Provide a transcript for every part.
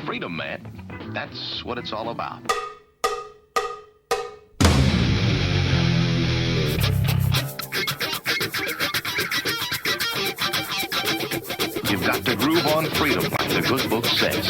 Freedom, man. That's what it's all about. You've got to groove on freedom, like the good book says.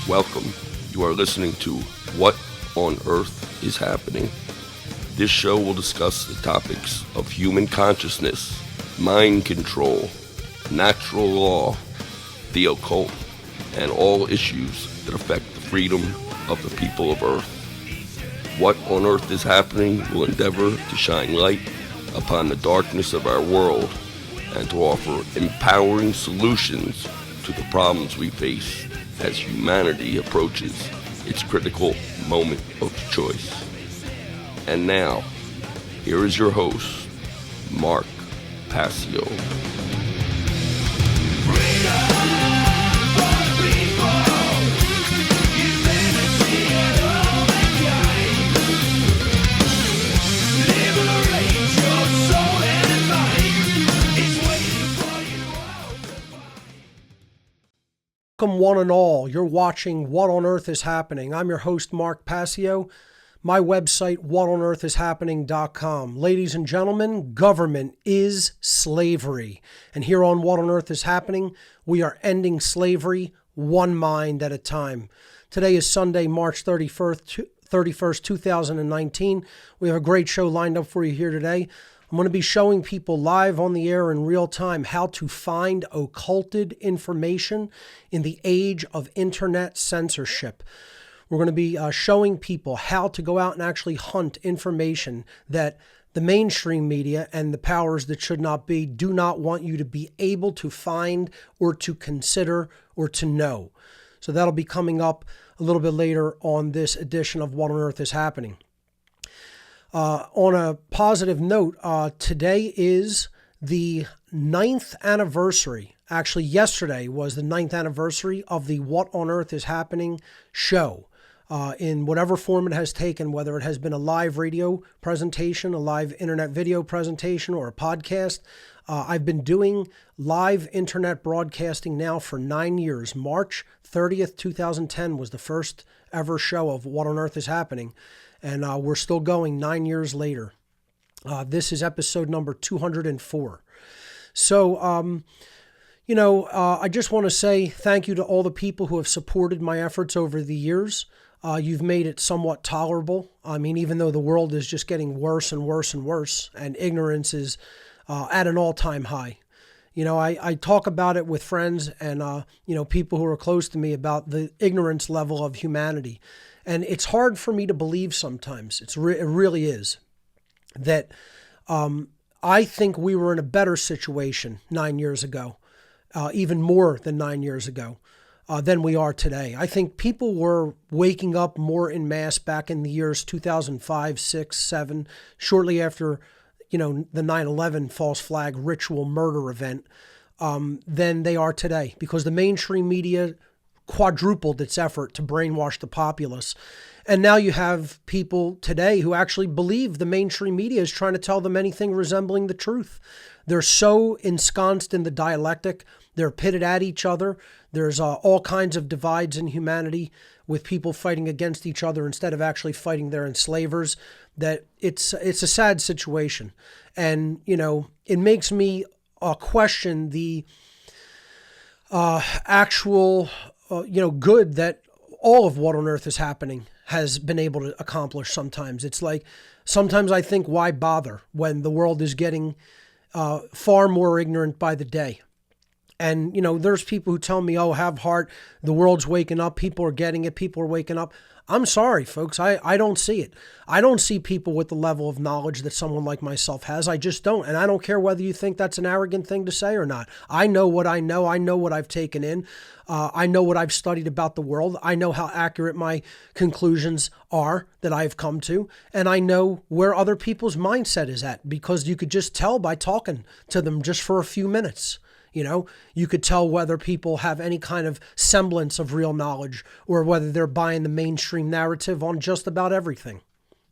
Welcome. You are listening to What on Earth is Happening. This show will discuss the topics of human consciousness, mind control, natural law, the occult, and all issues that affect the freedom of the people of Earth. What on Earth is Happening will endeavor to shine light upon the darkness of our world and to offer empowering solutions to the problems we face as humanity approaches its critical moment of choice. And now, here is your host, Mark Passio. Welcome one and all. You're watching What on Earth is Happening. I'm your host, Mark Passio. My website, whatonearthishappening.com. Ladies and gentlemen, government is slavery. And here on What on Earth is Happening, we are ending slavery one mind at a time. Today is Sunday, March 31st, 2019. We have a great show lined up for you here today. I'm going to be showing people live on the air in real time how to find occulted information in the age of internet censorship. We're going to be showing people how to go out and actually hunt information that the mainstream media and the powers that should not be do not want you to be able to find or to consider or to know. So that'll be coming up a little bit later on this edition of What on Earth is Happening. On a positive note, today is the 9th anniversary. Actually, yesterday was the 9th anniversary of the What on Earth is Happening show. In whatever form it has taken, whether it has been a live radio presentation, a live internet video presentation, or a podcast. I've been doing live internet broadcasting now for 9 years. March 30th, 2010 was the first ever show of What on Earth is Happening. And we're still going 9 years later. This is episode number 204. So, I just want to say thank you to all the people who have supported my efforts over the years. You've made it somewhat tolerable. I mean, even though the world is just getting worse and worse and worse, and ignorance is at an all-time high. You know, I talk about it with friends and, people who are close to me about the ignorance level of humanity. And it's hard for me to believe sometimes. It really is. That I think we were in a better situation 9 years ago, even more than 9 years ago, than we are today. I think people were waking up more en masse back in the years 2005, 6, 7, shortly after, the 9/11 false flag ritual murder event, than they are today. Because the mainstream media quadrupled its effort to brainwash the populace. And now you have people today who actually believe the mainstream media is trying to tell them anything resembling the truth. They're so ensconced in the dialectic. They're pitted at each other. There's all kinds of divides in humanity with people fighting against each other instead of actually fighting their enslavers, that it's a sad situation. And, it makes me question the actual good that all of What on Earth is Happening has been able to accomplish sometimes. It's like, sometimes I think, why bother when the world is getting far more ignorant by the day? And, there's people who tell me, oh, have heart, the world's waking up, people are getting it, people are waking up. I'm sorry, folks, I don't see it. I don't see people with the level of knowledge that someone like myself has. I just don't. And I don't care whether you think that's an arrogant thing to say or not. I know what I know. I know what I've taken in. I know what I've studied about the world. I know how accurate my conclusions are that I've come to. And I know where other people's mindset is at, because you could just tell by talking to them just for a few minutes. You know, you could tell whether people have any kind of semblance of real knowledge or whether they're buying the mainstream narrative on just about everything,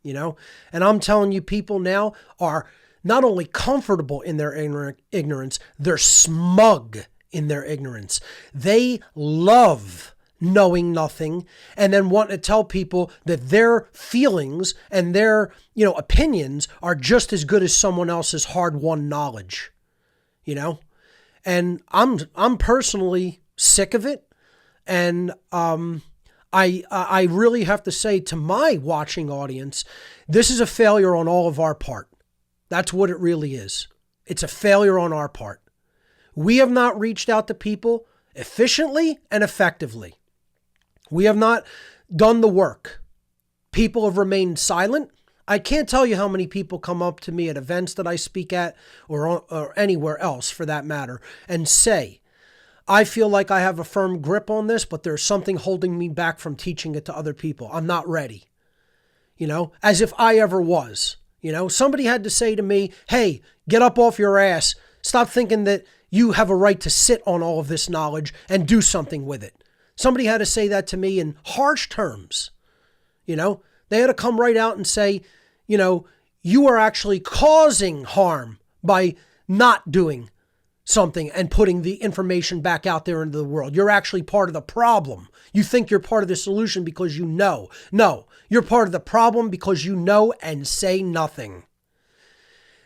you know? And I'm telling you, people now are not only comfortable in their ignorance, they're smug in their ignorance. They love knowing nothing and then want to tell people that their feelings and their, opinions are just as good as someone else's hard-won knowledge, you know? And I'm personally sick of it. And I really have to say to my watching audience, this is a failure on all of our part. That's what it really is. It's a failure on our part. We have not reached out to people efficiently and effectively. We have not done the work. People have remained silent. I can't tell you how many people come up to me at events that I speak at or anywhere else for that matter and say, I feel like I have a firm grip on this, but there's something holding me back from teaching it to other people. I'm not ready. As if I ever was. Somebody had to say to me, hey, get up off your ass. Stop thinking that you have a right to sit on all of this knowledge and do something with it. Somebody had to say that to me in harsh terms. They had to come right out and say, you are actually causing harm by not doing something and putting the information back out there into the world. You're actually part of the problem. You think you're part of the solution because you know. No, you're part of the problem because you know and say nothing.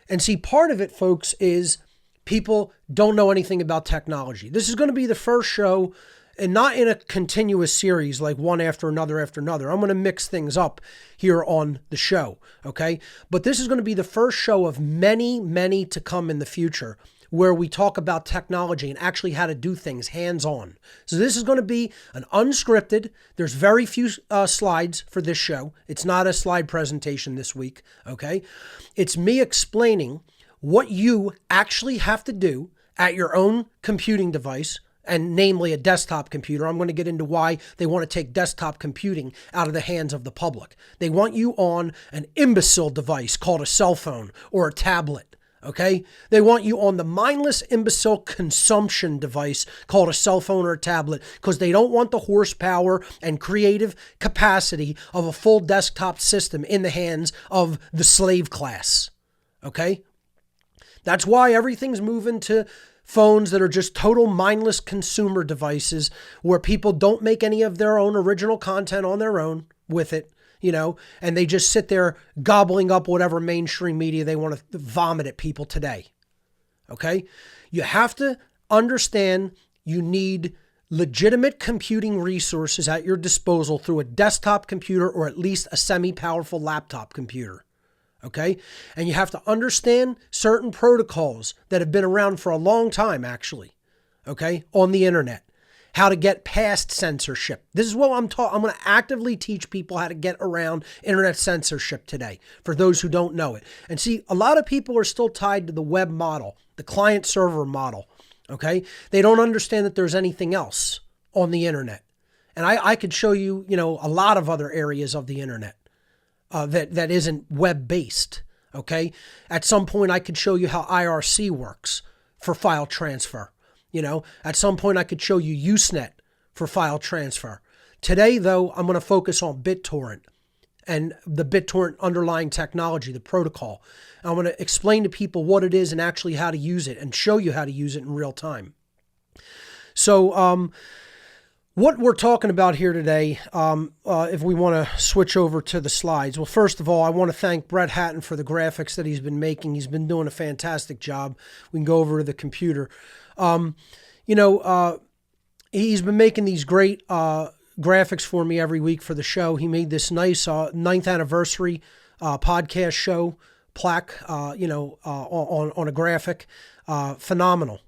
And see, part of it, folks, is people don't know anything about technology. This is going to be the first show, and not in a continuous series like one after another after another. I'm going to mix things up here on the show, okay? But this is going to be the first show of many, many to come in the future where we talk about technology and actually how to do things hands-on. So this is going to be an unscripted. There's very few slides for this show. It's not a slide presentation this week, okay? It's me explaining what you actually have to do at your own computing device, and namely a desktop computer. I'm going to get into why they want to take desktop computing out of the hands of the public. They want you on an imbecile device called a cell phone or a tablet, okay? They want you on the mindless imbecile consumption device called a cell phone or a tablet because they don't want the horsepower and creative capacity of a full desktop system in the hands of the slave class, okay? That's why everything's moving to phones that are just total mindless consumer devices where people don't make any of their own original content on their own with it, and they just sit there gobbling up whatever mainstream media they want to vomit at people today. Okay? You have to understand you need legitimate computing resources at your disposal through a desktop computer or at least a semi-powerful laptop computer. Okay? And you have to understand certain protocols that have been around for a long time, actually, okay, on the internet. How to get past censorship. This is what I'm going to actively teach people how to get around internet censorship today, for those who don't know it. And see, a lot of people are still tied to the web model, the client-server model, okay? They don't understand that there's anything else on the internet. And I could show you, a lot of other areas of the internet. That isn't web-based, okay? At some point, I could show you how IRC works for file transfer. At some point, I could show you Usenet for file transfer. Today, though, I'm going to focus on BitTorrent and the BitTorrent underlying technology, the protocol. I'm going to explain to people what it is and actually how to use it and show you how to use it in real time. So, what we're talking about here today, if we want to switch over to the slides. Well, first of all, I want to thank Brett Hatton for the graphics that he's been making. He's been doing a fantastic job. We can go over to the computer. He's been making these great graphics for me every week for the show. He made this nice 9th anniversary podcast show plaque, on a graphic. Phenomenal.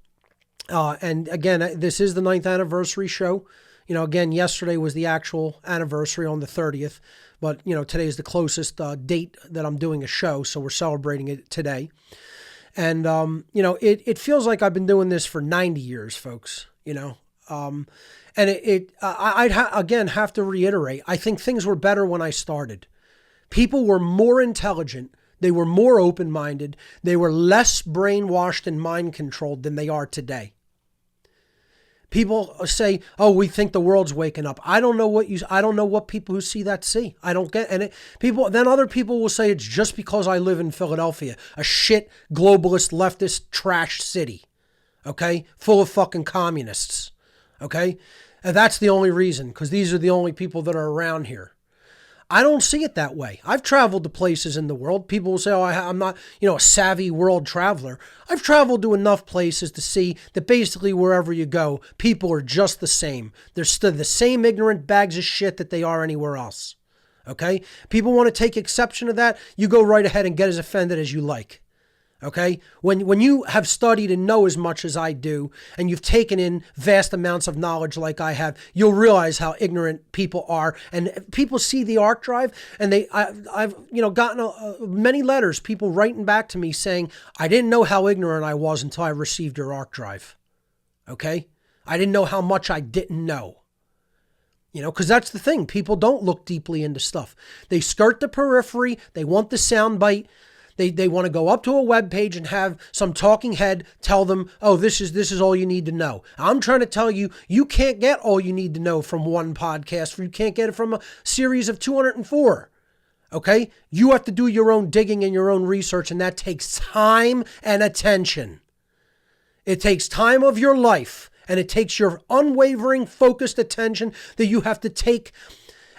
And again, this is the 9th anniversary show. Again, yesterday was the actual anniversary on the 30th, but, today is the closest date that I'm doing a show, so we're celebrating it today. And, it feels like I've been doing this for 90 years, folks, and I'd have to reiterate, I think things were better when I started. People were more intelligent. They were more open-minded. They were less brainwashed and mind-controlled than they are today. People say, "Oh, we think the world's waking up." I don't know what people who see that see. I don't get, and other people will say it's just because I live in Philadelphia, a shit globalist leftist trash city, okay, full of fucking communists, okay, and that's the only reason, because these are the only people that are around here. I don't see it that way. I've traveled to places in the world. People will say, "Oh, I'm not, a savvy world traveler." I've traveled to enough places to see that basically wherever you go, people are just the same. They're still the same ignorant bags of shit that they are anywhere else. Okay? People want to take exception to that. You go right ahead and get as offended as you like. Okay? When you have studied and know as much as I do, and you've taken in vast amounts of knowledge like I have, you'll realize how ignorant people are. And people see the ARC drive, and I've gotten many letters, people writing back to me saying, "I didn't know how ignorant I was until I received your ARC drive." Okay? I didn't know how much I didn't know. Because that's the thing. People don't look deeply into stuff. They skirt the periphery. They want the soundbite. They want to go up to a web page and have some talking head tell them, "Oh, this is all you need to know." I'm trying to tell you, you can't get all you need to know from one podcast. You can't get it from a series of 204. Okay? You have to do your own digging and your own research, and that takes time and attention. It takes time of your life, and it takes your unwavering, focused attention that you have to take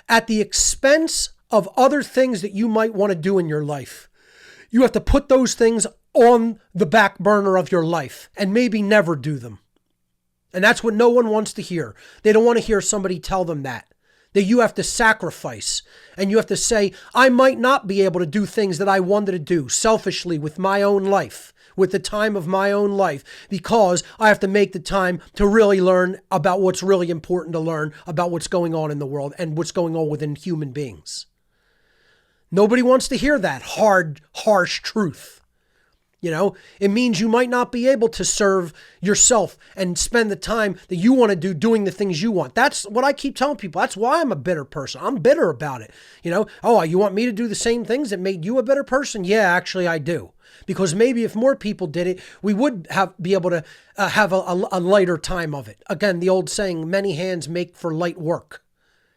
at the expense of other things that you might want to do in your life. You have to put those things on the back burner of your life and maybe never do them. And that's what no one wants to hear. They don't want to hear somebody tell them that you have to sacrifice, and you have to say, "I might not be able to do things that I wanted to do selfishly with my own life, with the time of my own life, because I have to make the time to really learn about what's really important to learn about what's going on in the world and what's going on within human beings." Nobody wants to hear that hard, harsh truth. It means you might not be able to serve yourself and spend the time that you want to do doing the things you want. That's what I keep telling people. That's why I'm a bitter person. I'm bitter about it. "Oh, you want me to do the same things that made you a better person?" Yeah, actually I do. Because maybe if more people did it, we would be able to have a lighter time of it. Again, the old saying, many hands make for light work.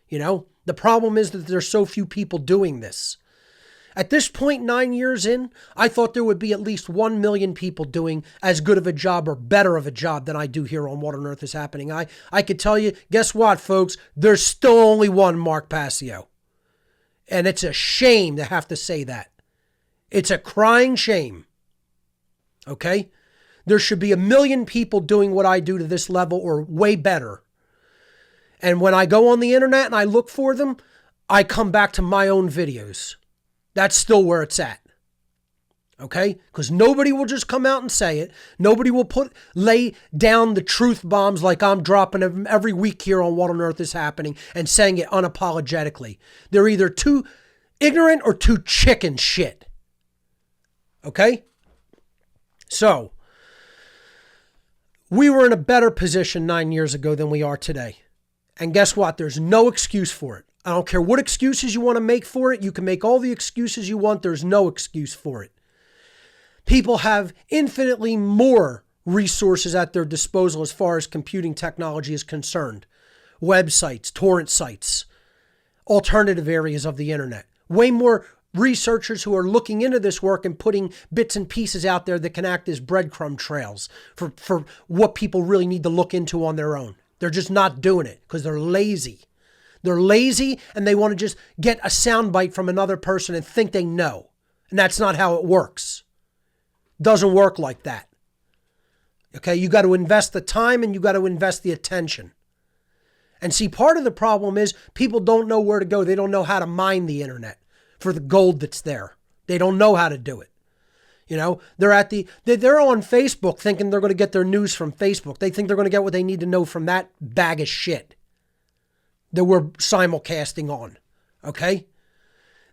The problem is that there's so few people doing this. At this point, 9 years in, I thought there would be at least 1 million people doing as good of a job or better of a job than I do here on What on Earth is Happening. I could tell you, guess what, folks? There's still only one Mark Passio. And it's a shame to have to say that. It's a crying shame. Okay? There should be 1 million people doing what I do to this level or way better. And when I go on the internet and I look for them, I come back to my own videos. That's still where it's at. Okay? Because nobody will just come out and say it. Nobody will lay down the truth bombs like I'm dropping them every week here on What on Earth is Happening and saying it unapologetically. They're either too ignorant or too chicken shit. Okay? So, we were in a better position 9 years ago than we are today. And guess what? There's no excuse for it. I don't care what excuses you want to make for it. You can make all the excuses you want. There's no excuse for it. People have infinitely more resources at their disposal as far as computing technology is concerned. Websites, torrent sites, alternative areas of the internet. Way more researchers who are looking into this work and putting bits and pieces out there that can act as breadcrumb trails for what people really need to look into on their own. They're just not doing it because they're lazy. They're lazy and they want to just get a soundbite from another person and think they know. And that's not how it works. Doesn't work like that. Okay, you got to invest the time and you got to invest the attention. And see, part of the problem is people don't know where to go. They don't know how to mine the internet for the gold that's there. They don't know how to do it. They're on Facebook thinking they're going to get their news from Facebook. They think they're going to get what they need to know from that bag of shit that we're simulcasting on, okay?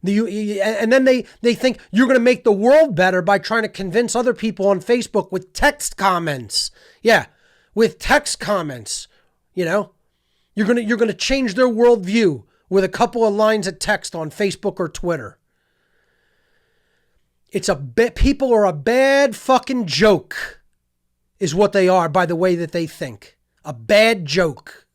And then they think you're going to make the world better by trying to convince other people on Facebook with text comments. Yeah, with text comments, You're going to change their worldview with a couple of lines of text on Facebook or Twitter. People are a bad fucking joke, is what they are by the way that they think. A bad joke.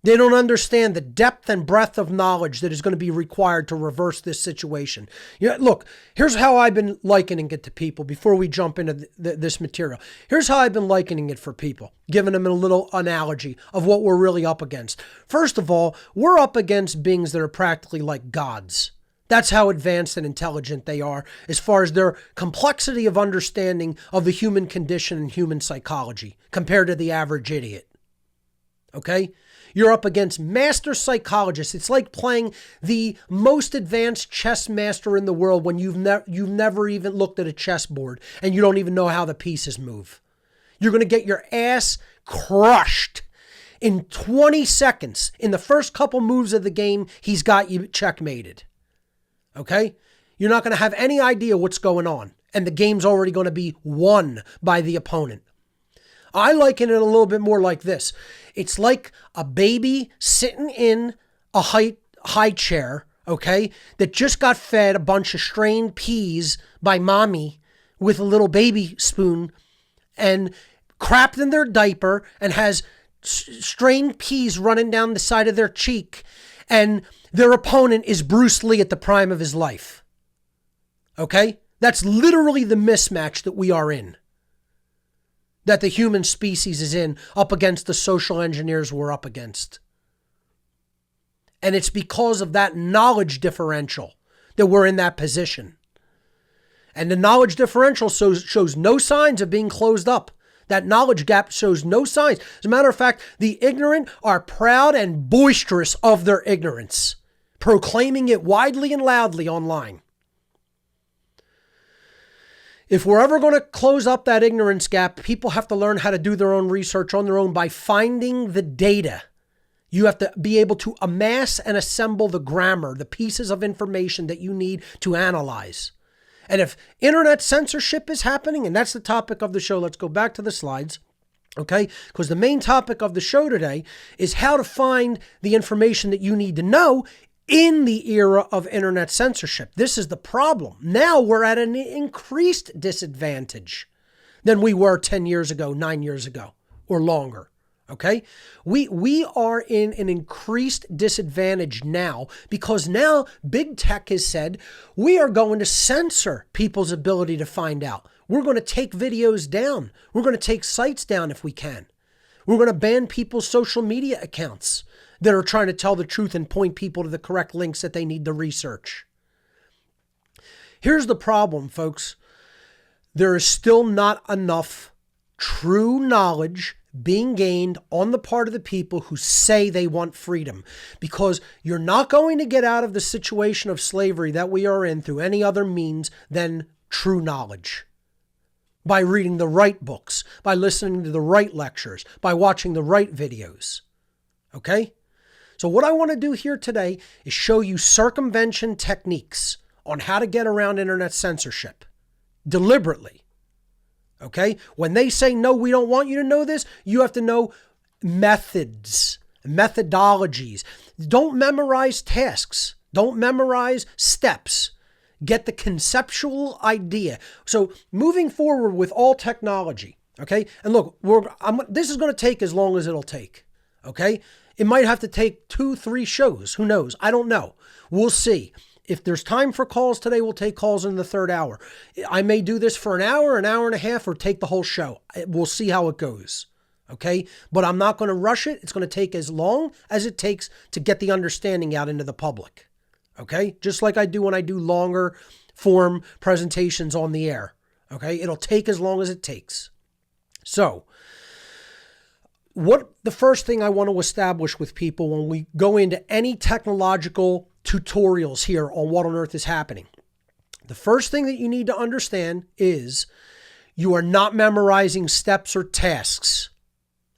They don't understand the depth and breadth of knowledge that is going to be required to reverse this situation. Look, here's how I've been likening it to people before we jump into this material. Here's how I've been likening it for people, giving them a little analogy of what we're really up against. First of all, we're up against beings that are practically like gods. That's how advanced and intelligent they are as far as their complexity of understanding of the human condition and human psychology compared to the average idiot. Okay? You're up against master psychologists. It's like playing the most advanced chess master in the world when you've never even looked at a chessboard and you don't even know how the pieces move. You're going to get your ass crushed in 20 seconds. In the first couple moves of the game, he's got you checkmated. Okay? You're not going to have any idea what's going on, and the game's already going to be won by the opponent. I liken it a little bit more like this. It's like a baby sitting in a high chair, okay, that just got fed a bunch of strained peas by mommy with a little baby spoon and crapped in their diaper and has strained peas running down the side of their cheek, and their opponent is Bruce Lee at the prime of his life. Okay? That's literally the mismatch that we are in. That the human species is in up against the social engineers we're up against. And it's because of that knowledge differential that we're in that position. And the knowledge differential shows no signs of being closed up. That knowledge gap shows no signs. As a matter of fact, the ignorant are proud and boisterous of their ignorance, proclaiming it widely and loudly online. If we're ever going to close up that ignorance gap, people have to learn how to do their own research on their own by finding the data. You have to be able to amass and assemble the grammar, the pieces of information that you need to analyze. And if internet censorship is happening, and that's the topic of the show, let's go back to the slides, okay? Because the main topic of the show today is how to find the information that you need to know in the era of internet censorship. This is the problem. Now we're at an increased disadvantage than we were 10 years ago, 9 years ago, or longer. Okay? We are in an increased disadvantage now because now big tech has said we are going to censor people's ability to find out. We're going to take videos down. We're going to take sites down if we can. We're going to ban people's social media accounts that are trying to tell the truth and point people to the correct links that they need to research. Here's the problem, folks. There is still not enough true knowledge being gained on the part of the people who say they want freedom, because you're not going to get out of the situation of slavery that we are in through any other means than true knowledge. By reading the right books, by listening to the right lectures, by watching the right videos. Okay? So what I want to do here today is show you circumvention techniques on how to get around internet censorship deliberately. Okay? When they say, no, we don't want you to know this, you have to know methods, methodologies. Don't memorize tasks. Don't memorize steps. Get the conceptual idea. So moving forward with all technology, okay? And look, this is going to take as long as it'll take, okay? It might have to take 2-3 shows. Who knows? I don't know. We'll see. If there's time for calls today, we'll take calls in the third hour. I may do this for an hour and a half, or take the whole show. We'll see how it goes, okay? But I'm not going to rush it. It's going to take as long as it takes to get the understanding out into the public, okay? Just like I do when I do longer form presentations on the air, okay? It'll take as long as it takes. So, what the first thing I want to establish with people when we go into any technological tutorials here on What on Earth is Happening, the first thing that you need to understand is you are not memorizing steps or tasks.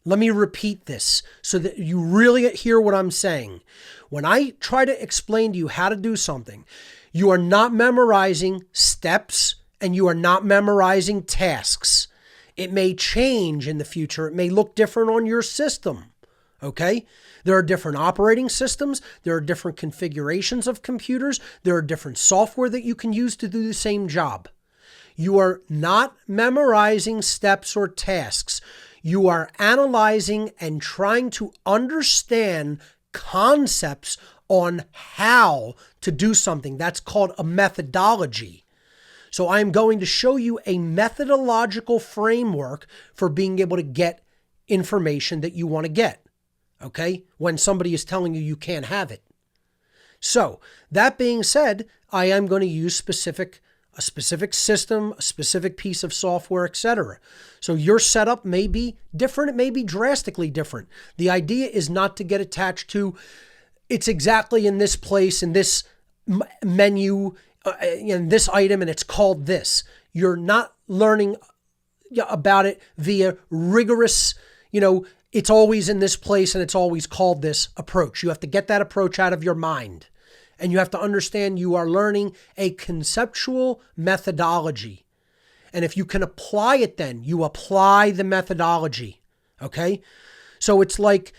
Let me repeat this so that you really hear what I'm saying. When I try to explain to you how to do something, you are not memorizing steps and you are not memorizing tasks. It may change in the future. It may look different on your system, okay? There are different operating systems. There are different configurations of computers. There are different software that you can use to do the same job. You are not memorizing steps or tasks. You are analyzing and trying to understand concepts on how to do something. That's called a methodology. So I'm going to show you a methodological framework for being able to get information that you want to get, okay? When somebody is telling you can't have it. So that being said, I am going to use a specific system, a specific piece of software, etc. So your setup may be different. It may be drastically different. The idea is not to get attached to it's exactly in this place, in this menu, in this item, and it's called this. You're not learning about it via rigorous, it's always in this place and it's always called this approach. You have to get that approach out of your mind. And you have to understand you are learning a conceptual methodology. And if you can apply it, then you apply the methodology. Okay? So it's like,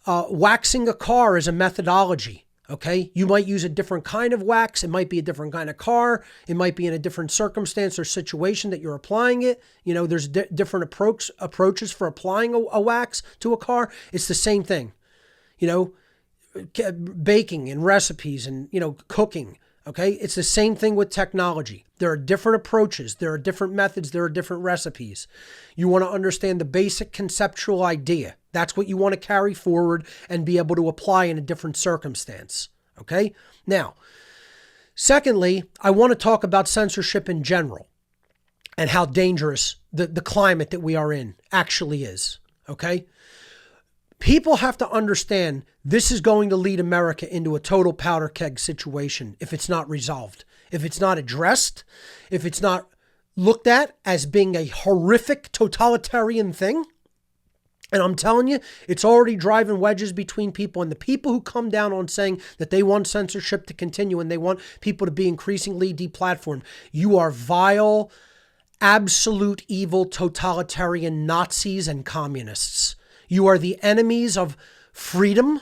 waxing a car is a methodology. Okay? You might use a different kind of wax. It might be a different kind of car. It might be in a different circumstance or situation that you're applying it. There's different approaches for applying a wax to a car. It's the same thing. Baking and recipes and, cooking. Okay. It's the same thing with technology. There are different approaches. There are different methods. There are different recipes. You want to understand the basic conceptual idea. That's what you want to carry forward and be able to apply in a different circumstance. Okay. Now, secondly, I want to talk about censorship in general and how dangerous the climate that we are in actually is. Okay. People have to understand this is going to lead America into a total powder keg situation if it's not resolved, if it's not addressed, if it's not looked at as being a horrific totalitarian thing. And I'm telling you, it's already driving wedges between people. And the people who come down on saying that they want censorship to continue and they want people to be increasingly deplatformed, you are vile, absolute evil, totalitarian Nazis and communists. You are the enemies of freedom.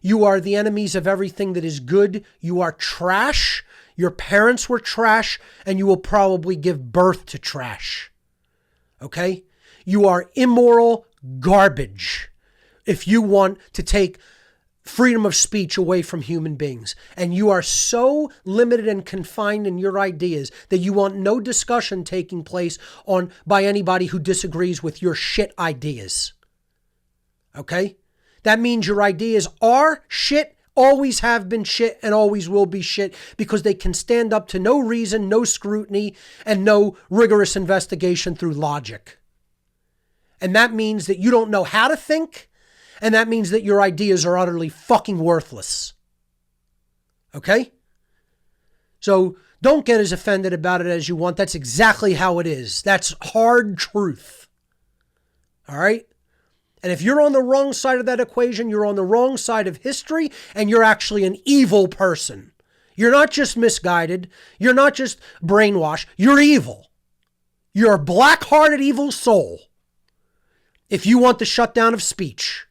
You are the enemies of everything that is good. You are trash. Your parents were trash, and you will probably give birth to trash. Okay? You are immoral garbage if you want to take freedom of speech away from human beings. And you are so limited and confined in your ideas that you want no discussion taking place by anybody who disagrees with your shit ideas. Okay? That means your ideas are shit, always have been shit, and always will be shit because they can stand up to no reason, no scrutiny, and no rigorous investigation through logic. And that means that you don't know how to think, and that means that your ideas are utterly fucking worthless. Okay? So don't get as offended about it as you want. That's exactly how it is. That's hard truth. All right? And if you're on the wrong side of that equation, you're on the wrong side of history, and you're actually an evil person. You're not just misguided. You're not just brainwashed. You're evil. You're a black-hearted evil soul. If you want the shutdown of speech.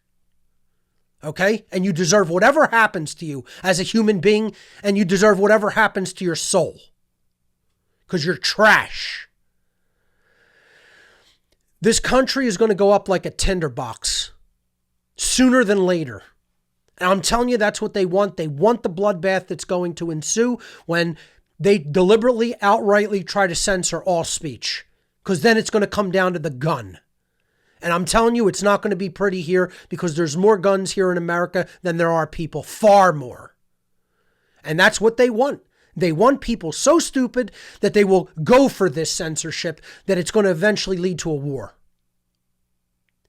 Okay? And you deserve whatever happens to you as a human being, and you deserve whatever happens to your soul. Because you're trash. This country is going to go up like a tinderbox sooner than later. And I'm telling you, that's what they want. They want the bloodbath that's going to ensue when they deliberately, outrightly try to censor all speech. Because then it's going to come down to the gun. And I'm telling you, it's not going to be pretty here because there's more guns here in America than there are people. Far more. And that's what they want. They want people so stupid that they will go for this censorship that it's going to eventually lead to a war.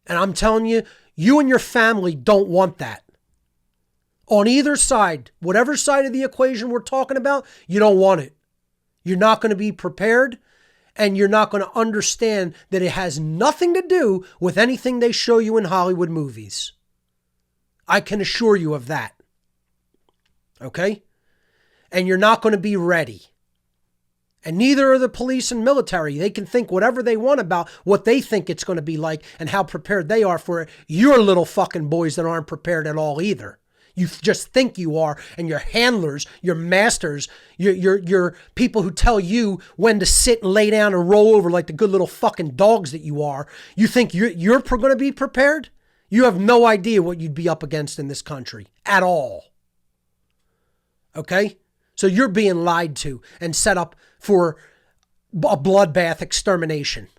And I'm telling you, you and your family don't want that. On either side, whatever side of the equation we're talking about, you don't want it. You're not going to be prepared, and you're not going to understand that it has nothing to do with anything they show you in Hollywood movies. I can assure you of that. Okay? And you're not going to be ready. And neither are the police and military. They can think whatever they want about what they think it's going to be like and how prepared they are for it. You're little fucking boys that aren't prepared at all either. You just think you are, and your handlers, your masters, your people who tell you when to sit and lay down and roll over like the good little fucking dogs that you are. You think you're going to be prepared? You have no idea what you'd be up against in this country at all. Okay? So you're being lied to and set up for a bloodbath extermination.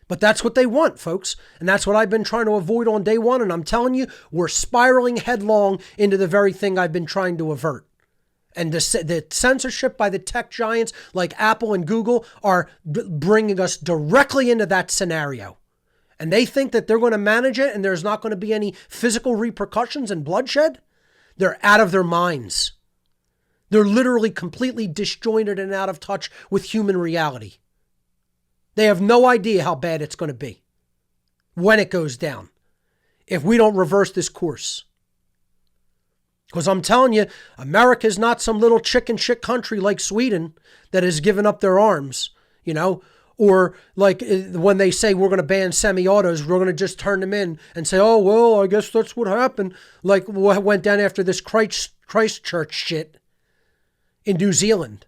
But that's what they want, folks. And that's what I've been trying to avoid on day one. And I'm telling you, we're spiraling headlong into the very thing I've been trying to avert. And the censorship by the tech giants like Apple and Google are bringing us directly into that scenario. And they think that they're going to manage it and there's not going to be any physical repercussions and bloodshed. They're out of their minds. They're literally completely disjointed and out of touch with human reality. They have no idea how bad it's going to be when it goes down if we don't reverse this course. Because I'm telling you, America is not some little chicken shit country like Sweden that has given up their arms, you know, or like when they say we're going to ban semi-autos, we're going to just turn them in and say, oh, well, I guess that's what happened. Like what went down after this Christchurch shit in New Zealand.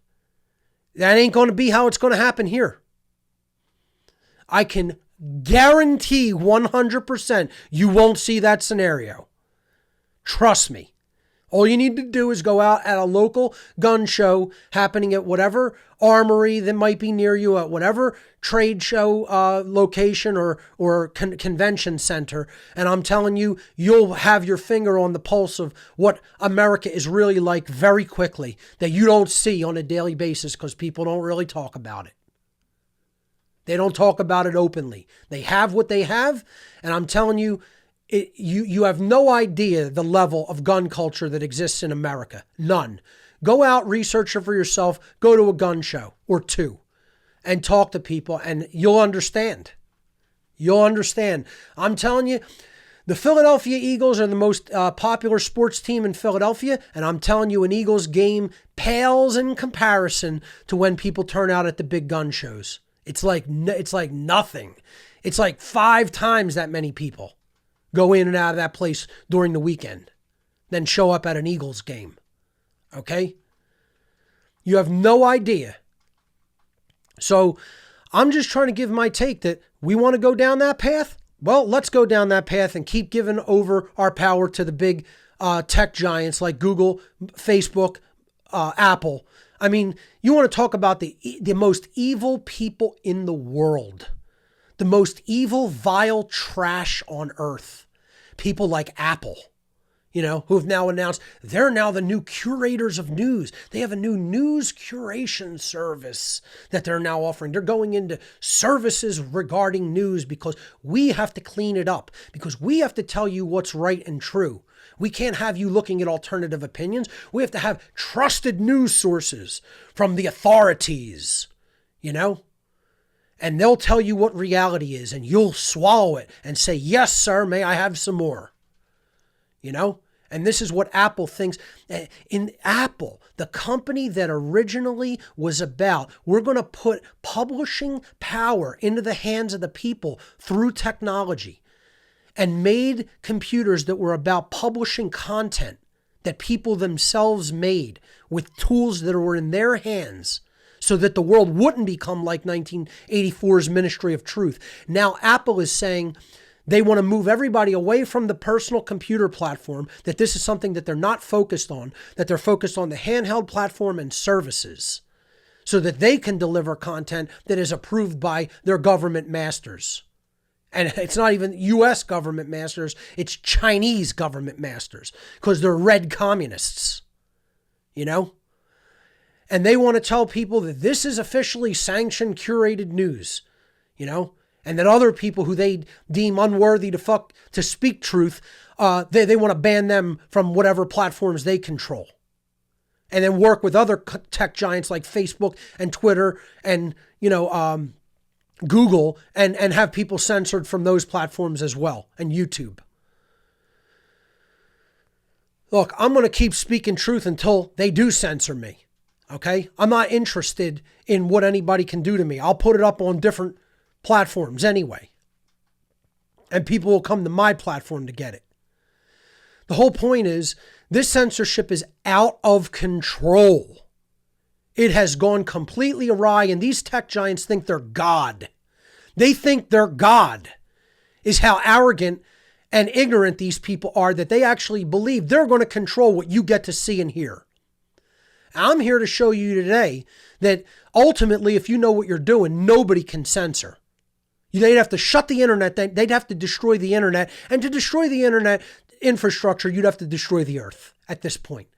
That ain't going to be how it's going to happen here. I can guarantee 100% you won't see that scenario. Trust me. All you need to do is go out at a local gun show happening at whatever armory that might be near you, at whatever trade show location or convention center. And I'm telling you, you'll have your finger on the pulse of what America is really like very quickly that you don't see on a daily basis because people don't really talk about it. They don't talk about it openly. They have what they have, and I'm telling you, you have no idea the level of gun culture that exists in America. None. Go out, research it for yourself, go to a gun show or two, and talk to people, and you'll understand. You'll understand. I'm telling you, the Philadelphia Eagles are the most popular sports team in Philadelphia, and I'm telling you, an Eagles game pales in comparison to when people turn out at the big gun shows. It's like nothing. It's like 5 times that many people go in and out of that place during the weekend than show up at an Eagles game. Okay? You have no idea. So I'm just trying to give my take that we want to go down that path. Well, let's go down that path and keep giving over our power to the big tech giants like Google, Facebook, Apple. I mean, you want to talk about the most evil people in the world, the most evil, vile trash on earth. People like Apple, you know, who have now announced they're now the new curators of news. They have a new news curation service that they're now offering. They're going into services regarding news because we have to clean it up, because we have to tell you what's right and true. We can't have you looking at alternative opinions. We have to have trusted news sources from the authorities, you know? And they'll tell you what reality is, and you'll swallow it and say, yes, sir, may I have some more? You know? And this is what Apple thinks. In Apple, the company that originally was about, we're going to put publishing power into the hands of the people through technology, and made computers that were about publishing content that people themselves made with tools that were in their hands so that the world wouldn't become like 1984's Ministry of Truth. Now Apple is saying they want to move everybody away from the personal computer platform, that this is something that they're not focused on, that they're focused on the handheld platform and services so that they can deliver content that is approved by their government masters. And it's not even U.S. government masters, it's Chinese government masters, because they're red communists, you know? And they want to tell people that this is officially sanctioned, curated news, you know? And that other people who they deem unworthy to speak truth, they want to ban them from whatever platforms they control. And then work with other tech giants like Facebook and Twitter and, you know, Google and have people censored from those platforms as well, and YouTube. Look, I'm going to keep speaking truth until they do censor me, okay? I'm not interested in what anybody can do to me. I'll put it up on different platforms anyway, and people will come to my platform to get it. The whole point is this censorship is out of control. It has gone completely awry, and these tech giants think they're God. They think they're God, is how arrogant and ignorant these people are, that they actually believe they're going to control what you get to see and hear. I'm here to show you today that ultimately, if you know what you're doing, nobody can censor. They'd have to shut the internet. They'd have to destroy the internet. And to destroy the internet infrastructure, you'd have to destroy the earth at this point.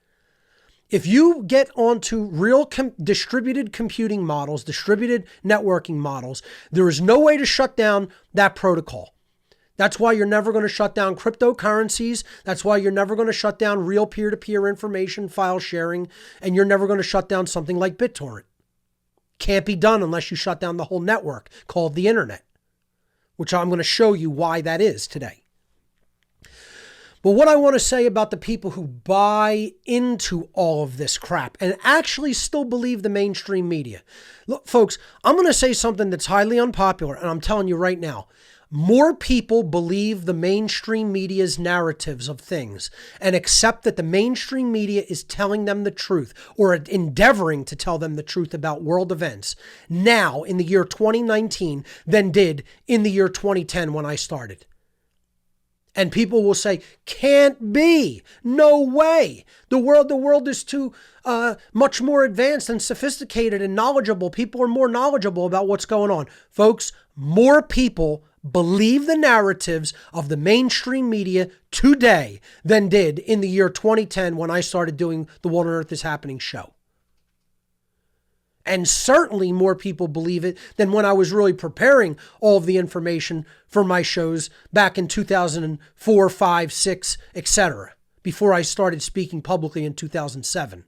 If you get onto real distributed computing models, distributed networking models, there is no way to shut down that protocol. That's why you're never going to shut down cryptocurrencies. That's why you're never going to shut down real peer-to-peer information file sharing. And you're never going to shut down something like BitTorrent. Can't be done unless you shut down the whole network called the internet, which I'm going to show you why that is today. But what I want to say about the people who buy into all of this crap and actually still believe the mainstream media. Look, folks, I'm going to say something that's highly unpopular, and I'm telling you right now, more people believe the mainstream media's narratives of things and accept that the mainstream media is telling them the truth or endeavoring to tell them the truth about world events now in the year 2019 than did in the year 2010 when I started. And people will say, can't be, no way. The world is too much more advanced and sophisticated and knowledgeable. People are more knowledgeable about what's going on. Folks, more people believe the narratives of the mainstream media today than did in the year 2010 when I started doing the What on Earth is Happening show. And certainly more people believe it than when I was really preparing all of the information for my shows back in 2004, 5, 6, etc. before I started speaking publicly in 2007.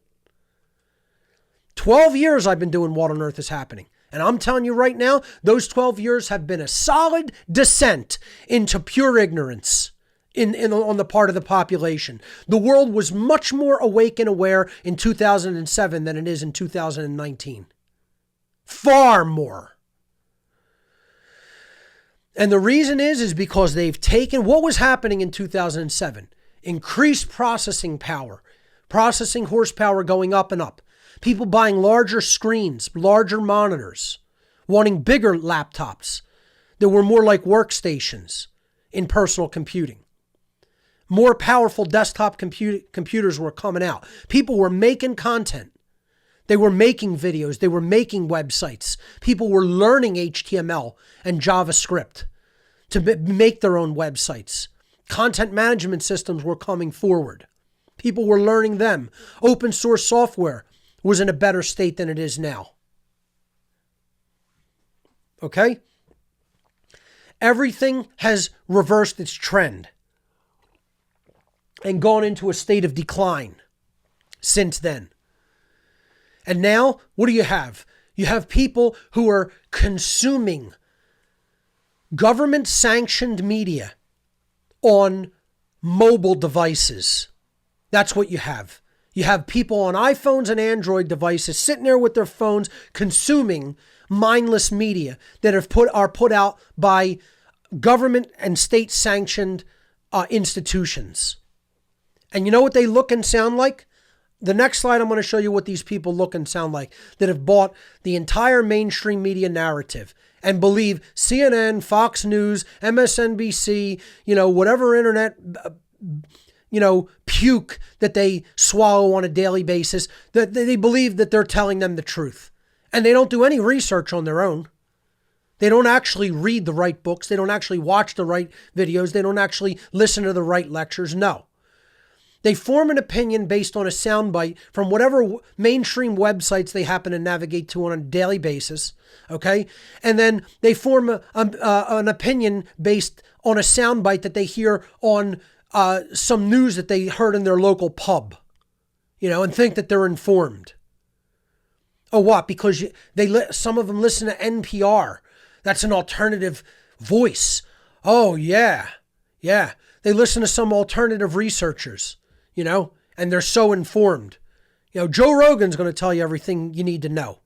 12 years I've been doing What on Earth is Happening. And I'm telling you right now, those 12 years have been a solid descent into pure ignorance on the part of the population. The world was much more awake and aware in 2007 than it is in 2019. Far more. And the reason is because they've taken what was happening in 2007. Increased processing power. Processing horsepower going up and up. People buying larger screens, larger monitors, wanting bigger laptops that were more like workstations in personal computing. More powerful desktop computers were coming out. People were making content. They were making videos. They were making websites. People were learning HTML and JavaScript to make their own websites. Content management systems were coming forward. People were learning them. Open source software was in a better state than it is now. Okay? Everything has reversed its trend and gone into a state of decline since then. And now, what do you have? You have people who are consuming government-sanctioned media on mobile devices. That's what you have. You have people on iPhones and Android devices sitting there with their phones consuming mindless media that are put out by government and state-sanctioned institutions. And you know what they look and sound like? The next slide, I'm going to show you what these people look and sound like that have bought the entire mainstream media narrative and believe CNN, Fox News, MSNBC, whatever internet, puke that they swallow on a daily basis, that they believe that they're telling them the truth. And they don't do any research on their own. They don't actually read the right books. They don't actually watch the right videos. They don't actually listen to the right lectures. No. They form an opinion based on a soundbite from whatever mainstream websites they happen to navigate to on a daily basis, okay? And then they form an opinion based on a soundbite that they hear on some news that they heard in their local pub, and think that they're informed. Oh, what? Because some of them listen to NPR. That's an alternative voice. Oh, yeah. They listen to some alternative researchers. And they're so informed. Joe Rogan's going to tell you everything you need to know.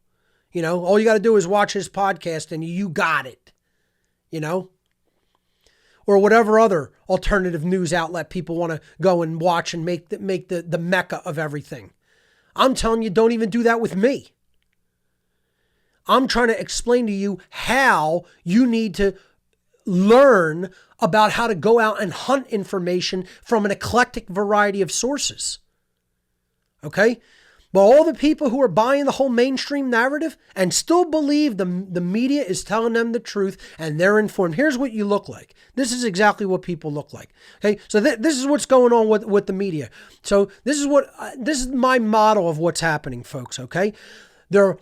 All you got to do is watch his podcast and you got it. or whatever other alternative news outlet people want to go and watch and make the mecca of everything. I'm telling you, don't even do that with me. I'm trying to explain to you how you need to learn about how to go out and hunt information from an eclectic variety of sources. Okay? But all the people who are buying the whole mainstream narrative and still believe the media is telling them the truth and they're informed. Here's what you look like. This is exactly what people look like. Okay, so this is what's going on with the media. So this is my model of what's happening, folks. Okay, they're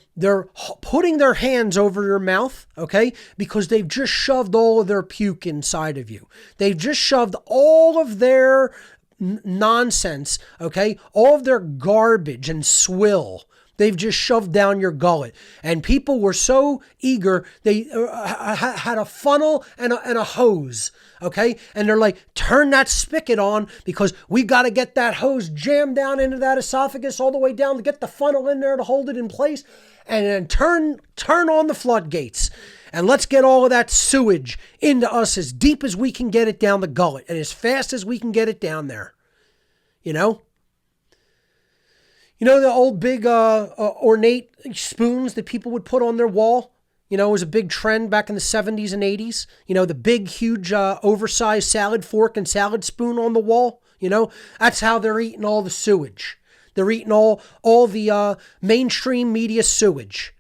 putting their hands over your mouth. Okay, because they've just shoved all of their puke inside of you. They've just shoved all of their nonsense, okay? All of their garbage and swill, they've just shoved down your gullet. And people were so eager, they had a funnel and a hose, okay? And they're like, turn that spigot on because we got to get that hose jammed down into that esophagus all the way down to get the funnel in there to hold it in place. And then turn on the floodgates. And let's get all of that sewage into us as deep as we can get it down the gullet and as fast as we can get it down there. You know the old big ornate spoons that people would put on their wall? It was a big trend back in the 70s and 80s. The big, huge, oversized salad fork and salad spoon on the wall. That's how they're eating all the sewage. They're eating all the mainstream media sewage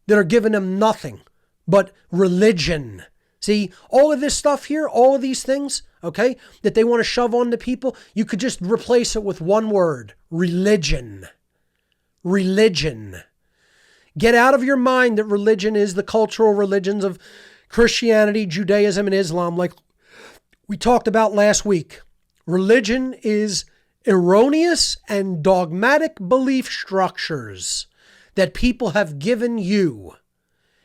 that are giving them nothing but religion. See, all of this stuff here, all of these things, okay, that they want to shove on to people, you could just replace it with one word: religion. Religion. Get out of your mind that religion is the cultural religions of Christianity, Judaism, and Islam, like we talked about last week. Religion is erroneous and dogmatic belief structures that people have given you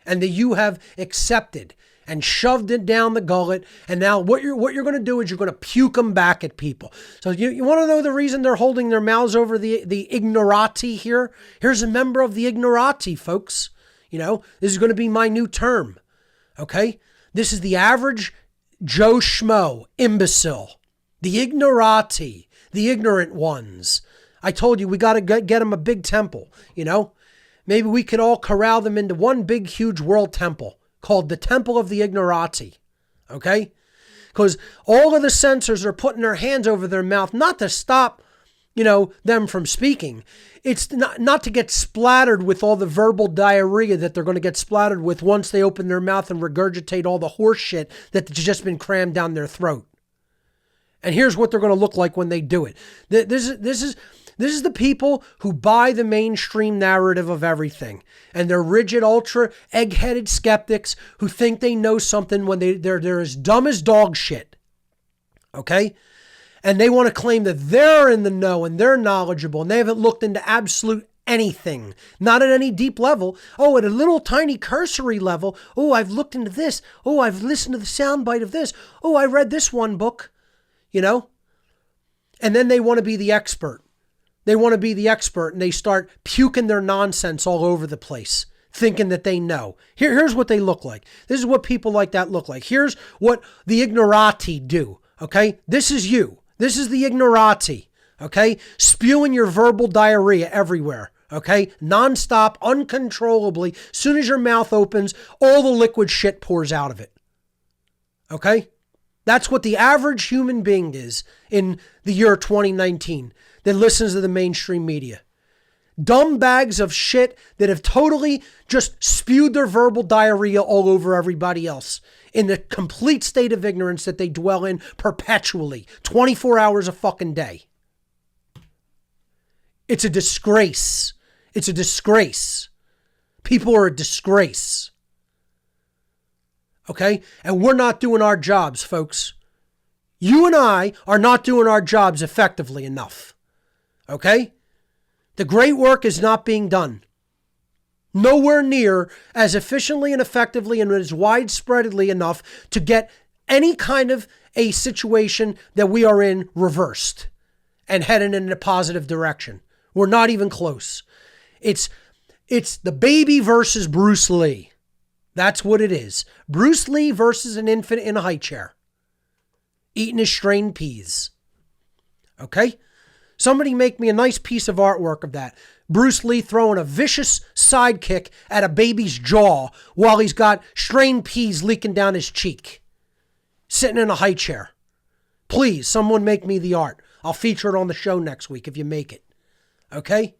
and that you have accepted and shoved it down the gullet. And now what you're going to do is you're going to puke them back at people. So you want to know the reason they're holding their mouths over the ignorati here? Here's a member of the ignorati, folks. This is going to be my new term. Okay? This is the average Joe Schmo, imbecile. The ignorati, the ignorant ones. I told you we got to get them a big temple, Maybe we could all corral them into one big, huge world temple called the Temple of the Ignorati, okay? Because all of the censors are putting their hands over their mouth, not to stop, them from speaking. It's not to get splattered with all the verbal diarrhea that they're going to get splattered with once they open their mouth and regurgitate all the horse shit that's just been crammed down their throat. And here's what they're going to look like when they do it. This is the people who buy the mainstream narrative of everything. And they're rigid, ultra, egg-headed skeptics who think they know something when they're as dumb as dog shit. Okay? And they want to claim that they're in the know and they're knowledgeable and they haven't looked into absolute anything. Not at any deep level. Oh, at a little tiny cursory level. Oh, I've looked into this. Oh, I've listened to the soundbite of this. Oh, I read this one book. And then they want to be the expert. They want to be the expert and they start puking their nonsense all over the place, thinking that they know. Here's what they look like. This is what people like that look like. Here's what the ignorati do, okay? This is you. This is the ignorati, okay? Spewing your verbal diarrhea everywhere, okay? Nonstop, uncontrollably. Soon as your mouth opens, all the liquid shit pours out of it, okay? That's what the average human being is in the year 2019 that listens to the mainstream media. Dumb bags of shit that have totally just spewed their verbal diarrhea all over everybody else in the complete state of ignorance that they dwell in perpetually, 24 hours a fucking day. It's a disgrace. It's a disgrace. People are a disgrace. Okay? And we're not doing our jobs, folks. You and I are not doing our jobs effectively enough. Okay? The great work is not being done. Nowhere near as efficiently and effectively and as widespreadly enough to get any kind of a situation that we are in reversed and heading in a positive direction. We're not even close. It's the baby versus Bruce Lee. That's what it is. Bruce Lee versus an infant in a high chair. eating his strained peas. Okay? Somebody make me a nice piece of artwork of that. Bruce Lee throwing a vicious sidekick at a baby's jaw while he's got strained peas leaking down his cheek. Sitting in a high chair. Please, someone make me the art. I'll feature it on the show next week if you make it. Okay?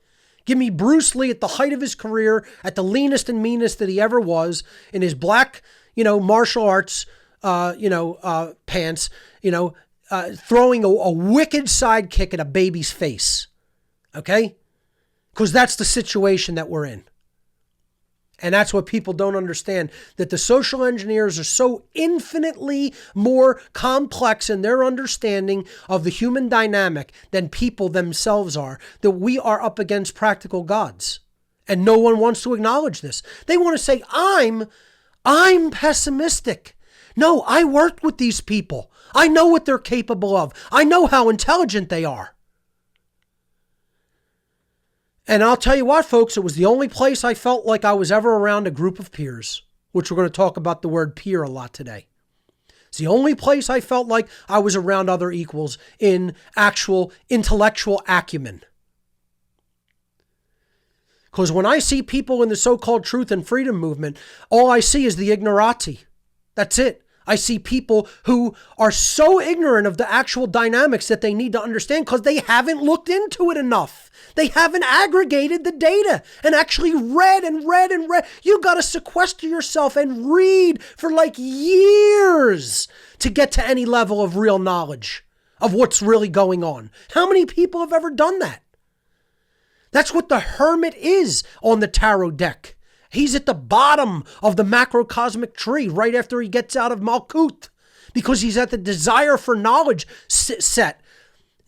Give me Bruce Lee at the height of his career, at the leanest and meanest that he ever was, in his black, martial arts, pants, throwing a wicked sidekick at a baby's face. Okay? Because that's the situation that we're in. And that's what people don't understand, that the social engineers are so infinitely more complex in their understanding of the human dynamic than people themselves are, that we are up against practical gods. And no one wants to acknowledge this. They want to say, I'm pessimistic. No, I worked with these people. I know what they're capable of. I know how intelligent they are. And I'll tell you what, folks, it was the only place I felt like I was ever around a group of peers, which we're going to talk about the word peer a lot today. It's the only place I felt like I was around other equals in actual intellectual acumen. Because when I see people in the so-called truth and freedom movement, all I see is the ignorati. That's it. I see people who are so ignorant of the actual dynamics that they need to understand because they haven't looked into it enough. They haven't aggregated the data and actually read and read and read. You got to sequester yourself and read for like years to get to any level of real knowledge of what's really going on. How many people have ever done that? That's what the hermit is on the tarot deck. He's at the bottom of the macrocosmic tree right after he gets out of Malkuth because he's at the desire for knowledge set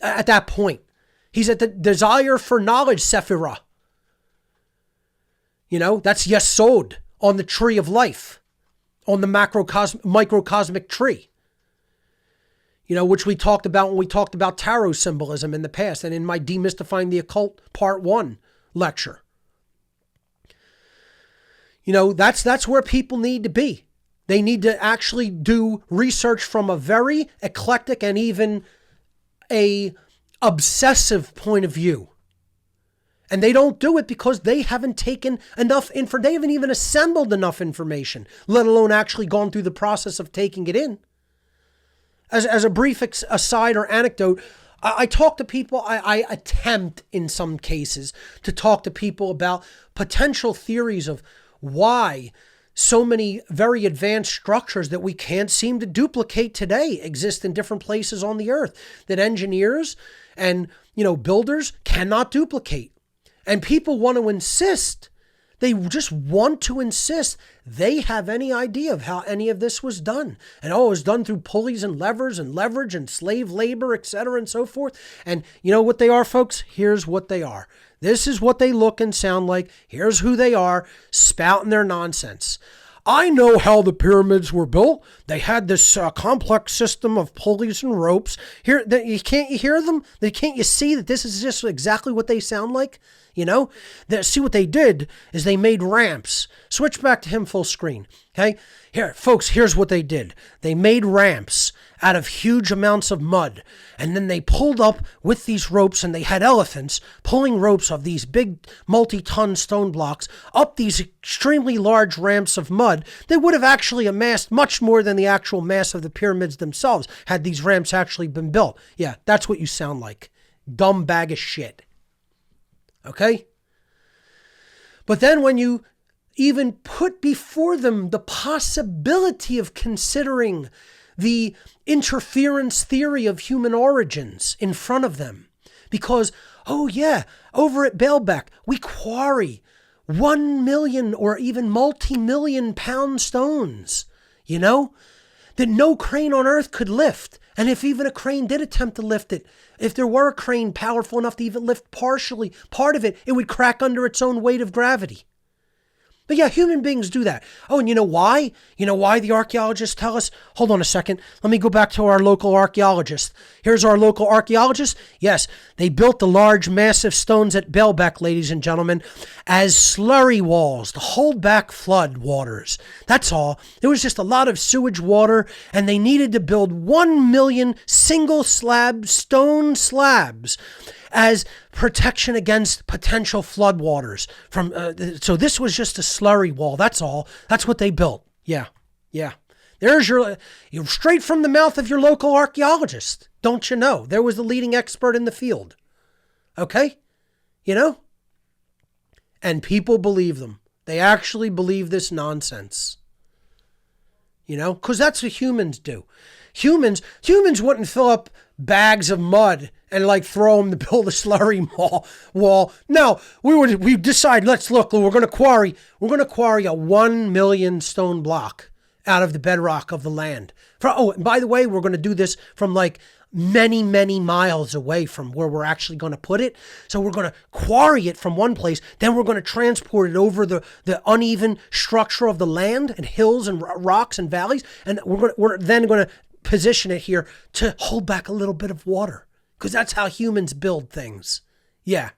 at that point. He's at the desire for knowledge Sephirah. That's Yesod on the tree of life, on the microcosmic tree. Which we talked about when we talked about tarot symbolism in the past and in my Demystifying the Occult Part 1 lecture. That's where people need to be. They need to actually do research from a very eclectic and even a obsessive point of view. And they don't do it because they haven't taken enough they haven't even assembled enough information, let alone actually gone through the process of taking it in. As a brief aside or anecdote, I talk to people, I attempt in some cases to talk to people about potential theories of why so many very advanced structures that we can't seem to duplicate today exist in different places on the earth that engineers and, builders cannot duplicate. And people want to insist, they just want to insist they have any idea of how any of this was done. And it was done through pulleys and levers and leverage and slave labor, etc. and so forth. And you know what they are, folks? Here's what they are. This is what they look and sound like. Here's who they are, spouting their nonsense. I know how the pyramids were built. They had this complex system of pulleys and ropes. Can't you hear them? Can't you see that this is just exactly what they sound like? See what they did is they made ramps. Switch back to him full screen. Okay? Here, folks, here's what they did. They made ramps out of huge amounts of mud. And then they pulled up with these ropes, and they had elephants pulling ropes of these big multi-ton stone blocks up these extremely large ramps of mud. They would have actually amassed much more than the actual mass of the pyramids themselves had these ramps actually been built. Yeah, that's what you sound like. Dumb bag of shit. Okay? But then when you even put before them the possibility of considering the interference theory of human origins in front of them, because, over at Baalbek, we quarry 1 million or even multi-million pound stones, that no crane on earth could lift. And if even a crane did attempt to lift it, if there were a crane powerful enough to even lift part of it, it would crack under its own weight of gravity. But yeah, human beings do that. Oh, and you know why? You know why the archaeologists tell us? Hold on a second. Let me go back to our local archaeologist. Here's our local archaeologist. Yes, they built the large, massive stones at Baalbek, ladies and gentlemen, as slurry walls to hold back flood waters. That's all. There was just a lot of sewage water, and they needed to build 1 million single slab stone slabs as protection against potential floodwaters. So this was just a slurry wall. That's all. That's what they built. Yeah. There's you're straight from the mouth of your local archaeologist. Don't you know? There was the leading expert in the field. Okay? You know? And people believe them. They actually believe this nonsense. You know? Because that's what humans do. Humans wouldn't fill up bags of mud and throw them to build a slurry wall. No, we decide, we're going to quarry a 1 million stone block out of the bedrock of the land. And by the way, we're going to do this from many, many miles away from where we're actually going to put it. So we're going to quarry it from one place. Then we're going to transport it over the uneven structure of the land and hills and rocks and valleys. And we're then going to position it here to hold back a little bit of water. Because that's how humans build things. Yeah.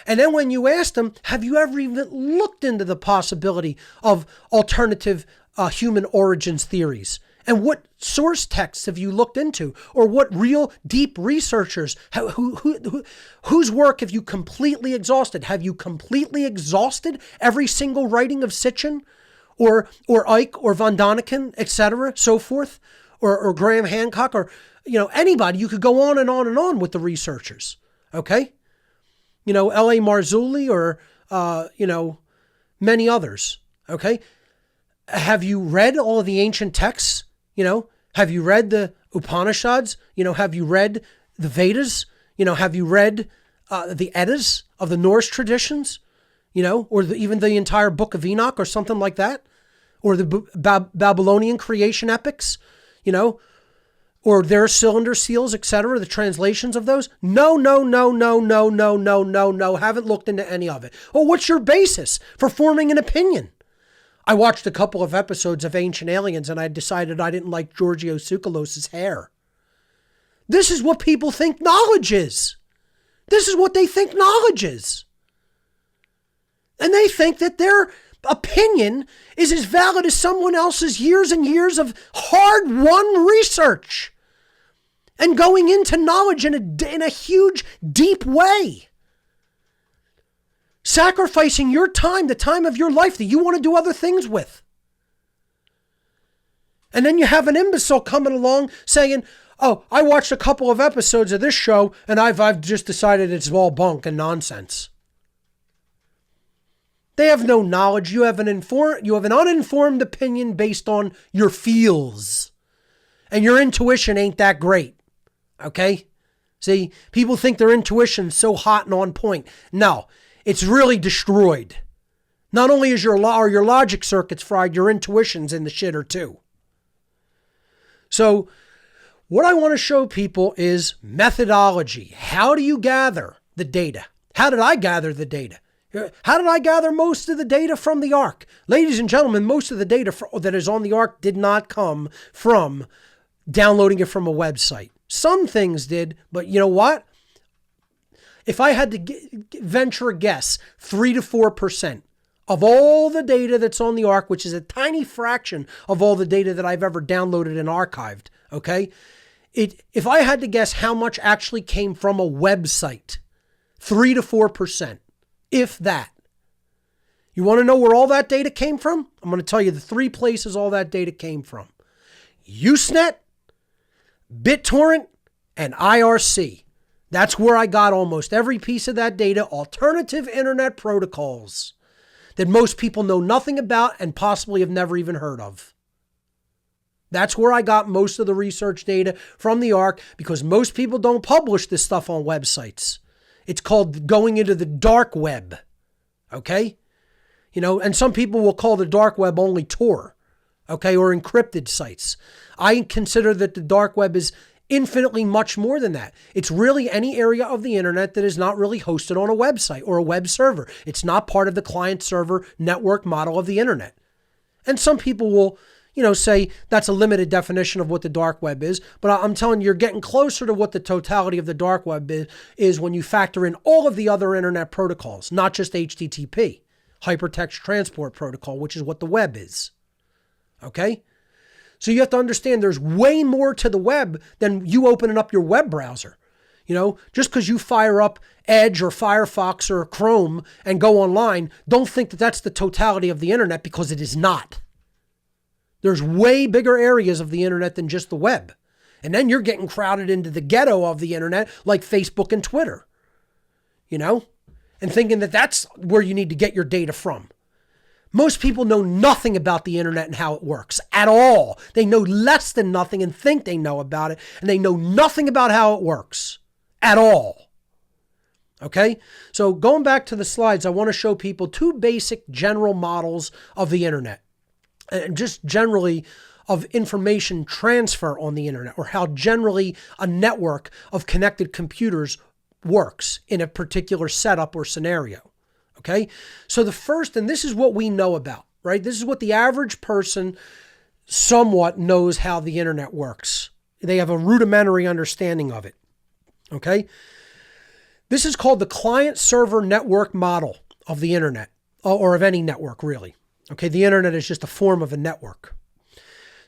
And then when you ask them, have you ever even looked into the possibility of alternative human origins theories? And what source texts have you looked into? Or what real deep researchers, whose work have you completely exhausted? Have you completely exhausted every single writing of Sitchin or Ike or Von Daniken, etc., so forth? Or Graham Hancock or anybody? You could go on and on and on with the researchers. Okay? L.A. Marzulli or, many others. Okay? Have you read all of the ancient texts? Have you read the Upanishads? Have you read the Vedas? Have you read the Eddas of the Norse traditions? Or even the entire Book of Enoch or something like that? Or the Babylonian creation epics? Or their cylinder seals, etc., the translations of those? No. Haven't looked into any of it. Well, what's your basis for forming an opinion? I watched a couple of episodes of Ancient Aliens and I decided I didn't like Giorgio Tsoukalos' hair. This is what people think knowledge is. This is what they think knowledge is. And they think that their opinion is as valid as someone else's years and years of hard-won research and going into knowledge in a huge, deep way. Sacrificing your time, the time of your life that you want to do other things with. And then you have an imbecile coming along saying, oh, I watched a couple of episodes of this show and I've just decided it's all bunk and nonsense. They have no knowledge. You have an uninformed opinion based on your feels. And your intuition ain't that great. Okay? See, people think their intuition's so hot and on point. No, it's really destroyed. Not only is your logic circuits fried, your intuition's in the shitter too. So, what I want to show people is methodology. How do you gather the data? How did I gather the data? How did I gather most of the data from the Ark? Ladies and gentlemen, most of the data that is on the Ark did not come from downloading it from a website. Some things did, but you know what? If I had to venture a guess, 3 to 4% of all the data that's on the Ark, which is a tiny fraction of all the data that I've ever downloaded and archived, okay? If I had to guess how much actually came from a website, 3 to 4%. If that. You want to know where all that data came from? I'm going to tell you the 3 places all that data came from. Usenet, BitTorrent, and IRC. That's where I got almost every piece of that data, alternative internet protocols that most people know nothing about and possibly have never even heard of. That's where I got most of the research data from the Ark because most people don't publish this stuff on websites. It's called going into the dark web, okay? And some people will call the dark web only Tor, okay, or encrypted sites. I consider that the dark web is infinitely much more than that. It's really any area of the internet that is not really hosted on a website or a web server. It's not part of the client-server network model of the internet. And some people will, say that's a limited definition of what the dark web is. But I'm telling you, you're getting closer to what the totality of the dark web is when you factor in all of the other internet protocols, not just HTTP, Hypertext Transport Protocol, which is what the web is. Okay? So you have to understand there's way more to the web than you opening up your web browser. Just because you fire up Edge or Firefox or Chrome and go online, don't think that that's the totality of the internet, because it is not. There's way bigger areas of the internet than just the web. And then you're getting crowded into the ghetto of the internet like Facebook and Twitter, and thinking that that's where you need to get your data from. Most people know nothing about the internet and how it works at all. They know less than nothing and think they know about it, and they know nothing about how it works at all. Okay? So going back to the slides, I want to show people two basic general models of the internet, and just generally of information transfer on the internet, or how generally a network of connected computers works in a particular setup or scenario. Okay, so the first, and this is what we know about, right? This is what the average person somewhat knows how the internet works. They have a rudimentary understanding of it. Okay, this is called the client-server network model of the internet, or of any network, really. Okay, the internet is just a form of a network.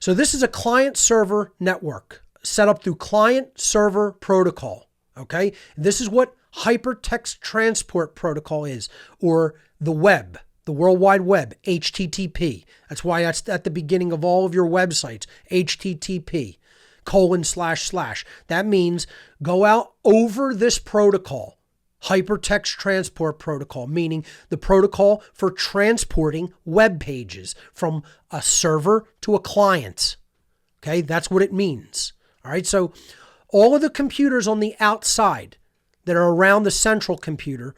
So this is a client-server network set up through client-server protocol. Okay, this is what Hypertext Transport Protocol is, or the web, the World Wide Web, HTTP. That's why that's at the beginning of all of your websites, HTTP://. That means go out over this protocol, Hypertext Transport Protocol, meaning the protocol for transporting web pages from a server to a client. Okay, that's what it means. All right, so all of the computers on the outside that are around the central computer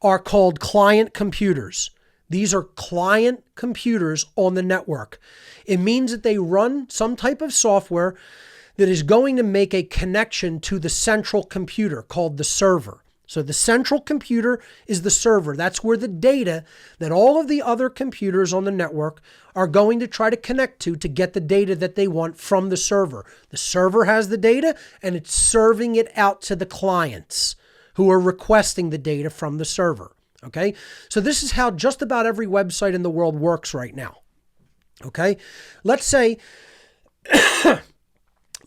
are called client computers. These are client computers on the network. It means that they run some type of software that is going to make a connection to the central computer called the server. So the central computer is the server. That's where the data that all of the other computers on the network are going to try to connect to get the data that they want from the server. The server has the data, and it's serving it out to the clients who are requesting the data from the server. Okay, so this is how just about every website in the world works right now. Okay, let's say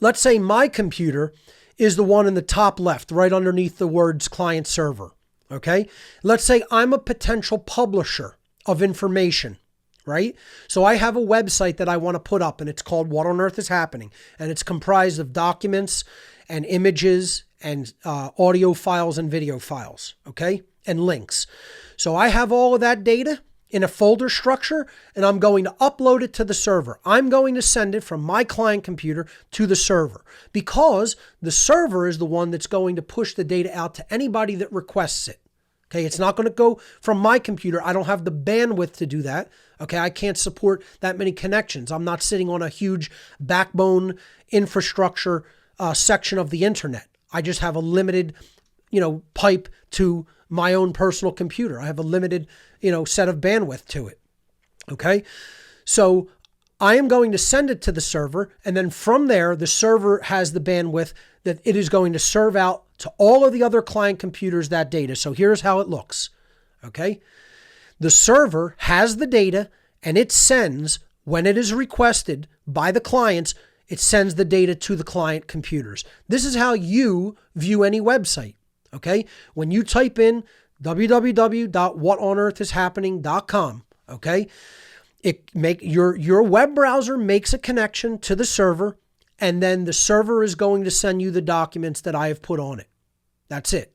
my computer is the one in the top left, right underneath the words client server. Okay, let's say I'm a potential publisher of information, right? So I have a website that I want to put up, and it's called What on Earth is Happening, and it's comprised of documents and images and audio files and video files, okay, and links. So I have all of that data in a folder structure, and I'm going to upload it to the server. I'm going to send it from my client computer to the server, because the server is the one that's going to push the data out to anybody that requests it. Okay, it's not going to go from my computer. I don't have the bandwidth to do that. Okay, I can't support that many connections. I'm not sitting on a huge backbone infrastructure section of the internet. I just have a limited, pipe to my own personal computer. I have a limited, set of bandwidth to it. Okay, so I am going to send it to the server, and then from there, the server has the bandwidth that it is going to serve out to all of the other client computers that data. So here's how it looks. Okay, the server has the data, and it sends, when it is requested by the clients, it sends the data to the client computers. This is how you view any website. Okay, when you type in www.whatonearthishappening.com, okay, your web browser makes a connection to the server, and then the server is going to send you the documents that I have put on it. That's it.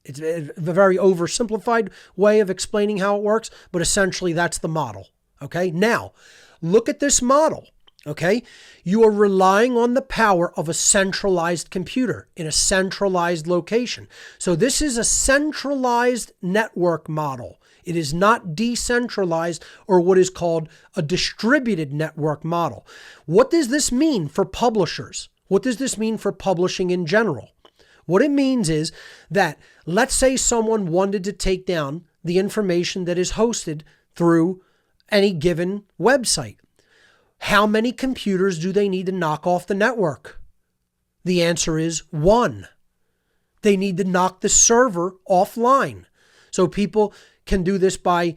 It's a very oversimplified way of explaining how it works, but essentially that's the model. Okay, now look at this model. Okay, you are relying on the power of a centralized computer in a centralized location. So this is a centralized network model. It is not decentralized or what is called a distributed network model. What does this mean for publishers? What does this mean for publishing in general? What it means is that, let's say someone wanted to take down the information that is hosted through any given website. How many computers do they need to knock off the network? The answer is one. They need to knock the server offline. So people can do this by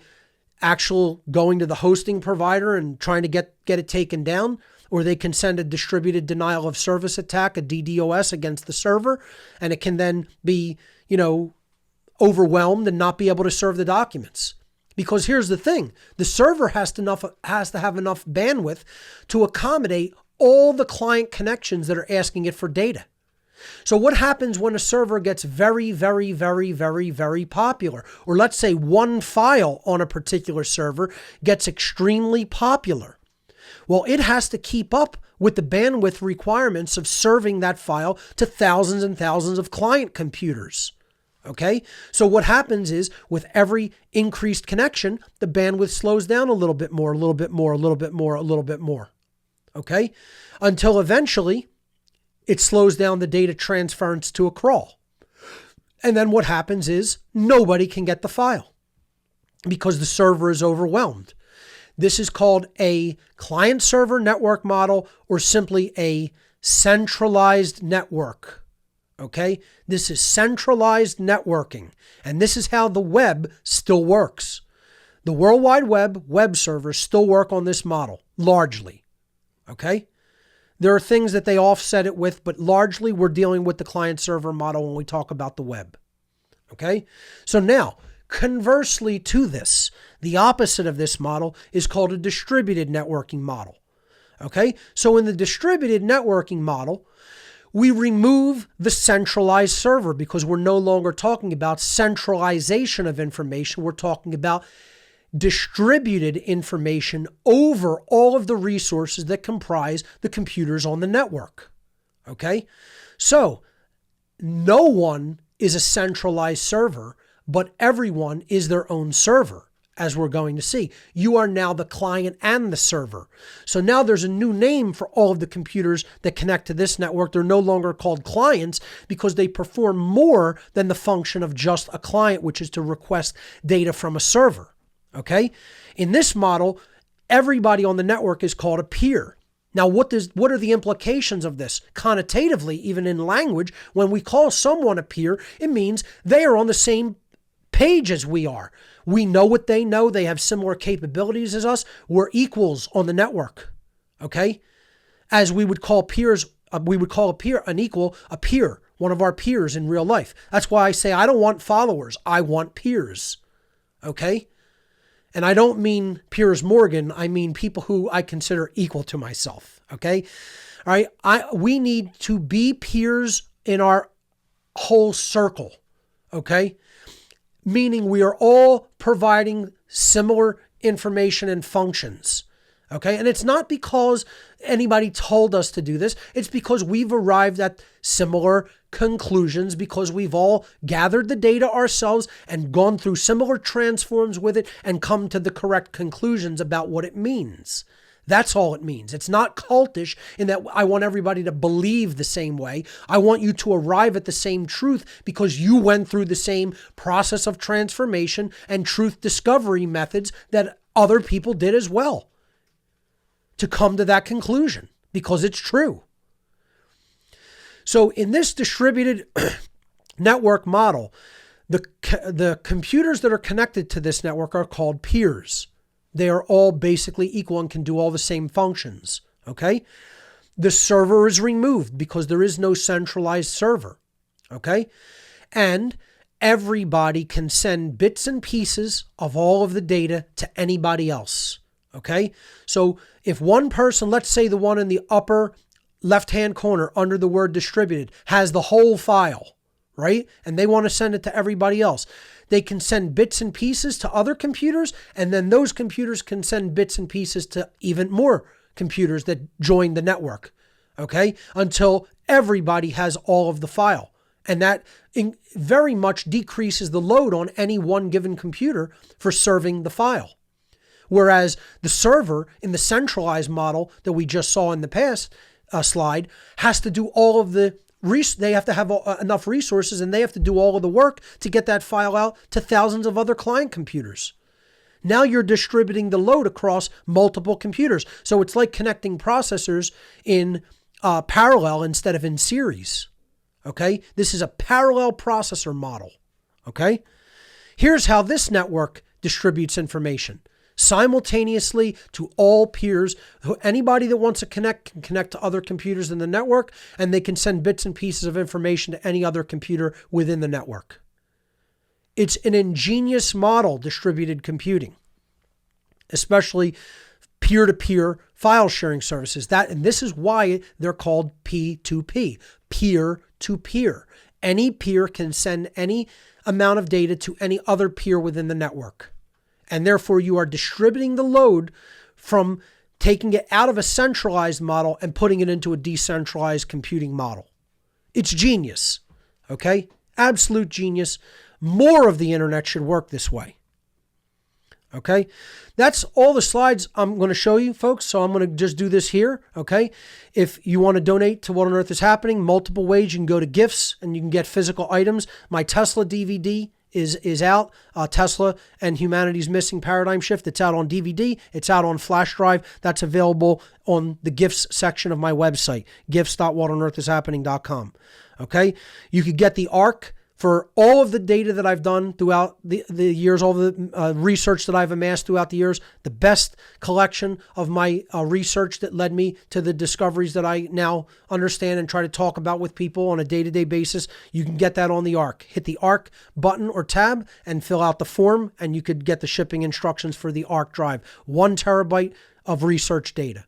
going to the hosting provider and trying to get it taken down, or they can send a distributed denial of service attack, a DDoS, against the server, and it can then be, overwhelmed and not be able to serve the documents. Because here's the thing, the server has to have enough bandwidth to accommodate all the client connections that are asking it for data. So what happens when a server gets very, very, very, very, very popular? Or let's say one file on a particular server gets extremely popular. Well, it has to keep up with the bandwidth requirements of serving that file to thousands and thousands of client computers. Okay? So what happens is, with every increased connection, the bandwidth slows down a little bit more, a little bit more, a little bit more, a little bit more. Okay? Until eventually it slows down the data transference to a crawl. And then what happens is nobody can get the file because the server is overwhelmed. This is called a client-server network model, or simply a centralized network. Okay? This is centralized networking. And this is how the web still works. The World Wide web servers still work on this model, largely. Okay? There are things that they offset it with, but largely we're dealing with the client-server model when we talk about the web. Okay? So now, conversely to this, the opposite of this model is called a distributed networking model. Okay? So in the distributed networking model, we remove the centralized server because we're no longer talking about centralization of information. We're talking about distributed information over all of the resources that comprise the computers on the network. Okay? So no one is a centralized server, but everyone is their own server, as we're going to see. You are now the client and the server. So now there's a new name for all of the computers that connect to this network. They're no longer called clients because they perform more than the function of just a client, which is to request data from a server. Okay? In this model, everybody on the network is called a peer. Now, what are the implications of this? Connotatively, even in language, when we call someone a peer, it means they are on the same page as we are. We know what they know. They have similar capabilities as us. We're equals on the network. Okay? As we would call peers, we would call an equal, a peer, one of our peers in real life. That's why I say I don't want followers. I want peers. Okay? And I don't mean Piers Morgan. I mean people who I consider equal to myself. Okay? All right? We need to be peers in our whole circle. Okay? Meaning we are all providing similar information and functions. Okay? And it's not because anybody told us to do this. It's because we've arrived at similar conclusions, because we've all gathered the data ourselves and gone through similar transforms with it and come to the correct conclusions about what it means. That's all it means. It's not cultish in that I want everybody to believe the same way. I want you to arrive at the same truth because you went through the same process of transformation and truth discovery methods that other people did as well to come to that conclusion, because it's true. So in this distributed network model, the computers that are connected to this network are called peers. They are all basically equal and can do all the same functions. Okay? The server is removed because there is no centralized server. Okay? And everybody can send bits and pieces of all of the data to anybody else. Okay? So if one person, let's say the one in the upper left-hand corner under the word distributed, has the whole file, right? And they want to send it to everybody else. They can send bits and pieces to other computers, and then those computers can send bits and pieces to even more computers that join the network, okay? Until everybody has all of the file. And that very much decreases the load on any one given computer for serving the file. Whereas the server in the centralized model that we just saw in the past, slide has to do all of the they have to have enough resources, and they have to do all of the work to get that file out to thousands of other client computers. Now you're distributing the load across multiple computers. So it's like connecting processors in parallel instead of in series. Okay? This is a parallel processor model. Okay? Here's how this network distributes information simultaneously to all peers. Anybody that wants to connect can connect to other computers in the network, and they can send bits and pieces of information to any other computer within the network. It's an ingenious model, distributed computing, especially peer-to-peer file sharing services. And this is why they're called P2P, peer-to-peer. Any peer can send any amount of data to any other peer within the network. And therefore, you are distributing the load from taking it out of a centralized model and putting it into a decentralized computing model. It's genius, okay? Absolute genius. More of the internet should work this way. Okay, that's all the slides I'm going to show you, folks. So I'm going to just do this here. Okay, if you want to donate to What on Earth is Happening, multiple ways. You can go to gifts and you can get physical items. My Tesla DVD is out. Tesla and Humanity's Missing Paradigm Shift. It's out on DVD. It's out on flash drive. That's available on the gifts section of my website, gifts.whatonearthishappening.com. Okay, you could get the ARC for all of the data that I've done throughout the years, all the research that I've amassed throughout the years, the best collection of my research that led me to the discoveries that I now understand and try to talk about with people on a day-to-day basis. You can get that on the ARC. Hit the ARC button or tab and fill out the form, and you could get the shipping instructions for the ARC drive. 1 terabyte of research data.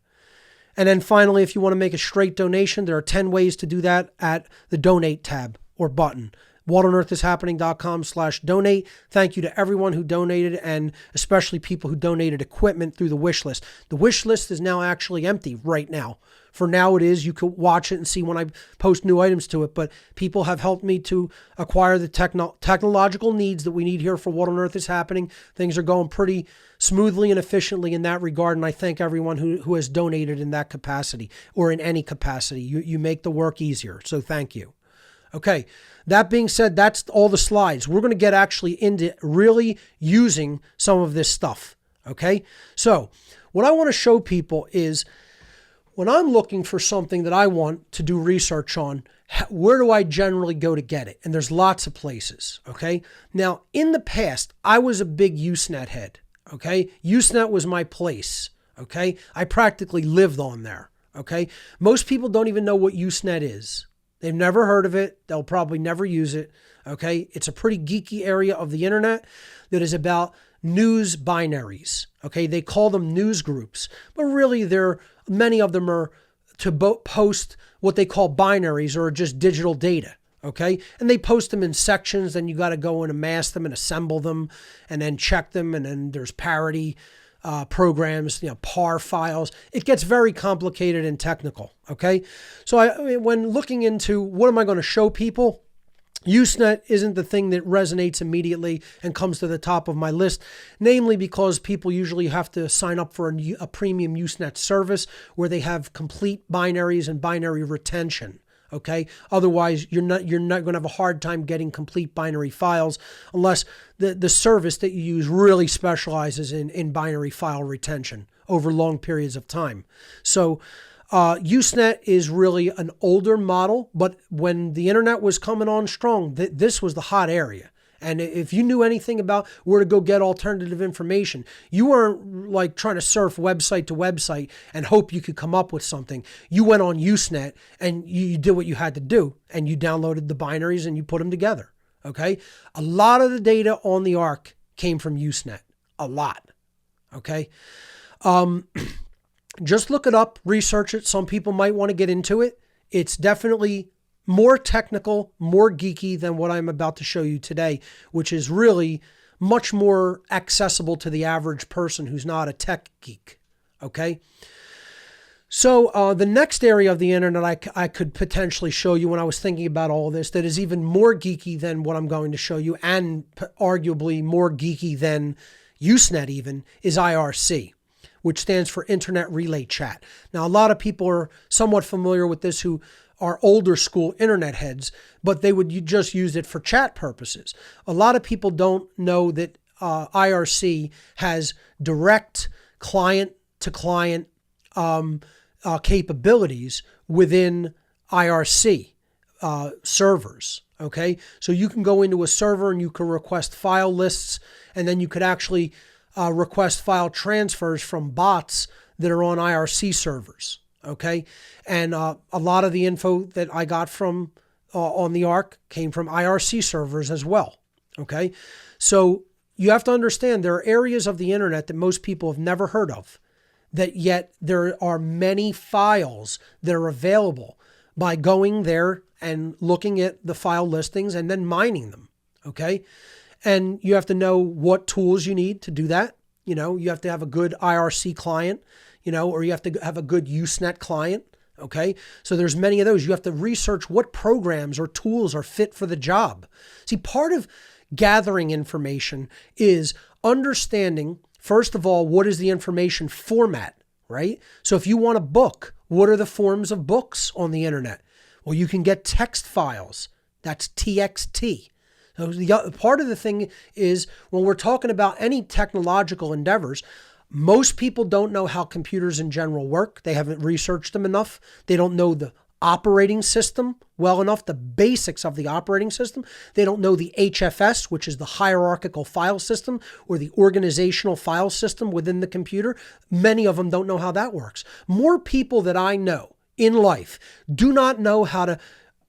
And then finally, if you want to make a straight donation, there are 10 ways to do that at the donate tab or button. whatonearthishappening.com/donate. Thank you to everyone who donated, and especially people who donated equipment through the wish list. The wish list is now actually empty right now. For now it is. You can watch it and see when I post new items to it, but people have helped me to acquire the technological needs that we need here for What on Earth is Happening. Things are going pretty smoothly and efficiently in that regard, and I thank everyone who has donated in that capacity or in any capacity. You make the work easier, so thank you. Okay, that being said, that's all the slides. We're going to get actually into really using some of this stuff, okay? So what I want to show people is when I'm looking for something that I want to do research on, where do I generally go to get it? And there's lots of places, okay? Now, in the past, I was a big Usenet head, okay? Usenet was my place, okay? I practically lived on there, okay? Most people don't even know what Usenet is. They've never heard of it. They'll probably never use it. Okay. It's a pretty geeky area of the internet that is about news binaries. Okay. They call them news groups, but really many of them are to post what they call binaries or just digital data. Okay. And they post them in sections. Then you got to go and amass them and assemble them and then check them. And then there's parity programs, PAR files. It gets very complicated and technical, okay? So when looking into what am I going to show people, Usenet isn't the thing that resonates immediately and comes to the top of my list, namely because people usually have to sign up for a premium Usenet service where they have complete binaries and binary retention. Okay. Otherwise, you're not going to have a hard time getting complete binary files unless the service that you use really specializes in binary file retention over long periods of time. So Usenet is really an older model, but when the internet was coming on strong, this was the hot area. And if you knew anything about where to go get alternative information, you weren't like trying to surf website to website and hope you could come up with something. You went on Usenet and you did what you had to do, and you downloaded the binaries and you put them together. Okay. A lot of the data on the ARC came from Usenet. A lot. Okay. Just look it up, research it. Some people might want to get into it. It's definitely more technical, more geeky than what I'm about to show you today, which is really much more accessible to the average person who's not a tech geek. Okay. So the next area of the internet I could potentially show you when I was thinking about all this that is even more geeky than what I'm going to show you, and arguably more geeky than Usenet even, is IRC, which stands for Internet Relay Chat. Now, a lot of people are somewhat familiar with this who are older school internet heads, but they would just use it for chat purposes. A lot of people don't know that IRC has direct client-to-client capabilities within IRC servers. Okay, so you can go into a server and you can request file lists, and then you could actually request file transfers from bots that are on IRC servers. Okay, and a lot of the info that I got from on the ARC came from IRC servers as well. Okay, so you have to understand there are areas of the internet that most people have never heard of, that yet there are many files that are available by going there and looking at the file listings and then mining them. Okay, and you have to know what tools you need to do that. You have to have a good IRC client, or you have to have a good Usenet client. Okay, so there's many of those. You have to research what programs or tools are fit for the job. See, part of gathering information is understanding, first of all, what is the information format, right? So if you want a book, what are the forms of books on the internet? Well, you can get text files. That's TXT. So part of the thing is when we're talking about any technological endeavors, most people don't know how computers in general work. They haven't researched them enough. They don't know the operating system well enough, the basics of the operating system. They don't know the HFS, which is the hierarchical file system, or the organizational file system within the computer. Many of them don't know how that works. More people that I know in life do not know how to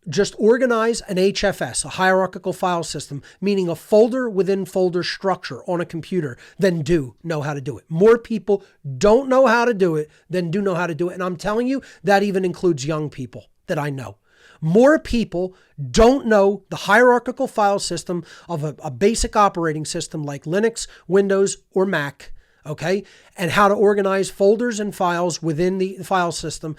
just organize an HFS, a hierarchical file system, meaning a folder within folder structure on a computer, than do know how to do it. More people don't know how to do it than do know how to do it. And I'm telling you, that even includes young people that I know. More people don't know the hierarchical file system of a basic operating system like Linux, Windows, or Mac, okay, and how to organize folders and files within the file system.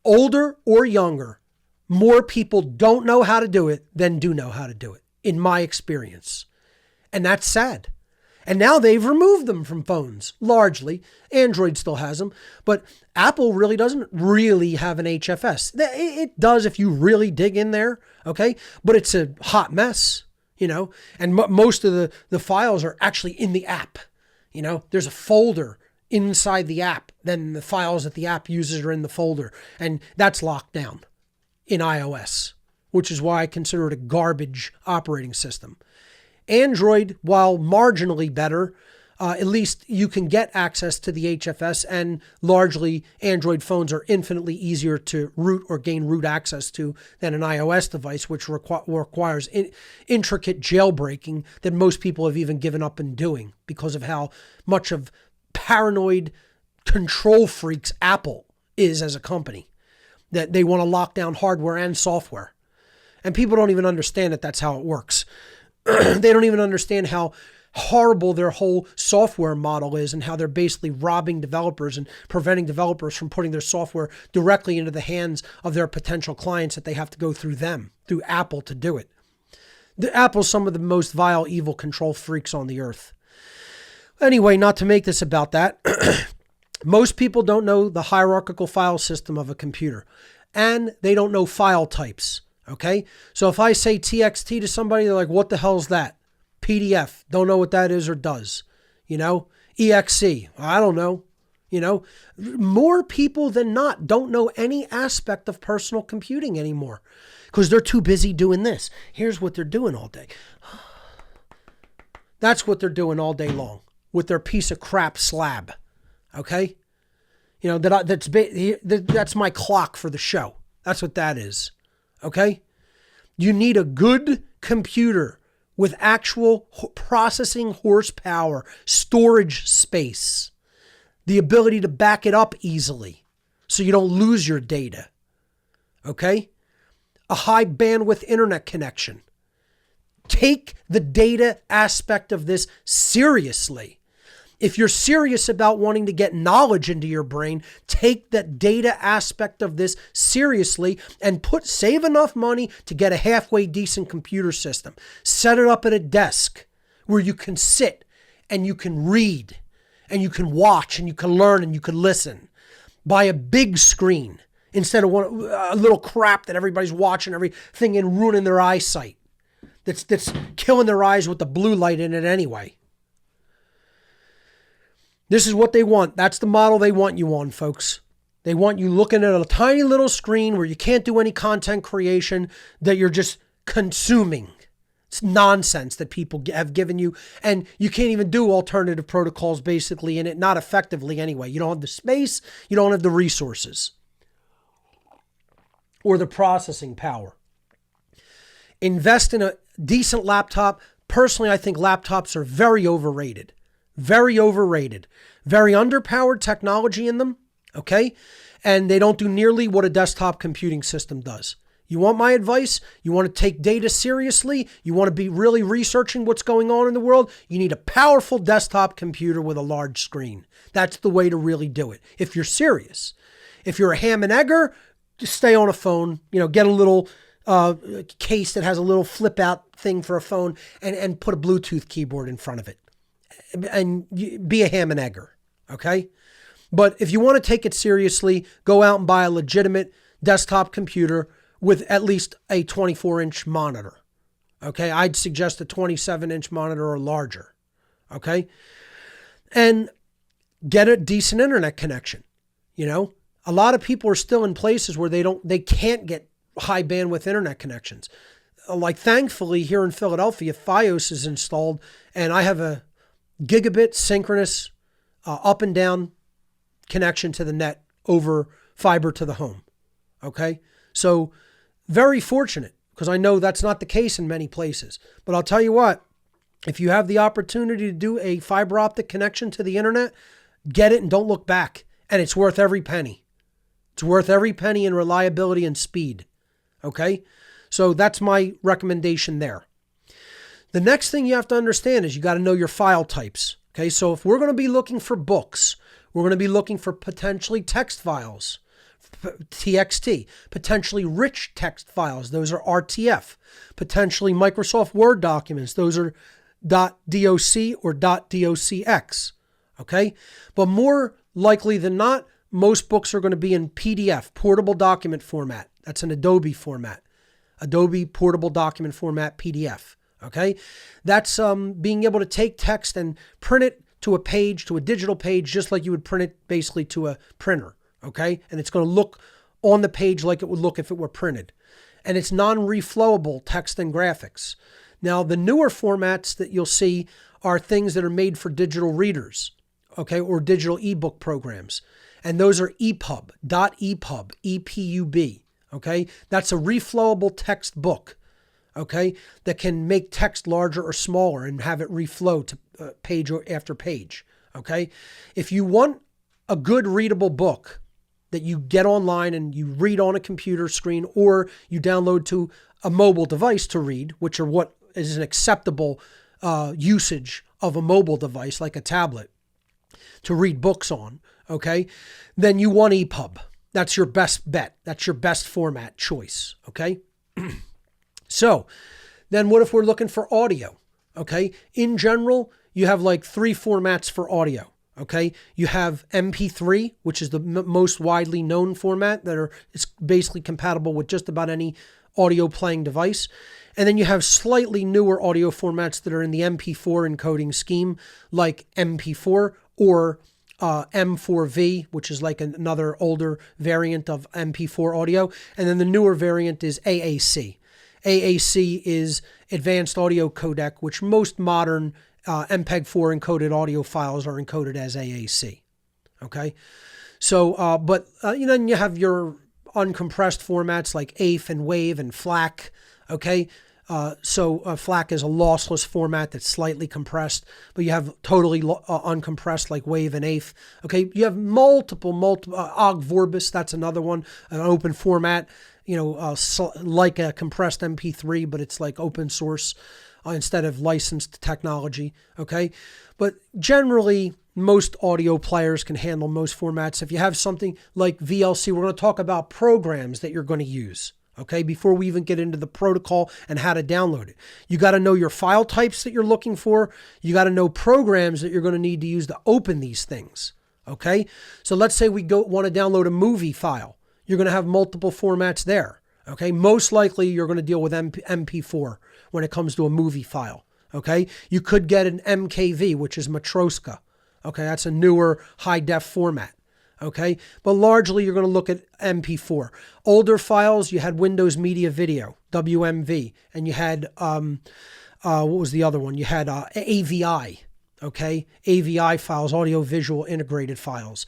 Older or younger, more people don't know how to do it than do know how to do it, in my experience. And that's sad. And now they've removed them from phones, largely. Android still has them, but Apple really doesn't really have an HFS. It does if you really dig in there, okay? But it's a hot mess, and most of the files are actually in the app. There's a folder inside the app, then the files that the app uses are in the folder, and that's locked down in iOS, which is why I consider it a garbage operating system. Android, while marginally better, at least you can get access to the HFS, and largely Android phones are infinitely easier to root or gain root access to than an iOS device, which requires intricate jailbreaking that most people have even given up in doing because of how much of paranoid control freaks Apple is as a company, that they want to lock down hardware and software. And people don't even understand that that's how it works. They don't even understand how horrible their whole software model is and how they're basically robbing developers and preventing developers from putting their software directly into the hands of their potential clients, that they have to go through them, through Apple, to do it. Apple's some of the most vile, evil control freaks on the earth. Anyway, not to make this about that, most people don't know the hierarchical file system of a computer, and they don't know file types, okay? So if I say TXT to somebody, they're like, what the hell is that? PDF, don't know what that is or does, EXE, I don't know, More people than not don't know any aspect of personal computing anymore because they're too busy doing this. Here's what they're doing all day. That's what they're doing all day long with their piece of crap slab. Okay? That's my clock for the show. That's what that is. Okay? You need a good computer with actual processing horsepower, storage space, the ability to back it up easily so you don't lose your data. Okay? A high bandwidth internet connection. Take the data aspect of this seriously. If you're serious about wanting to get knowledge into your brain, take the data aspect of this seriously and save enough money to get a halfway decent computer system. Set it up at a desk where you can sit and you can read and you can watch and you can learn and you can listen. Buy a big screen instead of a little crap that everybody's watching everything and ruining their eyesight. That's killing their eyes with the blue light in it anyway. This is what they want. That's the model they want you on, folks. They want you looking at a tiny little screen where you can't do any content creation, that you're just consuming. It's nonsense that people have given you, and you can't even do alternative protocols basically in it, not effectively anyway. You don't have the space, you don't have the resources or the processing power. Invest in a decent laptop. Personally, I think laptops are very overrated. Very overrated. Very underpowered technology in them, okay? And they don't do nearly what a desktop computing system does. You want my advice? You want to take data seriously? You want to be really researching what's going on in the world? You need a powerful desktop computer with a large screen. That's the way to really do it, if you're serious. If you're a ham and egger, just stay on a phone, get a little case that has a little flip out thing for a phone and put a Bluetooth keyboard in front of it. And be a ham and egger, okay? But if you want to take it seriously, go out and buy a legitimate desktop computer with at least a 24-inch monitor, okay? I'd suggest a 27-inch monitor or larger, okay? And get a decent internet connection, A lot of people are still in places where they can't get high bandwidth internet connections. Like, thankfully, here in Philadelphia, Fios is installed, and I have a gigabit synchronous up and down connection to the net over fiber to the home. Okay. So very fortunate, because I know that's not the case in many places. But I'll tell you what, if you have the opportunity to do a fiber optic connection to the internet, get it and don't look back. And it's worth every penny. It's worth every penny in reliability and speed. Okay. So that's my recommendation there. The next thing you have to understand is you got to know your file types. Okay, so if we're going to be looking for books, we're going to be looking for potentially text files, TXT, potentially rich text files, those are RTF, potentially Microsoft Word documents, those are .doc or .docx. Okay, but more likely than not, most books are going to be in PDF, portable document format. That's an Adobe format, Adobe portable document format, PDF. Okay, that's being able to take text and print it to a page, to a digital page, just like you would print it basically to a printer. Okay, and it's going to look on the page like it would look if it were printed. And it's non-reflowable text and graphics. Now, the newer formats that you'll see are things that are made for digital readers, okay, or digital ebook programs. And those are EPUB, .EPUB, EPUB, okay? That's a reflowable text book. Okay, that can make text larger or smaller and have it reflow to page after page. Okay, if you want a good readable book that you get online and you read on a computer screen, or you download to a mobile device to read, which are what is an acceptable usage of a mobile device like a tablet to read books on, okay, then you want EPUB. That's your best bet. That's your best format choice, okay? So then what if we're looking for audio? Okay. In general, you have like 3 formats for audio. Okay. You have MP3, which is the most widely known format it's basically compatible with just about any audio playing device. And then you have slightly newer audio formats that are in the MP4 encoding scheme, like MP4 or M4V, which is like another older variant of MP4 audio. And then the newer variant is AAC. AAC is Advanced Audio Codec, which most modern MPEG-4 encoded audio files are encoded as AAC. Okay, so then you have your uncompressed formats like AIF and WAVE and FLAC. Okay, FLAC is a lossless format that's slightly compressed, but you have totally uncompressed like WAVE and AIF. Okay, you have multiple OGG Vorbis. That's another one, an open format. Like a compressed MP3, but it's like open source instead of licensed technology. Okay. But generally, most audio players can handle most formats. If you have something like VLC, we're going to talk about programs that you're going to use. okay, before we even get into the protocol and how to download it. You got to know your file types that you're looking for. You got to know programs that you're going to need to use to open these things, okay? So let's say we want to download a movie file. You're going to have multiple formats there, okay? Most likely you're going to deal with MP4 when it comes to a movie file, okay? You could get an MKV, which is Matroska, okay? That's a newer high-def format. Okay, but largely you're going to look at MP4. Older files, you had Windows Media Video, WMV, and you had, what was the other one? You had AVI, okay? AVI files, audio visual integrated files.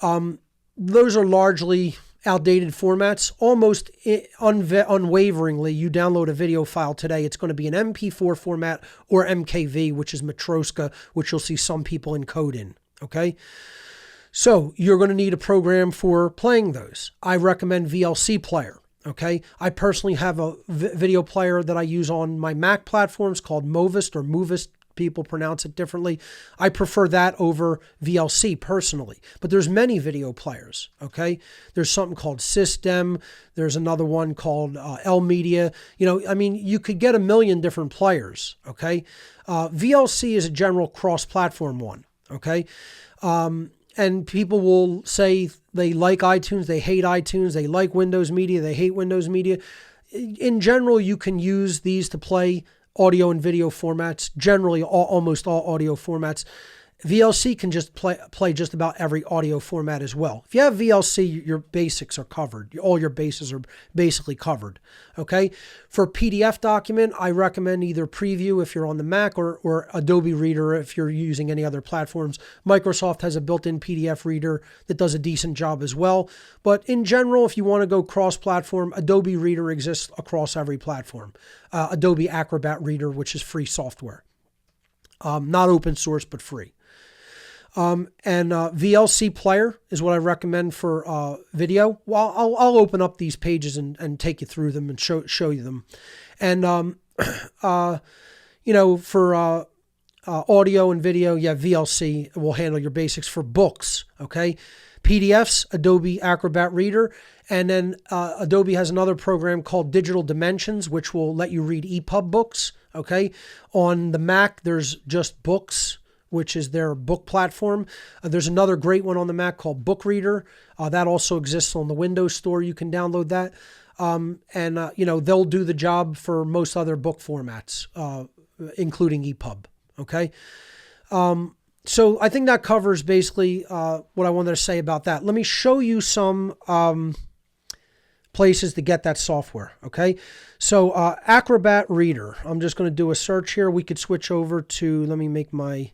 Those are largely outdated formats. Almost unwaveringly, you download a video file today, it's going to be an MP4 format or MKV, which is Matroska, which you'll see some people encode in, okay? So you're going to need a program for playing those. I recommend VLC Player, okay? I personally have a video player that I use on my Mac platforms called Movist or Movist. People pronounce it differently. I prefer that over VLC personally, but there's many video players, okay? There's something called System. There's another one called L-Media. You know, I mean, you could get a million different players, okay? VLC is a general cross-platform one, okay? And people will say they like iTunes, they hate iTunes, they like Windows Media, they hate Windows Media. In general, you can use these to play audio and video formats, generally almost all audio formats. VLC can just play just about every audio format as well. If you have VLC, your basics are covered. All your bases are basically covered, okay? For PDF document, I recommend either Preview if you're on the Mac or Adobe Reader if you're using any other platforms. Microsoft has a built-in PDF reader that does a decent job as well. But in general, if you want to go cross-platform, Adobe Reader exists across every platform. Adobe Acrobat Reader, which is free software. Not open source, but free. And VLC Player is what I recommend for video. Well, I'll open up these pages and take you through them and show you them. And you know, for audio and video, yeah, VLC will handle your basics. For books, okay, PDFs, Adobe Acrobat Reader, and then Adobe has another program called Digital Dimensions, which will let you read EPUB books. Okay, on the Mac, there's just Books, which is their book platform. There's another great one on the Mac called Book Reader. That also exists on the Windows Store. You can download that. You know, they'll do the job for most other book formats, including EPUB. Okay. So I think that covers basically what I wanted to say about that. Let me show you some places to get that software. Okay. So Acrobat Reader. I'm just going to do a search here. We could switch over to, let me make my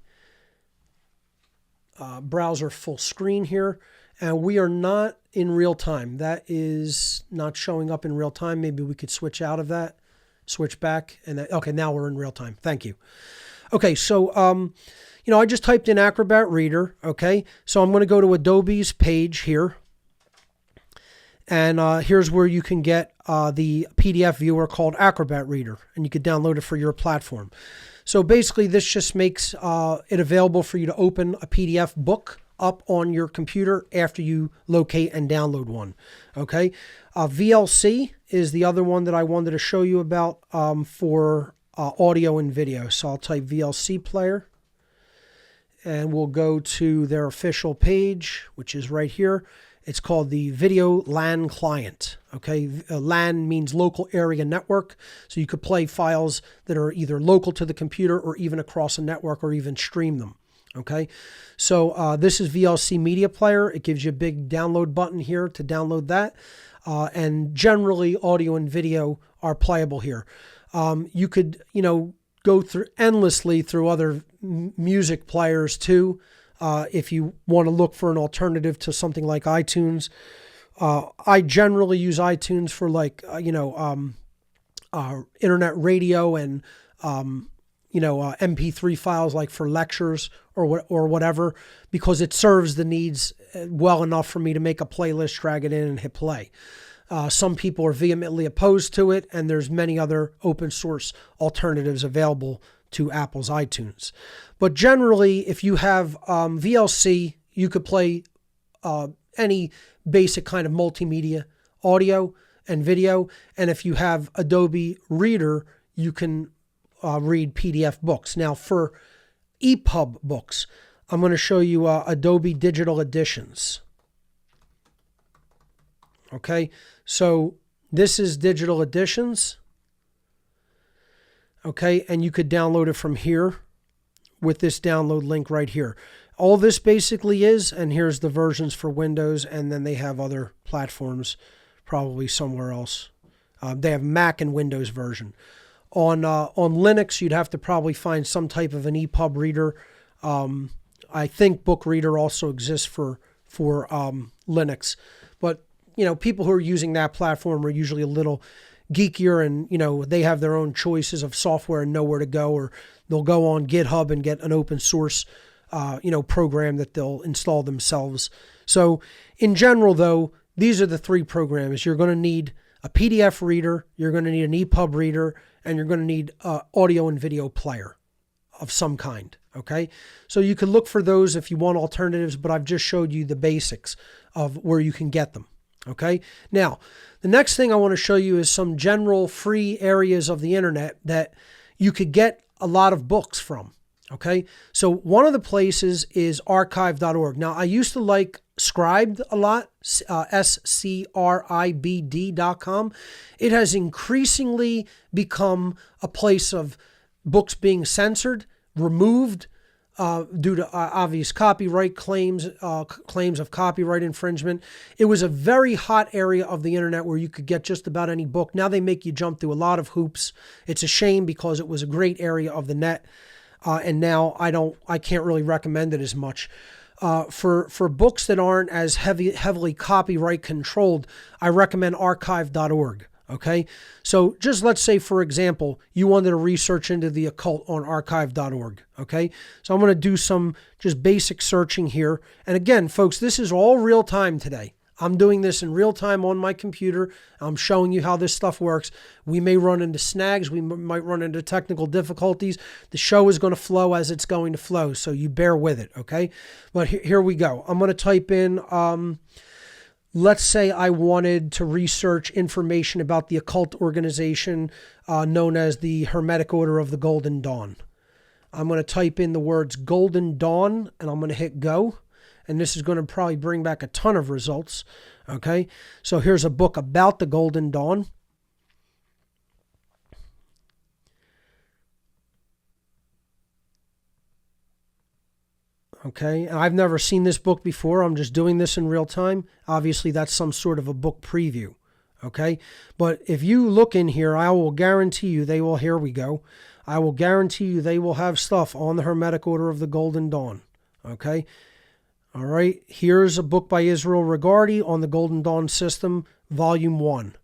browser full screen here, and we are not in real time. That is not showing up in real time. Maybe we could switch out of that, switch back, and then, okay, now we're in real time. Thank you. Okay, so you know, I just typed in Acrobat Reader. Okay, so I'm going to go to Adobe's page here, and here's where you can get the PDF viewer called Acrobat Reader, and you could download it for your platform. So basically, this just makes it available for you to open a PDF book up on your computer after you locate and download one. Okay, VLC is the other one that I wanted to show you about for audio and video. So I'll type VLC Player, and we'll go to their official page, which is right here. It's called the Video LAN Client. Okay, LAN means local area network. So you could play files that are either local to the computer or even across a network or even stream them. Okay, so this is VLC Media Player. It gives you a big download button here to download that. And generally, audio and video are playable here. You could, you know, go through endlessly through other music players too. If you want to look for an alternative to something like iTunes. I generally use iTunes for like, internet radio and, MP3 files like for lectures or whatever, because it serves the needs well enough for me to make a playlist, drag it in, and hit play. Some people are vehemently opposed to it, and there's many other open source alternatives available to Apple's iTunes. But generally, if you have VLC, you could play any basic kind of multimedia audio, and video. And if you have Adobe Reader, you can read PDF books. Now for EPUB books, I'm going to show you Adobe Digital Editions. Okay, so this is Digital Editions. Okay, and you could download it from here with this download link right here. All this basically is, and here's the versions for Windows, and then they have other platforms probably somewhere else. They have Mac and Windows version. On Linux, you'd have to probably find some type of an EPUB reader. I think Book Reader also exists for Linux, but people who are using that platform are usually a little geekier, and they have their own choices of software and know where to go, or they'll go on GitHub and get an open source program that they'll install themselves. So in general, though, these are the three programs. You're going to need a PDF reader, you're going to need an EPUB reader, and you're going to need an audio and video player of some kind. Okay, so you can look for those if you want alternatives, but I've just showed you the basics of where you can get them. Okay, now the next thing I want to show you is some general free areas of the internet that you could get a lot of books from. Okay, so one of the places is archive.org. Now, I used to like Scribd a lot, SCRIBD.com. It has increasingly become a place of books being censored, removed due to obvious copyright claims of copyright infringement. It was a very hot area of the internet where you could get just about any book. Now they make you jump through a lot of hoops. It's a shame because it was a great area of the net. And now I can't really recommend it as much. For books that aren't as heavily copyright controlled, I recommend archive.org. Okay, so just let's say, for example, you wanted to research into the occult on archive.org. Okay, so I'm going to do some just basic searching here. And again, folks, this is all real time today. I'm doing this in real time on my computer. I'm showing you how this stuff works. We may run into snags. We might run into technical difficulties. The show is going to flow as it's going to flow, so you bear with it, okay? But here we go. I'm going to type in, let's say I wanted to research information about the occult organization known as the Hermetic Order of the Golden Dawn. I'm going to type in the words Golden Dawn, and I'm going to hit go. And this is going to probably bring back a ton of results. Okay, so here's a book about the Golden Dawn. Okay, and I've never seen this book before. I'm just doing this in real time. Obviously, that's some sort of a book preview. Okay, but if you look in here, I will guarantee you they will. Here we go. I will guarantee you they will have stuff on the Hermetic Order of the Golden Dawn. Okay. All right, here's a book by Israel Regardie on the Golden Dawn System, Volume 1.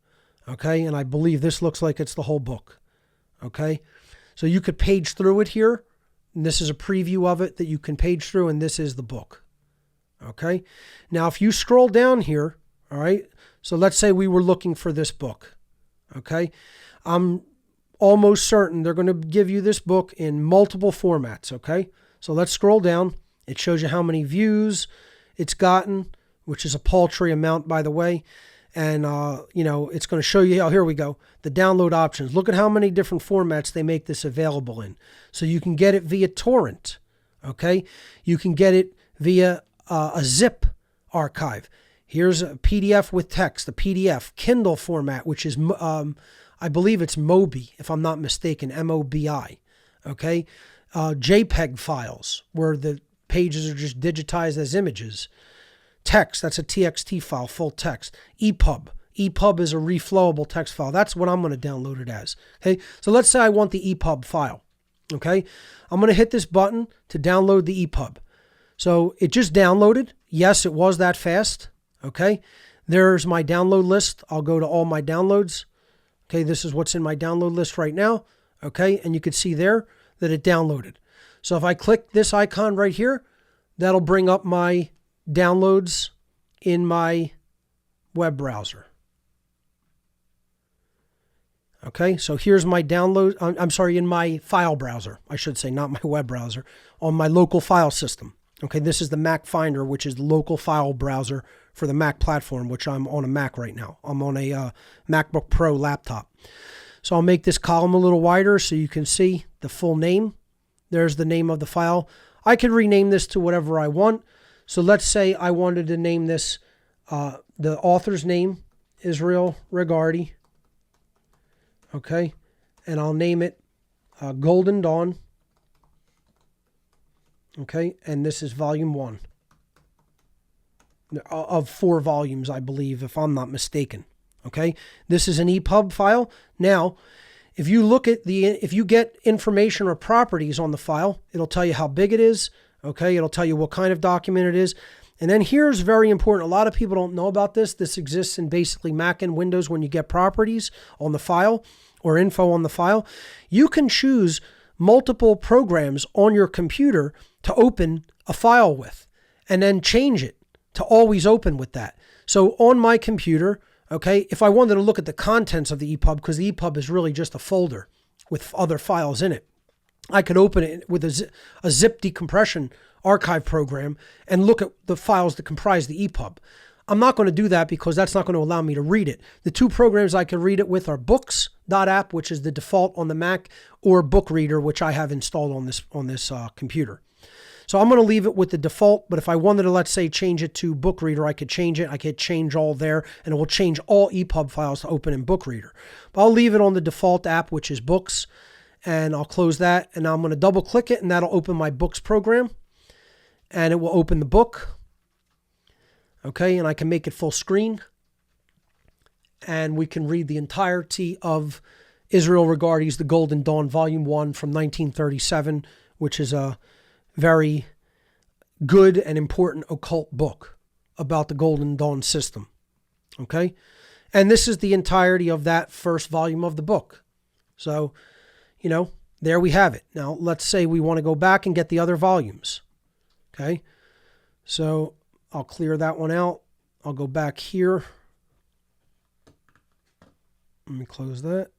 Okay, and I believe this looks like it's the whole book. Okay, so you could page through it here. And this is a preview of it that you can page through, and this is the book. Okay, now if you scroll down here, all right, so let's say we were looking for this book. Okay, I'm almost certain they're going to give you this book in multiple formats. Okay, so let's scroll down. It shows you how many views it's gotten, which is a paltry amount, by the way. And, it's going to show you, here we go, the download options. Look at how many different formats they make this available in. So you can get it via torrent, okay? You can get it via a zip archive. Here's a PDF with text, a PDF, Kindle format, which is, I believe it's Mobi, if I'm not mistaken, M-O-B-I, okay? JPEG files, where the pages are just digitized as images. Text, that's a TXT file, full text. EPUB. EPUB is a reflowable text file. That's what I'm going to download it as. Okay, so let's say I want the EPUB file. Okay, I'm going to hit this button to download the EPUB. So it just downloaded. Yes, it was that fast. Okay, there's my download list. I'll go to all my downloads. Okay, this is what's in my download list right now. Okay, and you can see there that it downloaded. So if I click this icon right here, that'll bring up my downloads in my web browser. Okay, so here's my download. I'm sorry, in my file browser, I should say, not my web browser, on my local file system. Okay, this is the Mac Finder, which is the local file browser for the Mac platform, which I'm on a Mac right now. I'm on a MacBook Pro laptop. So I'll make this column a little wider so you can see the full name. There's the name of the file. I could rename this to whatever I want. So let's say I wanted to name this, the author's name, Israel Regardi. Okay, and I'll name it Golden Dawn. Okay, and this is volume 1 of 4 volumes, I believe, if I'm not mistaken. Okay, this is an EPUB file. Now, if you look at if you get information or properties on the file, it'll tell you how big it is. Okay, it'll tell you what kind of document it is. And then here's very important. A lot of people don't know about this. This exists in basically Mac and Windows when you get properties on the file or info on the file. You can choose multiple programs on your computer to open a file with and then change it to always open with that. So on my computer, okay, if I wanted to look at the contents of the EPUB, because the EPUB is really just a folder with other files in it, I could open it with a zip decompression archive program and look at the files that comprise the EPUB. I'm not going to do that because that's not going to allow me to read it. The 2 programs I can read it with are Books.app, which is the default on the Mac, or Book Reader, which I have installed on this computer. So I'm going to leave it with the default, but if I wanted to, let's say, change it to Book Reader, I could change it. I could change all there, and it will change all EPUB files to open in Book Reader. But I'll leave it on the default app, which is Books, and I'll close that, and now I'm going to double click it, and that'll open my Books program, and it will open the book. Okay, and I can make it full screen, and we can read the entirety of Israel Regardi's The Golden Dawn, Volume 1 from 1937, which is a very good and important occult book about the Golden Dawn system. Okay, and this is the entirety of that first volume of the book. So, there we have it. Now, let's say we want to go back and get the other volumes. Okay, so I'll clear that one out. I'll go back here. Let me close that.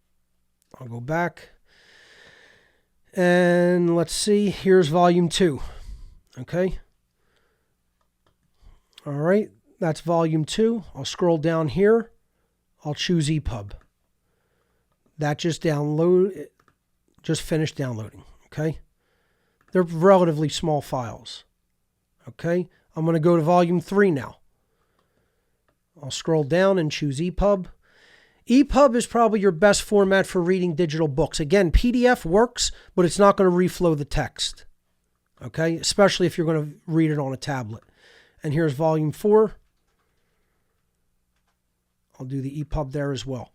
I'll go back. And let's see. Here's volume 2. Okay. All right. That's volume 2. I'll scroll down here. I'll choose EPUB. That just finished downloading. Okay. They're relatively small files. Okay. I'm going to go to volume 3 now. I'll scroll down and choose EPUB. EPUB is probably your best format for reading digital books. Again, PDF works, but it's not going to reflow the text. Okay, especially if you're going to read it on a tablet. And here's volume 4. I'll do the EPUB there as well.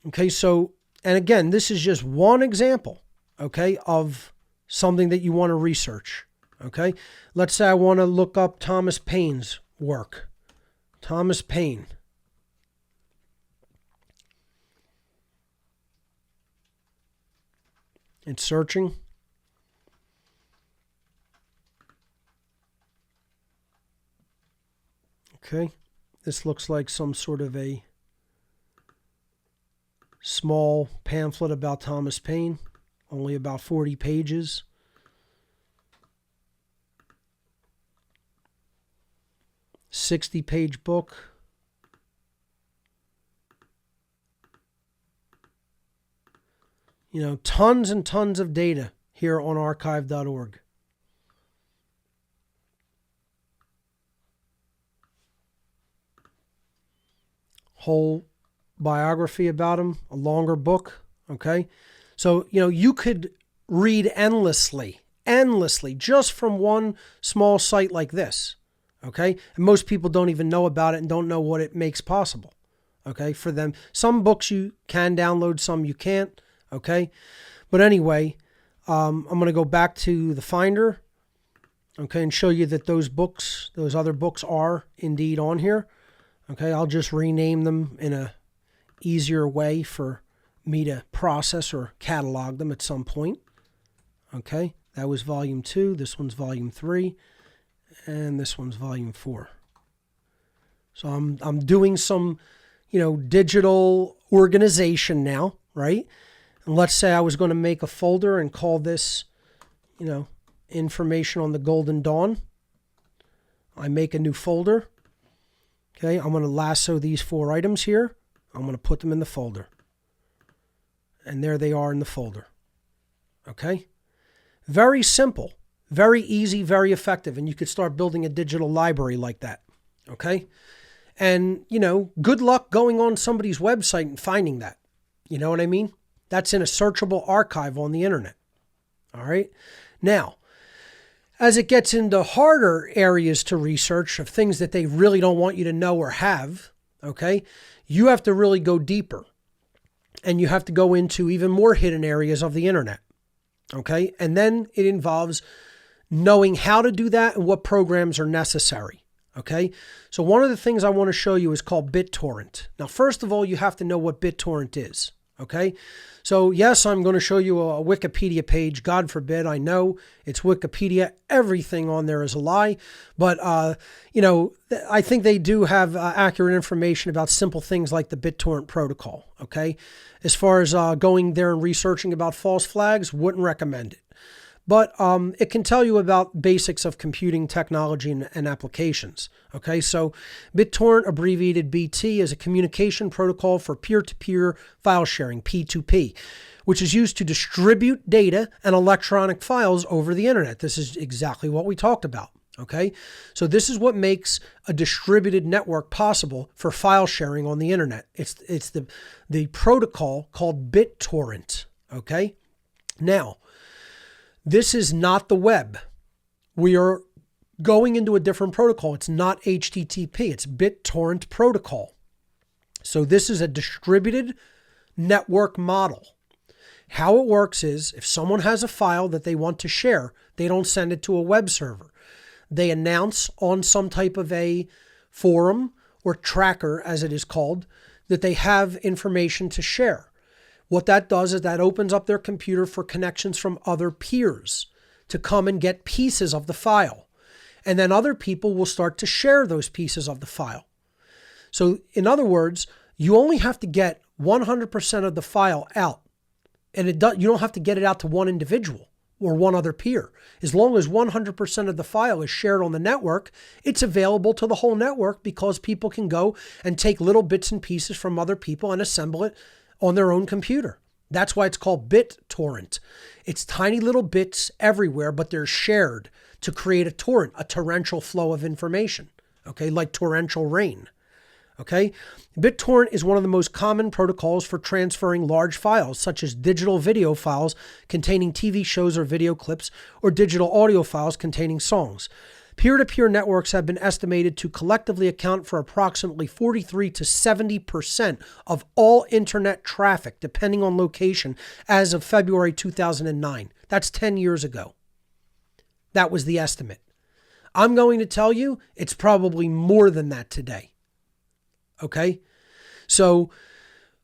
Okay, so, and again, this is just one example, okay, of something that you want to research. Okay, let's say I want to look up Thomas Paine's work. Thomas Paine. It's searching. Okay, this looks like some sort of a small pamphlet about Thomas Paine, only about 40 pages. $60-page book. Tons and tons of data here on archive.org. Whole biography about him, a longer book, okay? So, you could read endlessly, just from one small site like this, okay? And most people don't even know about it and don't know what it makes possible, okay, for them. Some books you can download, some you can't. Okay, but anyway, I'm going to go back to the Finder, okay, and show you that those other books are indeed on here. Okay, I'll just rename them in a easier way for me to process or catalog them at some point. Okay, that was volume 2, this one's volume 3, and this one's volume 4. So I'm doing some, digital organization now, right? And let's say I was going to make a folder and call this, information on the Golden Dawn. I make a new folder. Okay, I'm going to lasso these 4 items here. I'm going to put them in the folder. And there they are in the folder. Okay? Very simple, very easy, very effective. And you could start building a digital library like that. Okay? And, good luck going on somebody's website and finding that. You know what I mean? That's in a searchable archive on the internet. All right? Now, as it gets into harder areas to research of things that they really don't want you to know or have, okay, you have to really go deeper. And you have to go into even more hidden areas of the internet. Okay? And then it involves knowing how to do that and what programs are necessary. Okay? So one of the things I want to show you is called BitTorrent. Now, first of all, you have to know what BitTorrent is. Okay? So yes, I'm going to show you a Wikipedia page. God forbid, I know it's Wikipedia. Everything on there is a lie. But, I think they do have accurate information about simple things like the BitTorrent protocol. Okay? As far as going there and researching about false flags, wouldn't recommend it. But it can tell you about basics of computing technology and applications. Okay, so BitTorrent, abbreviated BT, is a communication protocol for peer-to-peer file sharing, P2P, which is used to distribute data and electronic files over the internet. This is exactly what we talked about. Okay, so this is what makes a distributed network possible for file sharing on the internet. It's the protocol called BitTorrent. Okay, now, this is not the web. We are going into a different protocol. It's not HTTP. It's BitTorrent protocol. So this is a distributed network model. How it works is if someone has a file that they want to share, they don't send it to a web server. They announce on some type of a forum or tracker, as it is called, that they have information to share. What that does is that opens up their computer for connections from other peers to come and get pieces of the file. And then other people will start to share those pieces of the file. So in other words, you only have to get 100% of the file out. And you don't have to get it out to one individual or one other peer. As long as 100% of the file is shared on the network, it's available to the whole network because people can go and take little bits and pieces from other people and assemble it on their own computer. That's why it's called BitTorrent. It's tiny little bits everywhere, but they're shared to create a torrent, a torrential flow of information, okay, like torrential rain, okay? BitTorrent is one of the most common protocols for transferring large files, such as digital video files containing TV shows or video clips, or digital audio files containing songs. Peer-to-peer networks have been estimated to collectively account for approximately 43 to 70% of all internet traffic, depending on location, as of February 2009. That's 10 years ago. That was the estimate. I'm going to tell you it's probably more than that today. Okay? So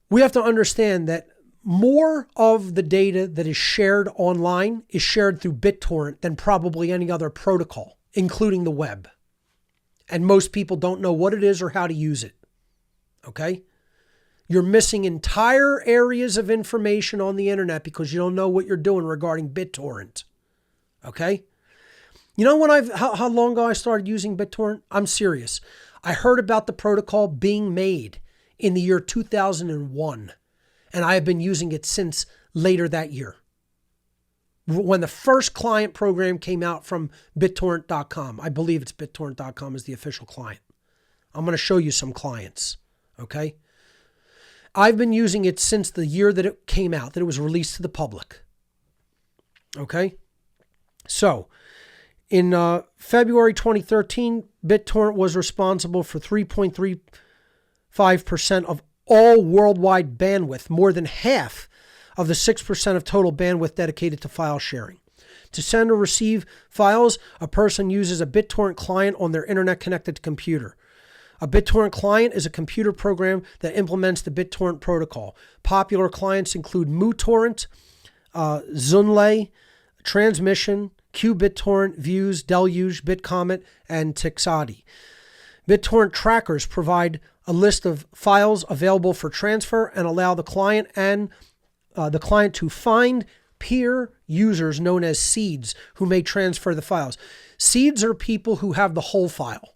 we have to understand that more of the data that is shared online is shared through BitTorrent than probably any other protocol, including the web. And most people don't know what it is or how to use it. Okay? You're missing entire areas of information on the internet because you don't know what you're doing regarding BitTorrent. Okay? You know how long ago I started using BitTorrent? I'm serious. I heard about the protocol being made in the year 2001, and I have been using it since later that year. When the first client program came out from BitTorrent.com, I believe it's BitTorrent.com is the official client. I'm going to show you some clients, okay? I've been using it since the year that it came out, that it was released to the public, okay? So, in February 2013, BitTorrent was responsible for 3.35% of all worldwide bandwidth, more than half of the 6% of total bandwidth dedicated to file sharing. To send or receive files, a person uses a BitTorrent client on their internet-connected computer. A BitTorrent client is a computer program that implements the BitTorrent protocol. Popular clients include MuTorrent, Zunlay, Transmission, QBitTorrent, Views, Deluge, BitComet, and Tixadi. BitTorrent trackers provide a list of files available for transfer and allow the client to find peer users known as seeds who may transfer the files. Seeds are people who have the whole file,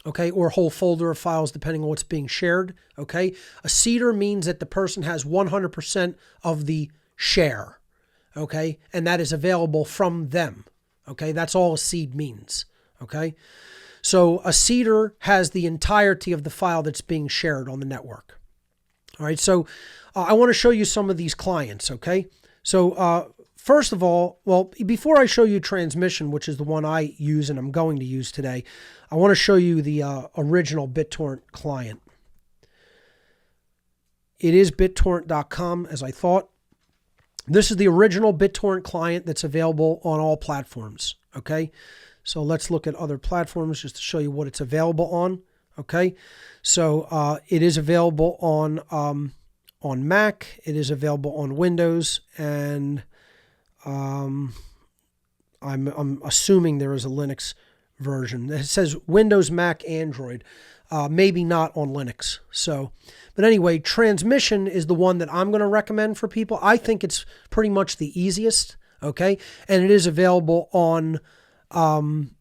okay, or whole folder of files depending on what's being shared, okay? A seeder means that the person has 100% of the share, okay? And that is available from them, okay? That's all a seed means, okay? So a seeder has the entirety of the file that's being shared on the network. All right, so I want to show you some of these clients, okay? So first of all, well, before I show you transmission, which is the one I use and I'm going to use today, I want to show you the original BitTorrent client. It is BitTorrent.com, as I thought. This is the original BitTorrent client that's available on all platforms, okay? So let's look at other platforms just to show you what it's available on, okay? So it is available on Mac, it is available on Windows, and I'm assuming there is a Linux version. It says Windows, Mac, Android, maybe not on Linux. So, but anyway, transmission is the one that I'm going to recommend for people. I think it's pretty much the easiest, okay? And it is available on all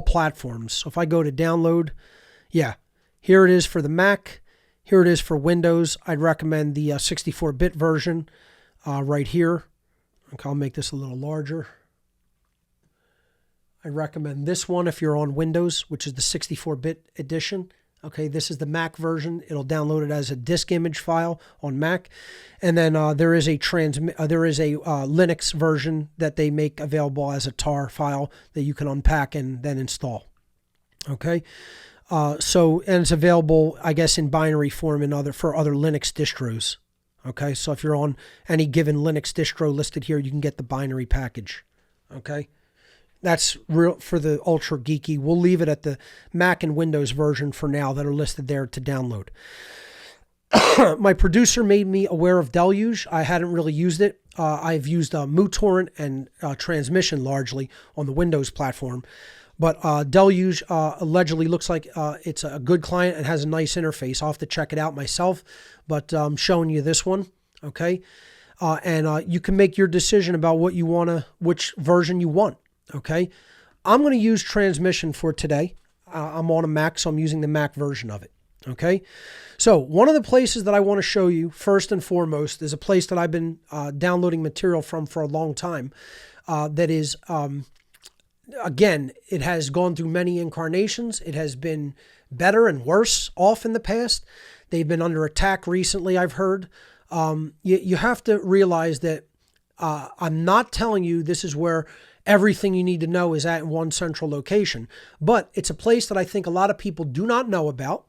platforms. So if I go to download, yeah, here it is for the Mac. Here it is for Windows. I'd recommend the 64-bit version right here. Okay, I'll make this a little larger. I recommend this one if you're on Windows, which is the 64-bit edition. Okay, this is the Mac version. It'll download it as a disk image file on Mac. And then there is a Linux version that they make available as a tar file that you can unpack and then install. Okay, and it's available, I guess, in binary form for other Linux distros. Okay, so if you're on any given Linux distro listed here, you can get the binary package. Okay. That's real for the ultra geeky. We'll leave it at the Mac and Windows version for now that are listed there to download. My producer made me aware of Deluge. I hadn't really used it. I've used MooTorrent and Transmission largely on the Windows platform. But Deluge allegedly looks like it's a good client and has a nice interface. I'll have to check it out myself, but I'm showing you this one, okay? And you can make your decision about what you which version you want. Okay, I'm going to use transmission for today. I'm on a Mac, so I'm using the Mac version of it. Okay, so one of the places that I want to show you first and foremost is a place that I've been downloading material from for a long time. That is, again, it has gone through many incarnations. It has been better and worse off in the past. They've been under attack recently, I've heard. You have to realize that I'm not telling you this is where everything you need to know is at one central location. But it's a place that I think a lot of people do not know about.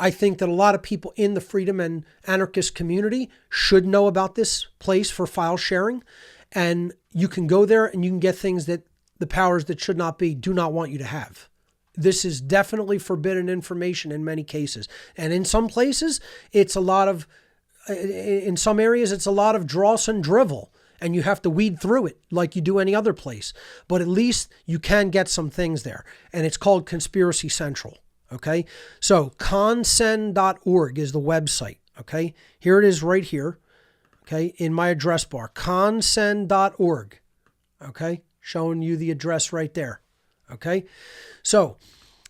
I think that a lot of people in the freedom and anarchist community should know about this place for file sharing. And you can go there and you can get things that the powers that should not be do not want you to have. This is definitely forbidden information in many cases. And in some places, in some areas, it's a lot of dross and drivel. And you have to weed through it like you do any other place. But at least you can get some things there. And it's called Conspiracy Central. Okay? So consen.org is the website. Okay? Here it is right here. Okay? In my address bar. Consen.org. Okay? Showing you the address right there. Okay? So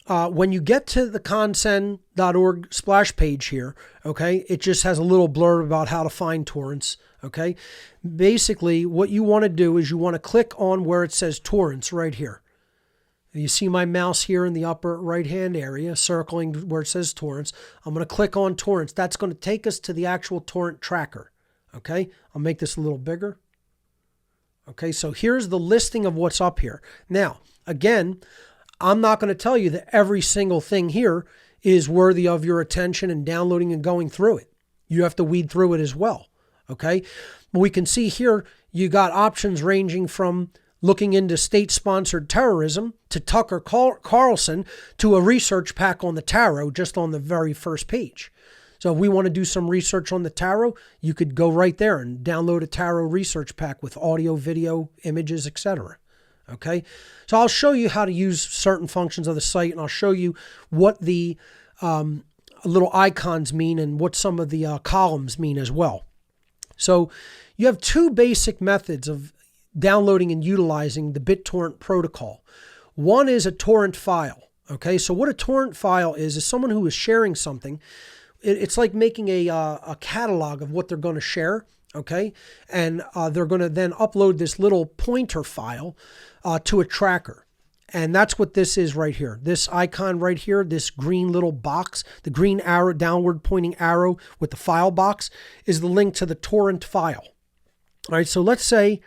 when you get to the consen.org splash page here, okay, it just has a little blurb about how to find torrents. Okay, basically what you want to do is you want to click on where it says torrents right here. You see my mouse here in the upper right hand area circling where it says torrents. I'm going to click on torrents. That's going to take us to the actual torrent tracker. Okay, I'll make this a little bigger. Okay, so here's the listing of what's up here. Now, again, I'm not going to tell you that every single thing here is worthy of your attention and downloading and going through it. You have to weed through it as well. Okay, we can see here you got options ranging from looking into state-sponsored terrorism to Tucker Carlson to a research pack on the tarot just on the very first page. So if we want to do some research on the tarot, you could go right there and download a tarot research pack with audio, video, images, etc. Okay, so I'll show you how to use certain functions of the site, and I'll show you what the little icons mean and what some of the columns mean as well. So you have two basic methods of downloading and utilizing the BitTorrent protocol. One is a torrent file. Okay, so what a torrent file is someone who is sharing something. It's like making a catalog of what they're going to share. Okay, and they're going to then upload this little pointer file to a tracker. And that's what this is right here. This icon right here, this green little box, the green arrow, downward pointing arrow with the file box, is the link to the torrent file. All right, so let's say,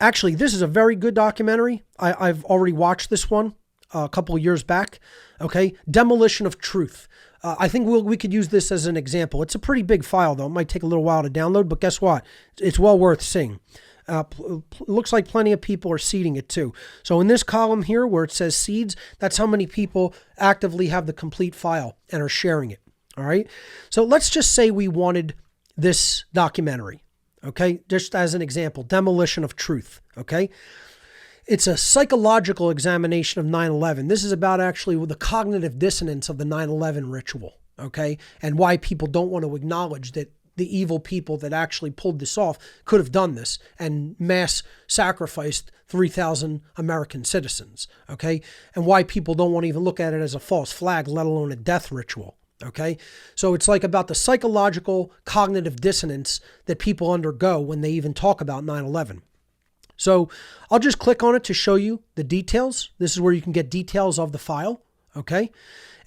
actually, this is a very good documentary. I've already watched this one a couple of years back. Okay, Demolition of Truth. I think we could use this as an example. It's a pretty big file, though. It might take a little while to download, but guess what? It's well worth seeing. Looks like plenty of people are seeding it too. So in this column here where it says seeds, that's how many people actively have the complete file and are sharing it. All right. So let's just say we wanted this documentary. Okay. Just as an example, Demolition of Truth. Okay. It's a psychological examination of 9/11. This is about actually the cognitive dissonance of the 9/11 ritual. Okay. And why people don't want to acknowledge that the evil people that actually pulled this off could have done this and mass sacrificed 3,000 American citizens, okay? And why people don't want to even look at it as a false flag, let alone a death ritual, okay? So it's like about the psychological cognitive dissonance that people undergo when they even talk about 9/11. So I'll just click on it to show you the details. This is where you can get details of the file, okay?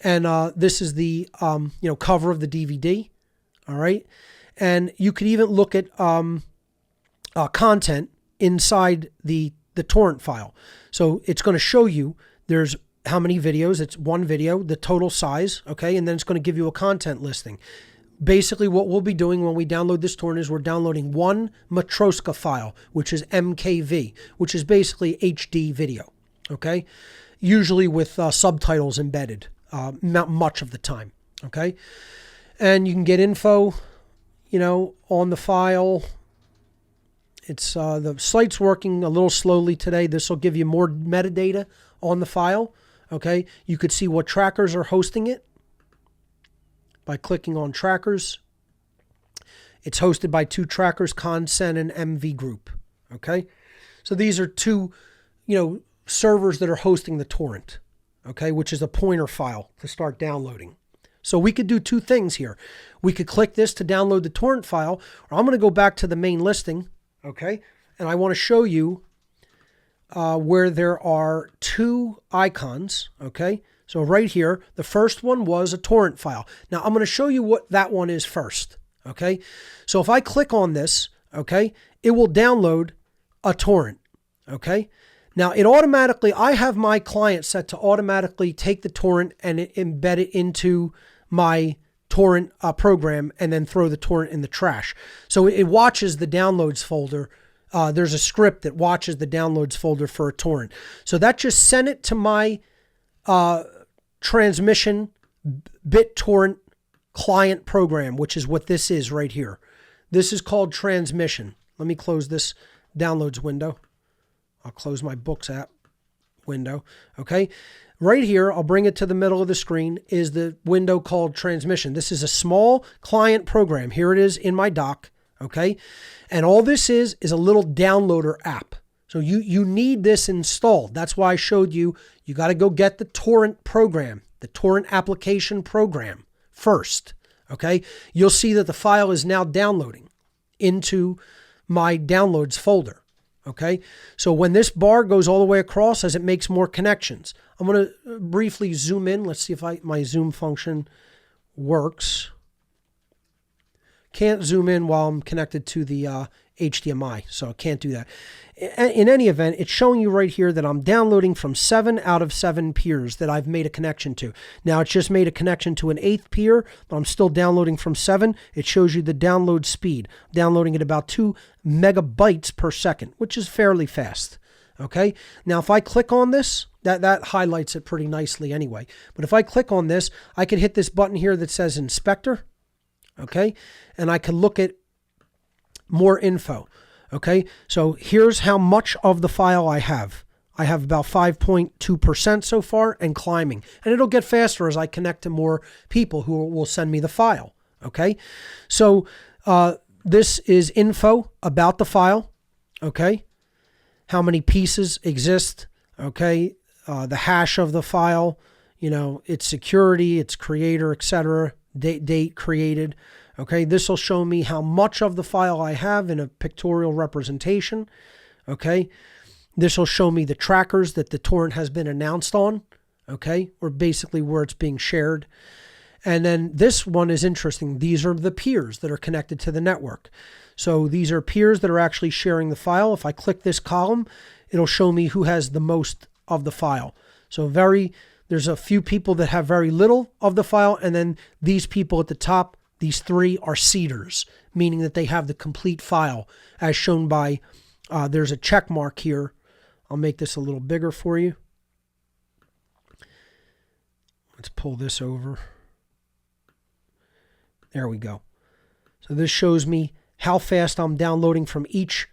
And this is the cover of the DVD, all right? And you could even look at content inside the torrent file. So it's going to show you there's how many videos. It's one video, the total size, okay? And then it's going to give you a content listing. Basically, what we'll be doing when we download this torrent is we're downloading one Matroska file, which is MKV, which is basically HD video, okay? Usually with subtitles embedded, not much of the time, okay? And you can get info on the file. It's the site's working a little slowly today. This will give you more metadata on the file. Okay, you could see what trackers are hosting it by clicking on trackers. It's hosted by two trackers, Consent and MV Group. Okay, so these are two, servers that are hosting the torrent. Okay, which is a pointer file to start downloading. So we could do two things here. We could click this to download the torrent file, or I'm going to go back to the main listing, okay? And I want to show you where there are two icons, okay? So right here, the first one was a torrent file. Now I'm going to show you what that one is first, okay? So if I click on this, okay, it will download a torrent, okay? Now I have my client set to automatically take the torrent and embed it into my torrent program and then throw the torrent in the trash. So it watches the downloads folder. There's a script that watches the downloads folder for a torrent. So that just sent it to my transmission BitTorrent client program, which is what this is right here. This is called transmission. Let me close this downloads window. I'll close my books app window. Okay. Right here, I'll bring it to the middle of the screen, is the window called transmission. This is a small client program. Here it is in my dock. Okay. And all this is a little downloader app. So you need this installed. That's why I showed you got to go get the torrent program, the torrent application program first. Okay. You'll see that the file is now downloading into my downloads folder. Okay, so when this bar goes all the way across as it makes more connections, I'm going to briefly zoom in. Let's see if my zoom function works. Can't zoom in while I'm connected to the HDMI, so I can't do that. In any event, it's showing you right here that I'm downloading from 7 out of 7 peers that I've made a connection to. Now, it's just made a connection to an 8th peer, but I'm still downloading from 7. It shows you the download speed. I'm downloading at about 2 megabytes per second, which is fairly fast. Okay, now if I click on this, that highlights it pretty nicely anyway. But if I click on this, I can hit this button here that says Inspector. Okay, and I can look at more info. Okay, so here's how much of the file I have. I have about 5.2% so far and climbing. And it'll get faster as I connect to more people who will send me the file. Okay, so this is info about the file, okay? How many pieces exist, okay? The hash of the file, its security, its creator, etc., date created, okay? This will show me how much of the file I have in a pictorial representation, okay? This will show me the trackers that the torrent has been announced on, okay? Or basically where it's being shared. And then this one is interesting. These are the peers that are connected to the network. So these are peers that are actually sharing the file. If I click this column, it'll show me who has the most of the file. So there's a few people that have very little of the file, and then these people at the top, these three are seeders, meaning that they have the complete file, as shown by, there's a check mark here. I'll make this a little bigger for you. Let's pull this over. There we go. So this shows me how fast I'm downloading from each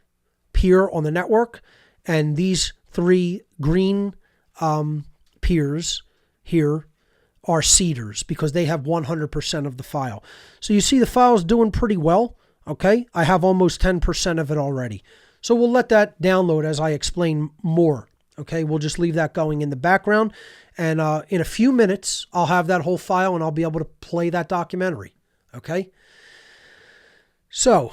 peer on the network. And these three green peers here are seeders because they have 100% of the file. So you see the file is doing pretty well. Okay, I have almost 10% of it already. So we'll let that download as I explain more. Okay, we'll just leave that going in the background. And in a few minutes, I'll have that whole file and I'll be able to play that documentary. Okay. So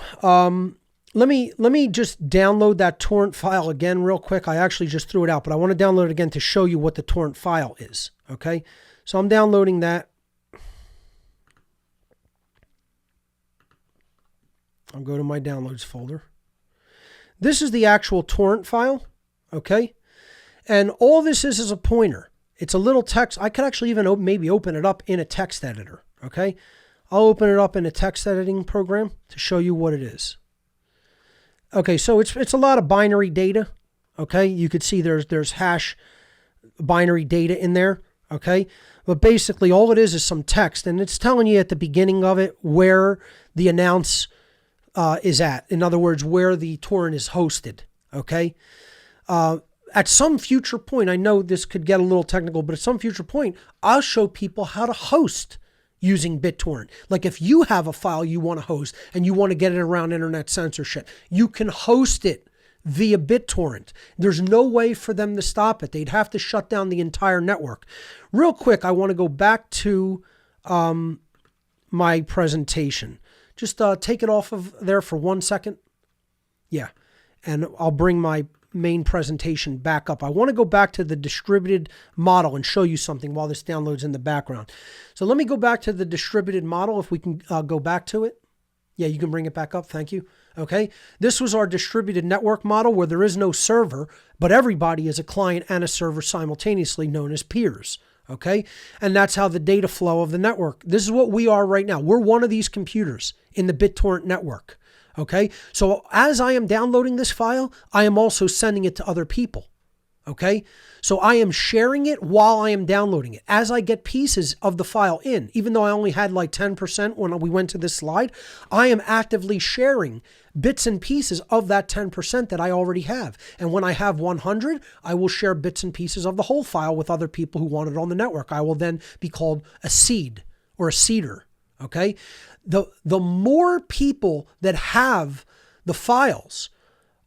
let me just download that torrent file again real quick. I actually just threw it out, but I want to download it again to show you what the torrent file is. Okay. So I'm downloading that. I'll go to my downloads folder. This is the actual torrent file. Okay. And all this is a pointer. It's a little text. I could actually even maybe open it up in a text editor. Okay. I'll open it up in a text editing program to show you what it is. Okay, so it's a lot of binary data. Okay, you could see there's hash binary data in there. Okay, but basically all it is some text, and it's telling you at the beginning of it where the announce is at. In other words, where the torrent is hosted. Okay, at some future point, I know this could get a little technical, but at some future point, I'll show people how to host using BitTorrent. Like if you have a file you want to host and you want to get it around internet censorship, you can host it via BitTorrent. There's no way for them to stop it. They'd have to shut down the entire network. Real quick, I want to go back to my presentation. Just take it off of there for 1 second. Yeah, and I'll bring my main presentation back up. I want to go back to the distributed model and show you something while this downloads in the background. So let me go back to the distributed model if we can go back to it. Yeah, you can bring it back up. Thank you. Okay. This was our distributed network model where there is no server, but everybody is a client and a server simultaneously, known as peers. Okay. And that's how the data flow of the network. This is what we are right now. We're one of these computers in the BitTorrent network. Okay, so as I am downloading this file, I am also sending it to other people. Okay, so I am sharing it while I am downloading it. As I get pieces of the file in, even though I only had like 10% when we went to this slide, I am actively sharing bits and pieces of that 10% that I already have. And when I have 100, I will share bits and pieces of the whole file with other people who want it on the network. I will then be called a seed or a seeder. Okay, the more people that have the files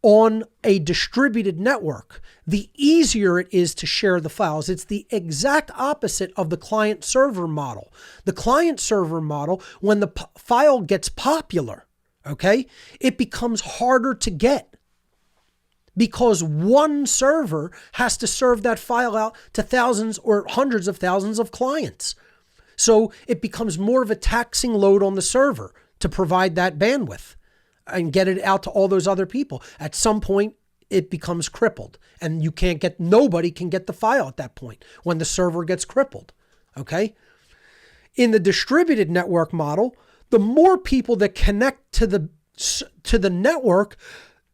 on a distributed network, the easier it is to share the files. It's the exact opposite of the client-server model. The client-server model, when the file gets popular, okay, it becomes harder to get because one server has to serve that file out to thousands or hundreds of thousands of clients. So it becomes more of a taxing load on the server to provide that bandwidth and get it out to all those other people. At some point, it becomes crippled and nobody can get the file at that point when the server gets crippled. Okay. In the distributed network model, the more people that connect to the network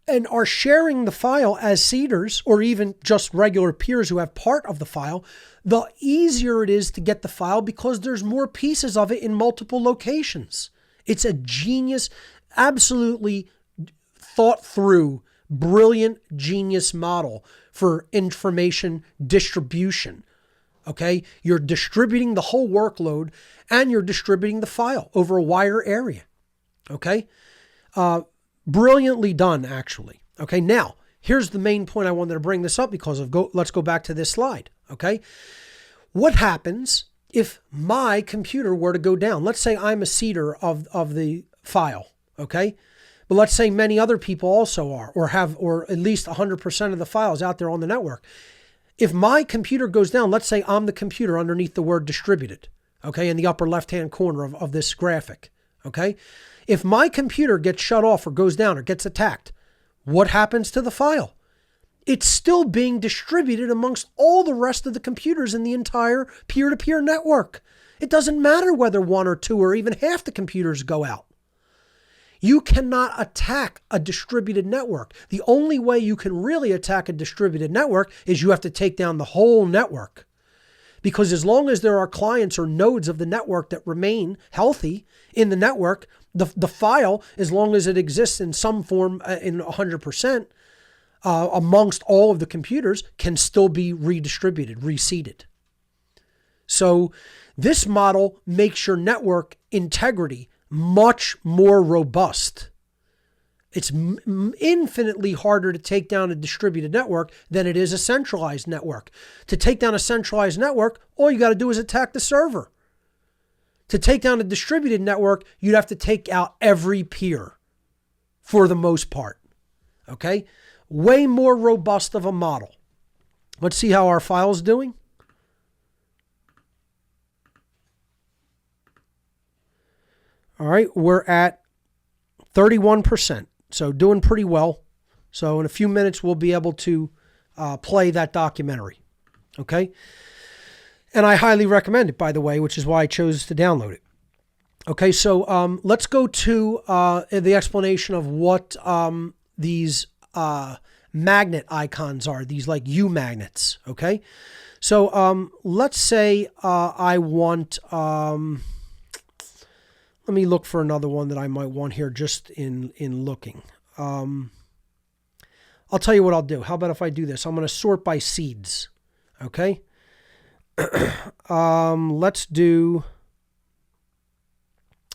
and are sharing the file as seeders or even just regular peers who have part of the file, the easier it is to get the file because there's more pieces of it in multiple locations. It's a genius, absolutely thought through, brilliant genius model for information distribution. Okay, you're distributing the whole workload and you're distributing the file over a wider area. Okay. Brilliantly done, actually. Okay, now, here's the main point I wanted to bring this up because let's go back to this slide. Okay, what happens if my computer were to go down? Let's say I'm a seeder of the file. Okay, but let's say many other people also are, or at least 100% of the files out there on the network. If my computer goes down, let's say I'm the computer underneath the word distributed, okay, in the upper left-hand corner of this graphic, okay? If my computer gets shut off or goes down or gets attacked, what happens to the file? It's still being distributed amongst all the rest of the computers in the entire peer-to-peer network. It doesn't matter whether one or two or even half the computers go out. You cannot attack a distributed network. The only way you can really attack a distributed network is you have to take down the whole network. Because as long as there are clients or nodes of the network that remain healthy in the network, the file, as long as it exists in some form in 100% amongst all of the computers, can still be redistributed, reseeded. So this model makes your network integrity much more robust. It's infinitely harder to take down a distributed network than it is a centralized network. To take down a centralized network, all you got to do is attack the server. To take down a distributed network, you'd have to take out every peer for the most part. Okay? Way more robust of a model. Let's see how our file's doing. All right, we're at 31%, so doing pretty well. So in a few minutes, we'll be able to play that documentary, okay? And I highly recommend it, by the way, which is why I chose to download it. Okay, so let's go to the explanation of what these magnet icons are, these like U magnets, okay? So let's say I want... let me look for another one that I might want here just in looking. I'll tell you what I'll do. How about if I do this? I'm going to sort by seeds. Okay. Let's do...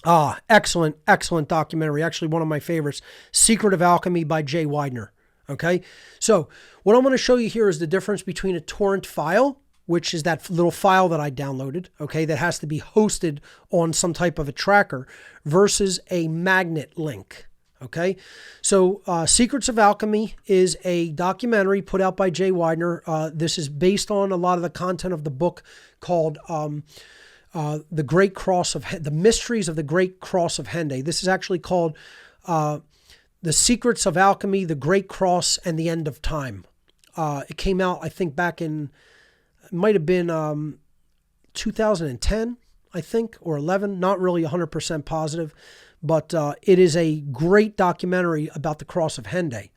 excellent documentary. Actually, one of my favorites. Secret of Alchemy by Jay Widener. Okay. So what I'm going to show you here is the difference between a torrent file, which is that little file that I downloaded, okay, that has to be hosted on some type of a tracker, versus a magnet link, okay? So Secrets of Alchemy is a documentary put out by Jay Widener. This is based on a lot of the content of the book called The Great Cross of The Mysteries of the Great Cross of Henday. This is actually called The Secrets of Alchemy, The Great Cross, and the End of Time. It came out, I think, back in... might have been 2010, I think, or 11. Not really 100% positive, but it is a great documentary about the Cross of Henday,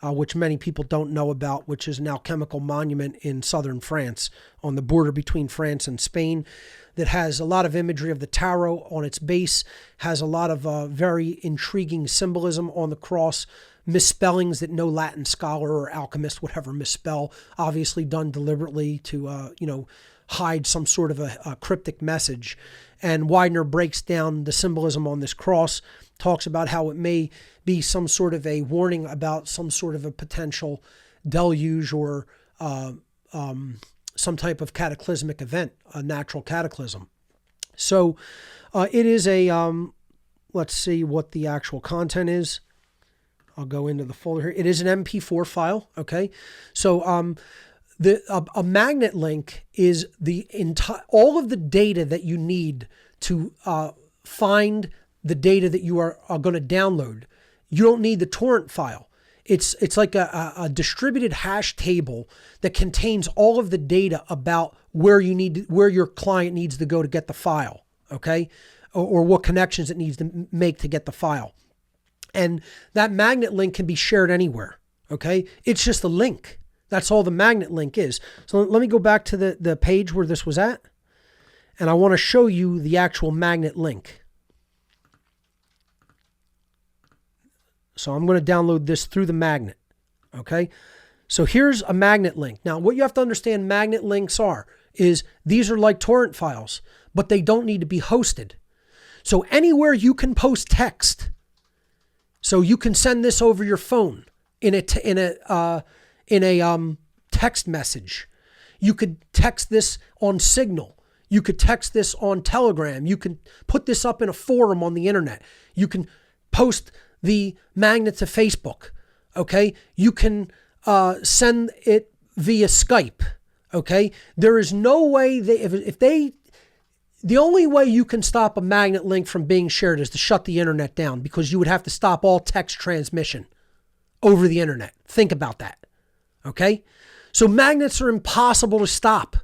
which many people don't know about, which is an alchemical monument in southern France on the border between France and Spain that has a lot of imagery of the tarot on its base, has a lot of very intriguing symbolism on the cross, misspellings that no Latin scholar or alchemist would ever misspell, obviously done deliberately to, hide some sort of a cryptic message. And Widener breaks down the symbolism on this cross, talks about how it may be some sort of a warning about some sort of a potential deluge or some type of cataclysmic event, a natural cataclysm. So it is a, let's see what the actual content is. I'll go into the folder here. It is an MP4 file. Okay. So, a magnet link is the entire, all of the data that you need to, find the data that you are going to download. You don't need the torrent file. It's like a distributed hash table that contains all of the data about where your client needs to go to get the file. Okay. Or what connections it needs to make to get the file. And that magnet link can be shared anywhere, okay? It's just a link. That's all the magnet link is. So let me go back to the page where this was at, and I want to show you the actual magnet link. So I'm going to download this through the magnet, okay? So here's a magnet link. Now, what you have to understand magnet links is these are like torrent files, but they don't need to be hosted. So anywhere you can post text, So you can send this over your phone in a text message. You could text this on Signal. You could text this on Telegram. You can put this up in a forum on the internet. You can post the magnet to Facebook. Okay. You can send it via Skype. Okay. There is no way the only way you can stop a magnet link from being shared is to shut the internet down, because you would have to stop all text transmission over the internet. Think about that. Okay. So magnets are impossible to stop.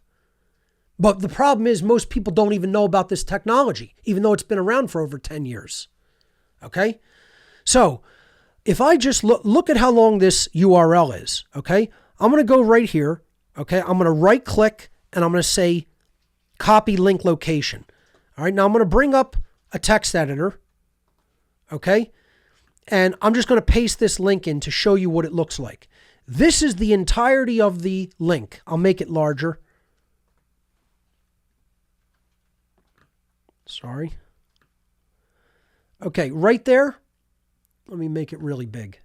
But the problem is most people don't even know about this technology, even though it's been around for over 10 years. Okay. So if I just look at how long this URL is, okay, I'm going to go right here. Okay. I'm going to right click and I'm going to say copy link location. All right. Now I'm going to bring up a text editor. Okay. And I'm just going to paste this link in to show you what it looks like. This is the entirety of the link. I'll make it larger. Sorry. Okay, right there. Let me make it really big.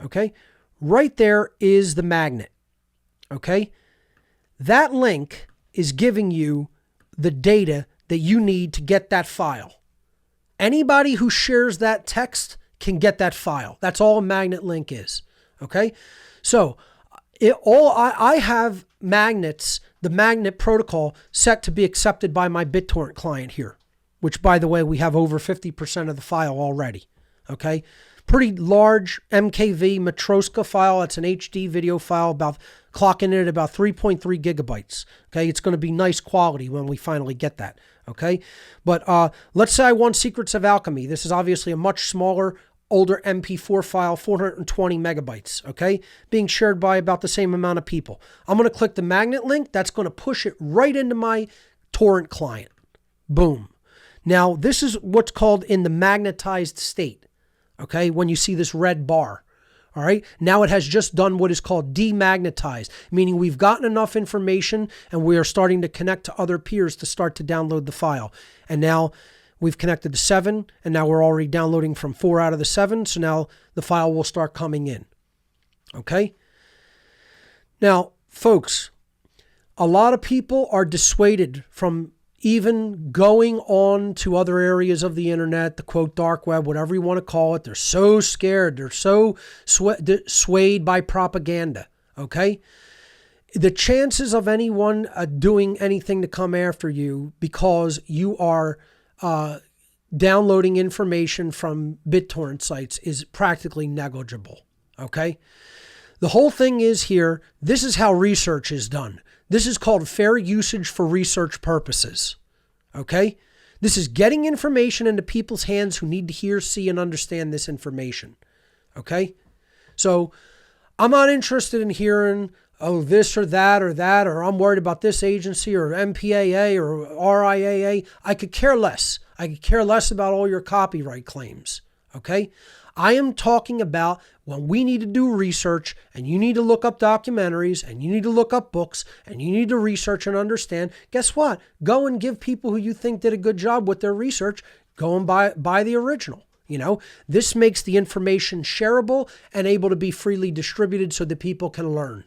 Okay, right there is the magnet. Okay, that link is giving you the data that you need to get that file. Anybody who shares that text can get that file. That's all a magnet link is. Okay, so I have magnets, the magnet protocol set to be accepted by my BitTorrent client here, which, by the way, we have over 50% of the file already. Okay, pretty large MKV Matroska file. It's an HD video file, about clocking in at about 3.3 gigabytes. Okay, it's going to be nice quality when we finally get that. Okay, but let's say I want Secrets of Alchemy. This is obviously a much smaller, older MP4 file, 420 megabytes, okay? Being shared by about the same amount of people. I'm going to click the magnet link. That's going to push it right into my torrent client. Boom. Now, this is what's called in the magnetized state, okay? When you see this red bar, all right? Now it has just done what is called demagnetized, meaning we've gotten enough information and we are starting to connect to other peers to start to download the file. And now we've connected to 7, and now we're already downloading from 4 out of the 7. So now the file will start coming in. Okay? Now, folks, a lot of people are dissuaded from even going on to other areas of the internet, the quote dark web, whatever you want to call it. They're so scared. They're so swayed by propaganda. Okay? The chances of anyone doing anything to come after you because you are downloading information from BitTorrent sites is practically negligible. Okay. The whole thing is here, this is how research is done. This is called fair usage for research purposes. Okay. This is getting information into people's hands who need to hear, see, and understand this information. Okay. So I'm not interested in hearing, oh, this or that, or I'm worried about this agency or MPAA or RIAA. I could care less. I could care less about all your copyright claims. Okay? I am talking about when we need to do research and you need to look up documentaries and you need to look up books and you need to research and understand. Guess what? Go and give people who you think did a good job with their research, go and buy the original. You know, this makes the information shareable and able to be freely distributed so that people can learn.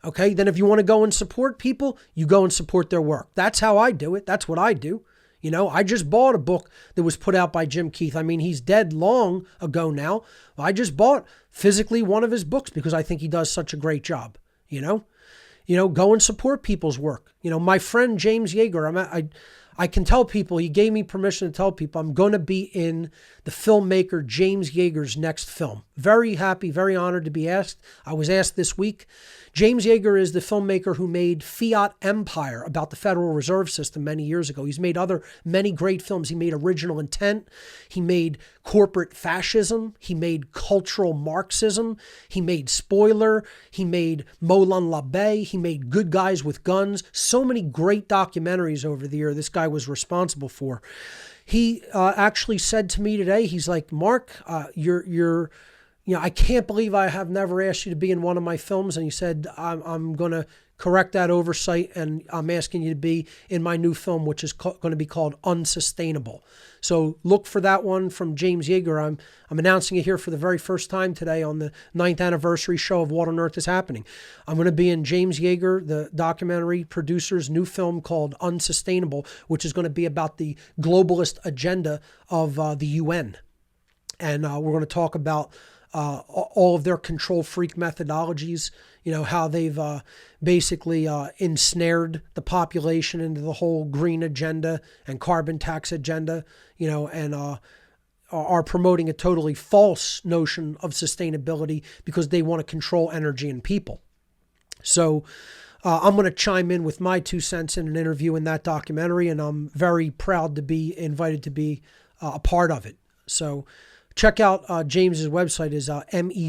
Okay, then if you want to go and support people, you go and support their work. That's how I do it. That's what I do. You know, I just bought a book that was put out by Jim Keith. I mean, he's dead long ago now. I just bought physically one of his books because I think he does such a great job. You know, go and support people's work. You know, my friend James Yeager, I can tell people, he gave me permission to tell people I'm going to be in the filmmaker James Yeager's next film. Very happy, very honored to be asked. I was asked this week. James Yeager is the filmmaker who made Fiat Empire about the Federal Reserve System many years ago. He's made many great films. He made Original Intent. He made Corporate Fascism. He made Cultural Marxism. He made Spoiler. He made Molon Labe. He made Good Guys with Guns. So many great documentaries over the year this guy was responsible for. He actually said to me today, he's like, Mark, I can't believe I have never asked you to be in one of my films. And he said, I'm going to correct that oversight, and I'm asking you to be in my new film, which is going to be called Unsustainable. So look for that one from James Yeager. I'm announcing it here for the very first time today on the 9th anniversary show of What on Earth is Happening. I'm going to be in James Yeager, the documentary producer's new film called Unsustainable, which is going to be about the globalist agenda of the UN. And we're going to talk about all of their control freak methodologies, how they've basically ensnared the population into the whole green agenda and carbon tax agenda, and are promoting a totally false notion of sustainability because they want to control energy and people. So I'm going to chime in with my 2 cents in an interview in that documentary, and I'm very proud to be invited to be a part of it. So check out James's website is mecfilms.com.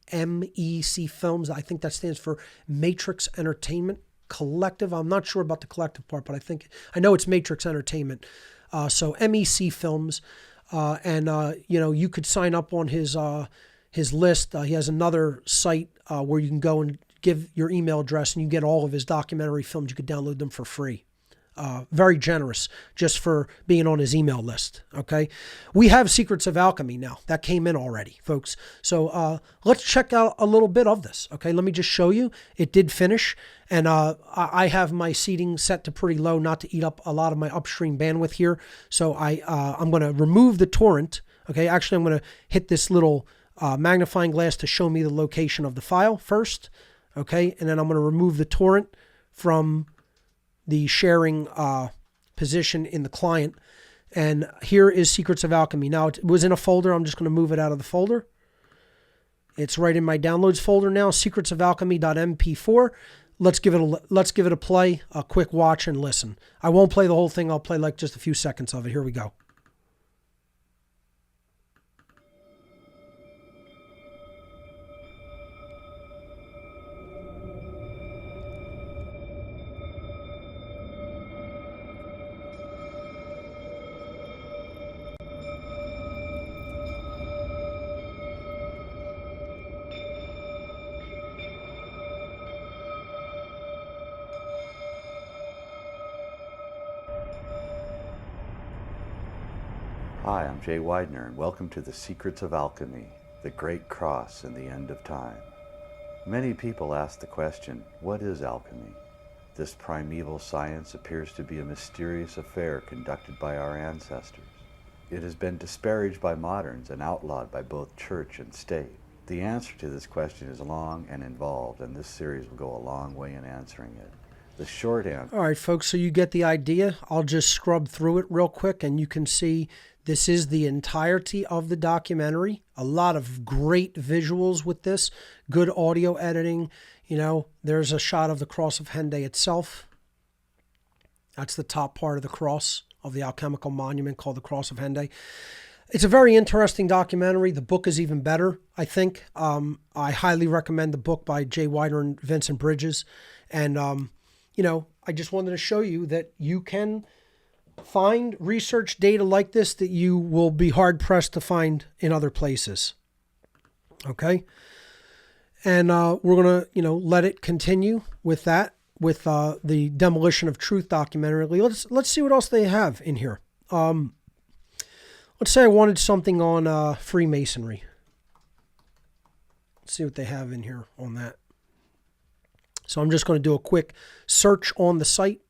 MEC Films. I think that stands for Matrix Entertainment Collective. I'm not sure about the collective part, but I know it's Matrix Entertainment. So MEC Films, and you could sign up on his list. He has another site where you can go and give your email address, and you get all of his documentary films. You could download them for free. Very generous just for being on his email list. Okay. We have Secrets of Alchemy now. That came in already, folks. So let's check out a little bit of this. Okay. Let me just show you. It did finish. And I have my seating set to pretty low, not to eat up a lot of my upstream bandwidth here. So I'm going to remove the torrent. Okay. Actually, I'm going to hit this little magnifying glass to show me the location of the file first. Okay. And then I'm going to remove the torrent from the sharing position in the client. And here is Secrets of Alchemy. Now, it was in a folder. I'm just going to move it out of the folder. It's right in my downloads folder now, secretsofalchemy.mp4. Let's give it a play, a quick watch and listen. I won't play the whole thing. I'll play like just a few seconds of it. Here we go. Hi, I'm Jay Widener, and welcome to the Secrets of Alchemy, the Great Cross and the End of Time. Many people ask the question, what is alchemy? This primeval science appears to be a mysterious affair conducted by our ancestors. It has been disparaged by moderns and outlawed by both church and state. The answer to this question is long and involved, and this series will go a long way in answering it. The short answer... All right, folks, so you get the idea. I'll just scrub through it real quick, and you can see this is the entirety of the documentary. A lot of great visuals with this, good audio editing. There's a shot of the Cross of Henday itself. That's the top part of the cross of the alchemical monument called the Cross of Henday. It's a very interesting documentary. The book is even better, I think. I highly recommend the book by Jay Widener and Vincent Bridges. And, I just wanted to show you that you can find research data like this that you will be hard-pressed to find in other places. Okay? And we're going to, let it continue with that, with the Demolition of Truth documentary. Let's see what else they have in here. Let's say I wanted something on Freemasonry. Let's see what they have in here on that. So I'm just going to do a quick search on the site.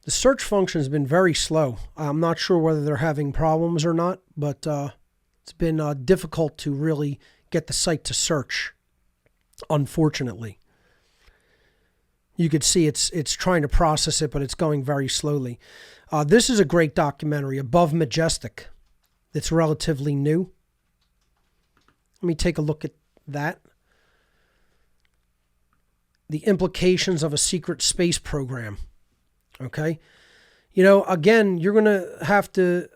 The search function has been very slow. I'm not sure whether they're having problems or not, but it's been difficult to really get the site to search, unfortunately. You could see it's trying to process it, but it's going very slowly. This is a great documentary, Above Majestic. It's relatively new. Let me take a look at that. The implications of a secret space program. Okay. Again, you're going to have to,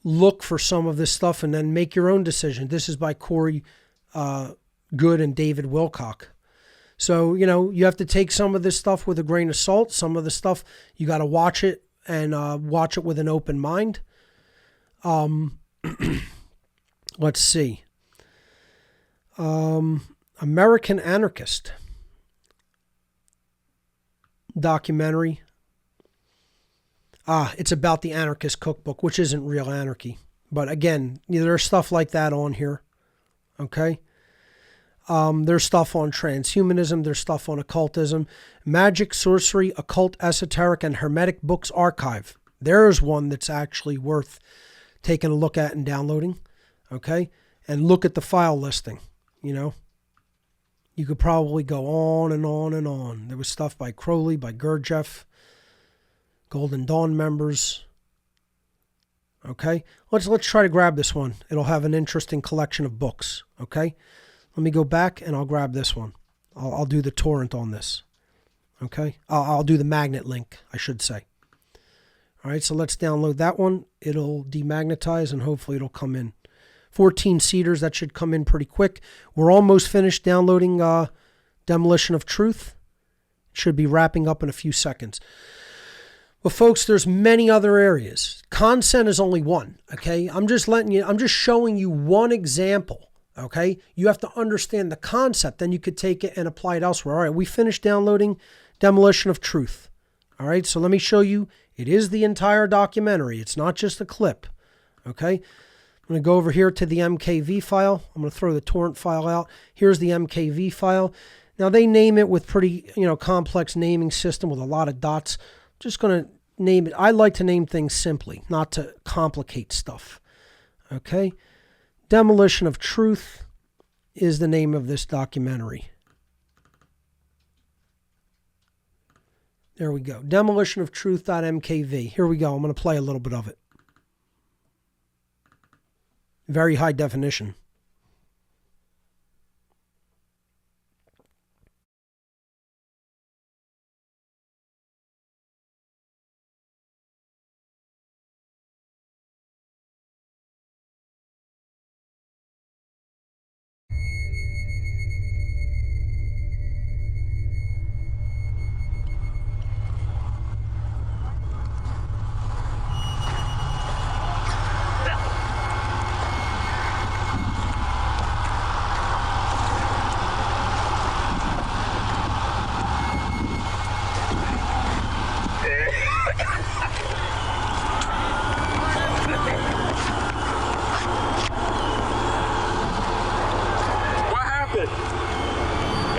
look for some of this stuff and then make your own decision. This is by Corey Good and David Wilcock. So, you have to take some of this stuff with a grain of salt. Some of the stuff, you got to watch it and watch it with an open mind. Let's see. American Anarchist documentary. It's about the anarchist cookbook, which isn't real anarchy. But again, there's stuff like that on here. Okay? There's stuff on transhumanism. There's stuff on occultism. Magic, sorcery, occult, esoteric, and hermetic books archive. There's one that's actually worth taking a look at and downloading. Okay? And look at the file listing. You know? You could probably go on and on and on. There was stuff by Crowley, by Gurdjieff, Golden Dawn members. Okay, let's try to grab this one. It'll have an interesting collection of books. Okay, let me go back and I'll grab this one. I'll do the torrent on this. Okay, I'll do the magnet link, I should say. All right, so let's download that one. It'll demagnetize and hopefully it'll come in. 14 seaters, that should come in pretty quick. We're almost finished downloading Demolition of Truth. It should be wrapping up in a few seconds. Well, folks, there's many other areas. Consent is only one, okay? I'm just showing you one example, okay? You have to understand the concept, then you could take it and apply it elsewhere. All right, we finished downloading Demolition of Truth. All right, so let me show you. It is the entire documentary. It's not just a clip, okay? I'm going to go over here to the MKV file. I'm going to throw the torrent file out. Here's the MKV file. Now, they name it with pretty, complex naming system with a lot of dots. Just going to name it. I like to name things simply, not to complicate stuff. Okay? Demolition of Truth is the name of this documentary. There we go. Demolition of Truth.mkv. Here we go. I'm going to play a little bit of it. Very high definition.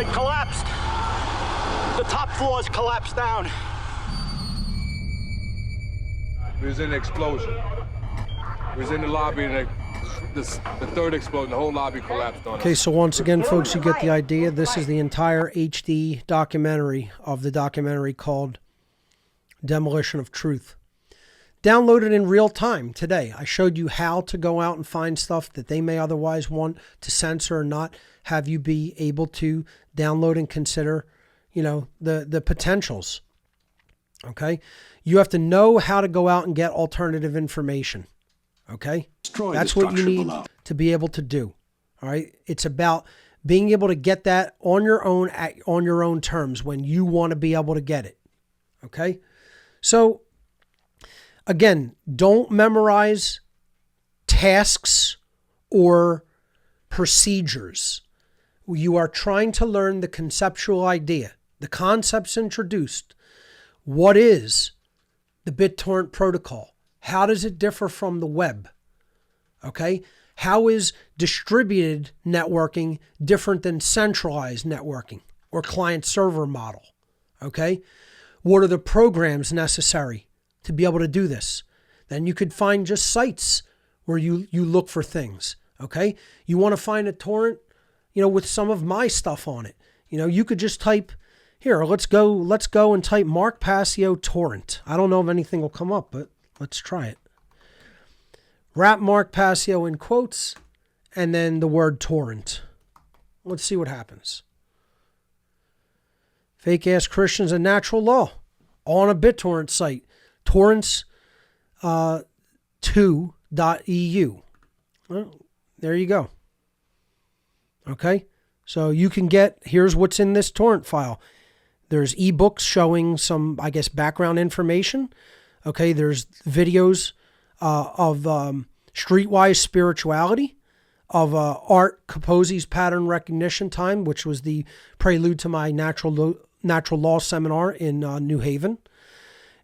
It collapsed. The top floors collapsed down. It was an explosion. We was in the lobby and the third explosion, the whole lobby collapsed on us. Okay, so once again, folks, you get the idea. This is the entire HD documentary of the documentary called Demolition of Truth. Downloaded in real time today. I showed you how to go out and find stuff that they may otherwise want to censor or not, have you be able to download and consider, the potentials. Okay? You have to know how to go out and get alternative information. Okay? That's what you need to be able to do. All right? It's about being able to get that on your own terms when you want to be able to get it. Okay? So, again, don't memorize tasks or procedures. You are trying to learn the conceptual idea. The concept's introduced. What is the BitTorrent protocol? How does it differ from the web? Okay? How is distributed networking different than centralized networking or client-server model? Okay? What are the programs necessary to be able to do this? Then you could find just sites where you look for things. Okay? You want to find a torrent, with some of my stuff on it. You could just type, here, let's go and type Mark Passio torrent. I don't know if anything will come up, but let's try it. Wrap Mark Passio in quotes and then the word torrent. Let's see what happens. Fake ass Christians and natural law on a BitTorrent site. Torrents 2.eu. Well, there you go. Okay, so you can here's what's in this torrent file. There's ebooks showing some, background information. Okay, there's videos of Streetwise Spirituality, of Art Capozzi's Pattern Recognition Time, which was the prelude to my natural law seminar in New Haven.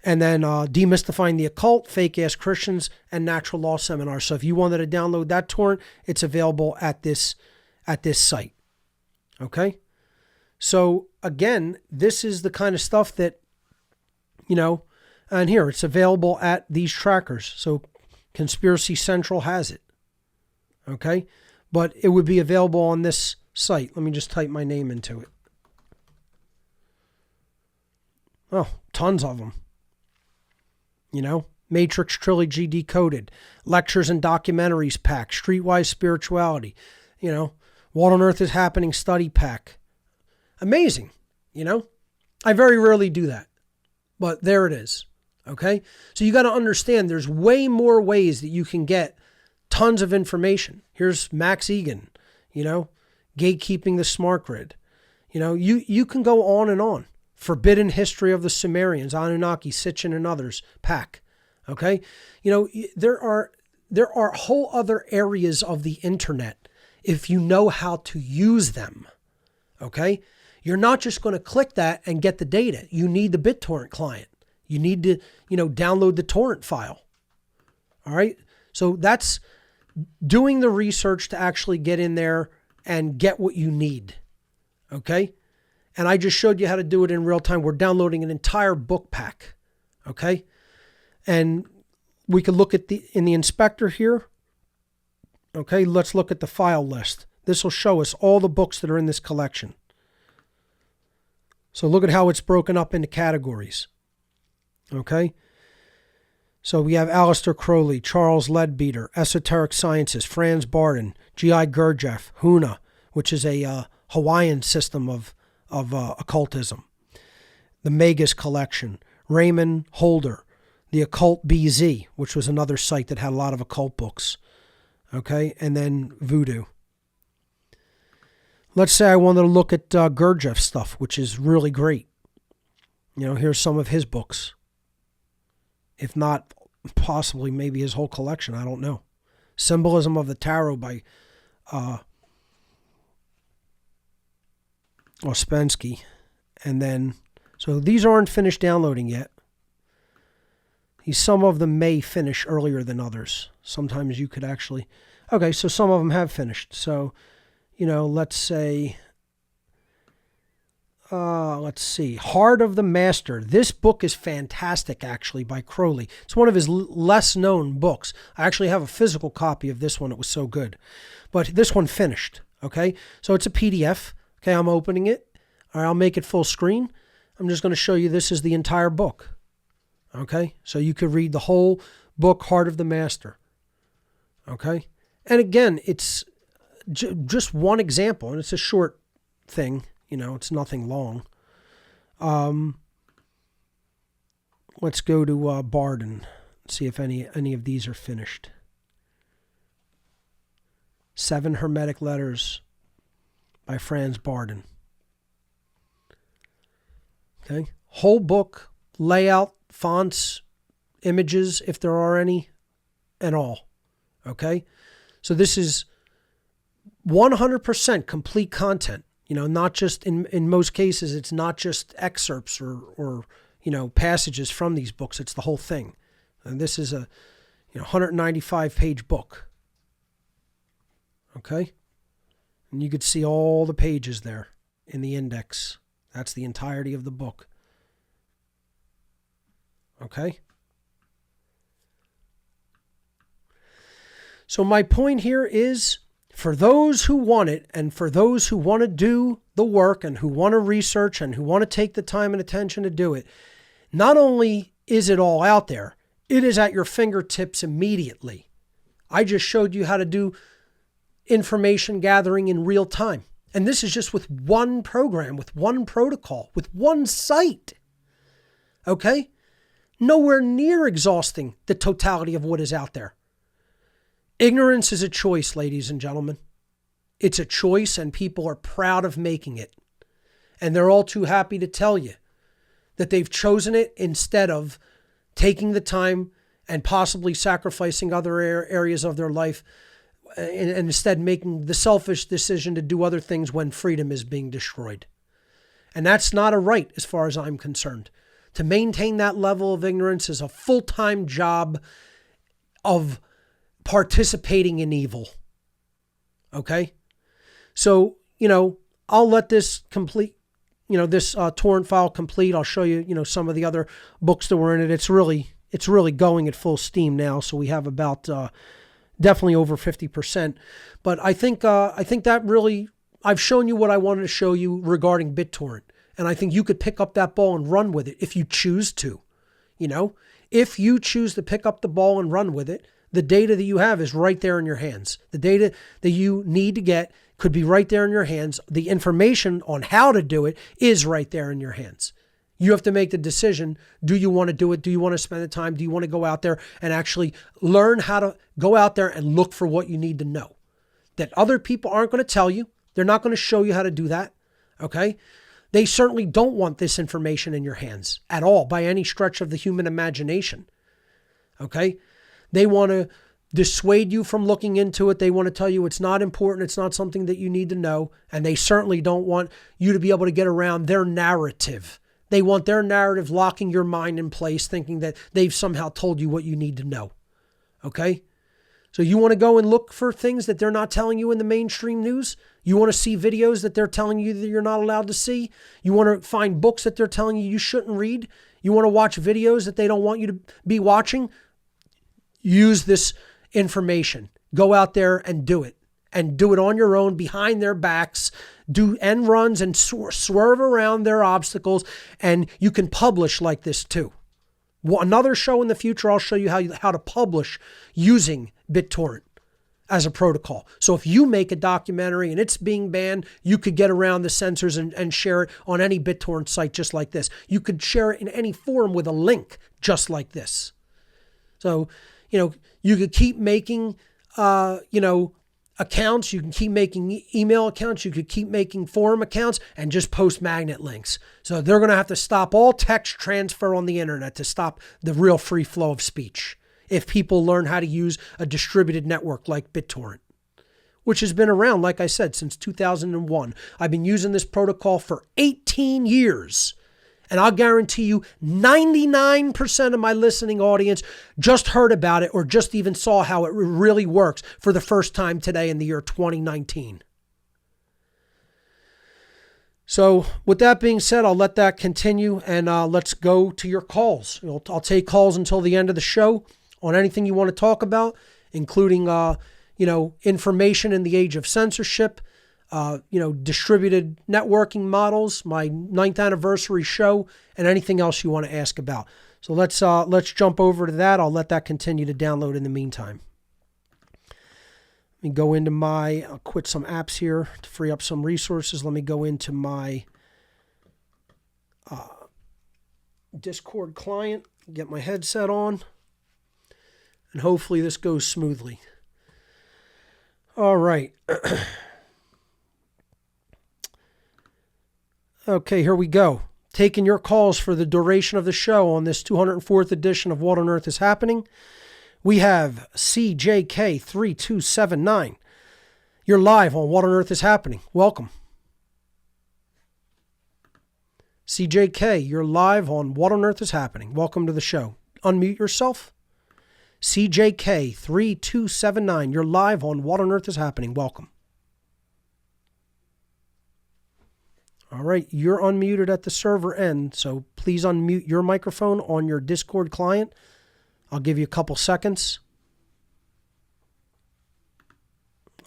And then Demystifying the Occult, Fake Ass Christians, and Natural Law Seminar. So if you wanted to download that torrent, it's available at this site. Okay? So again, this is the kind of stuff that, and here, it's available at these trackers. So Conspiracy Central has it. Okay? But it would be available on this site. Let me just type my name into it. Oh, tons of them. Matrix Trilogy Decoded, Lectures and Documentaries Pack, Streetwise Spirituality, What on Earth is Happening Study Pack. Amazing, I very rarely do that, but there it is, okay? So you got to understand there's way more ways that you can get tons of information. Here's Max Egan, Gatekeeping the Smart Grid. You can go on and on. Forbidden History of the Sumerians, Anunnaki, Sitchin, and others, pack. Okay? There are whole other areas of the internet if you know how to use them. Okay? You're not just going to click that and get the data. You need the BitTorrent client. You need to, download the torrent file. All right? So that's doing the research to actually get in there and get what you need. Okay? And I just showed you how to do it in real time. We're downloading an entire book pack, okay? And we could look at in the inspector here. Okay, let's look at the file list. This will show us all the books that are in this collection. So look at how it's broken up into categories. Okay? So we have Aleister Crowley, Charles Leadbeater, Esoteric Sciences, Franz Barden, G.I. Gurdjieff, Huna, which is a Hawaiian system of occultism, the Magus Collection, Raymond Holder, the Occult BZ, which was another site that had a lot of occult books, okay, and then Voodoo. Let's say I wanted to look at Gurdjieff stuff, which is really great. Here's some of his books. If not, possibly maybe his whole collection, I don't know. Symbolism of the Tarot by Ouspensky. And then, so these aren't finished downloading yet. Some of them may finish earlier than others. Sometimes you could actually, okay, so some of them have finished. So, let's say, let's see, Heart of the Master. This book is fantastic, actually, by Crowley. It's one of his less known books. I actually have a physical copy of this one. It was so good. But this one finished, okay? So it's a PDF. Okay, I'm opening it. All right, I'll make it full screen. I'm just going to show you this is the entire book. Okay, so you could read the whole book, Heart of the Master. Okay, and again, it's just one example, and it's a short thing. It's nothing long. Let's go to Barden. See if any of these are finished. 7 Hermetic Letters by Franz Barden. Okay, whole book, layout, fonts, images, if there are any, and all. Okay, so this is 100% complete content. Not just in most cases, it's not just excerpts or passages from these books. It's the whole thing. And this is a 195 page book. Okay, and you could see all the pages there in the index. That's the entirety of the book. Okay? So my point here is, for those who want it, and for those who want to do the work and who want to research and who want to take the time and attention to do it, not only is it all out there, it is at your fingertips immediately. I just showed you how to do information gathering in real time. And this is just with one program, with one protocol, with one site. Okay? Nowhere near exhausting the totality of what is out there. Ignorance is a choice, ladies and gentlemen. It's a choice, and people are proud of making it. And they're all too happy to tell you that they've chosen it instead of taking the time and possibly sacrificing other areas of their life, and instead making the selfish decision to do other things when freedom is being destroyed. And that's not a right as far as I'm concerned. To maintain that level of ignorance is a full-time job of participating in evil. Okay? So, I'll let this complete, this torrent file complete. I'll show you, some of the other books that were in it. It's really going at full steam now. So we have about definitely over 50%. But I think that really, I've shown you what I wanted to show you regarding BitTorrent. And I think you could pick up that ball and run with it if you choose to. If you choose to pick up the ball and run with it, the data that you have is right there in your hands. The data that you need to get could be right there in your hands. The information on how to do it is right there in your hands. You have to make the decision. Do you want to do it? Do you want to spend the time? Do you want to go out there and actually learn how to go out there and look for what you need to know? That other people aren't going to tell you. They're not going to show you how to do that. Okay? They certainly don't want this information in your hands at all by any stretch of the human imagination. Okay? They want to dissuade you from looking into it. They want to tell you it's not important. It's not something that you need to know. And they certainly don't want you to be able to get around their narrative. They want their narrative locking your mind in place, thinking that they've somehow told you what you need to know. Okay? So you want to go and look for things that they're not telling you in the mainstream news? You want to see videos that they're telling you that you're not allowed to see? You want to find books that they're telling you shouldn't read? You want to watch videos that they don't want you to be watching? Use this information. Go out there and do it. And do it on your own, behind their backs. Do end runs and swerve around their obstacles. And you can publish like this too. Another show in the future, I'll show you how to publish using BitTorrent as a protocol. So if you make a documentary and it's being banned, you could get around the censors and share it on any BitTorrent site just like this. You could share it in any forum with a link just like this. So, you could keep making, accounts. You can keep making email accounts. You could keep making forum accounts and just post magnet links. So they're going to have to stop all text transfer on the internet to stop the real free flow of speech if people learn how to use a distributed network like BitTorrent, which has been around, like I said, since 2001. I've been using this protocol for 18 years. And I'll guarantee you 99% of my listening audience just heard about it or just even saw how it really works for the first time today in the year 2019. So with that being said, I'll let that continue and let's go to your calls. I'll take calls until the end of the show on anything you want to talk about, including, information in the age of censorship, distributed networking models, my 9th anniversary show, and anything else you want to ask about. So let's jump over to that. I'll let that continue to download in the meantime. Let me go into I'll quit some apps here to free up some resources. Let me go into my Discord client, get my headset on, and hopefully this goes smoothly. All right. Okay, here we go. Taking your calls for the duration of the show on this 204th edition of What on Earth is Happening. We have CJK3279. You're live on What on Earth is Happening. Welcome. CJK, you're live on What on Earth is Happening. Welcome to the show. Unmute yourself. CJK3279, you're live on What on Earth is Happening. Welcome. All right, you're unmuted at the server end, so please unmute your microphone on your Discord client. I'll give you a couple seconds.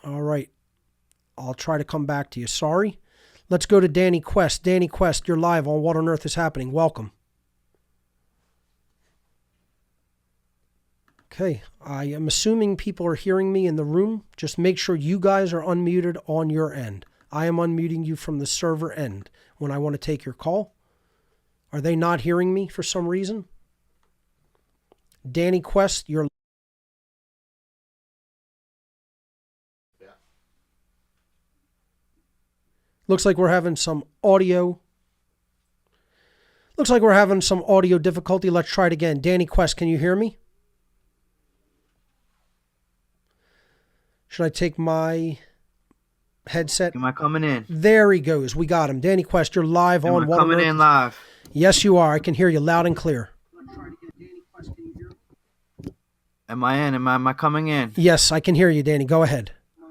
All right, I'll try to come back to you. Sorry. Let's go to Danny Quest. Danny Quest, you're live on What on Earth is Happening. Welcome. Okay, I am assuming people are hearing me in the room. Just make sure you guys are unmuted on your end. I am unmuting you from the server end when I want to take your call. Are they not hearing me for some reason? Danny Quest, you're... Yeah. Looks like we're having some audio. Looks like we're having some audio difficulty. Let's try it again. Danny Quest, can you hear me? Should I take my headset? Am I coming in? There he goes. We got him. Danny Quest, you're live on Am I coming in live? Yes, you are. I can hear you loud and clear. Am I in? Am I coming in? Yes, I can hear you, Danny. Go ahead. There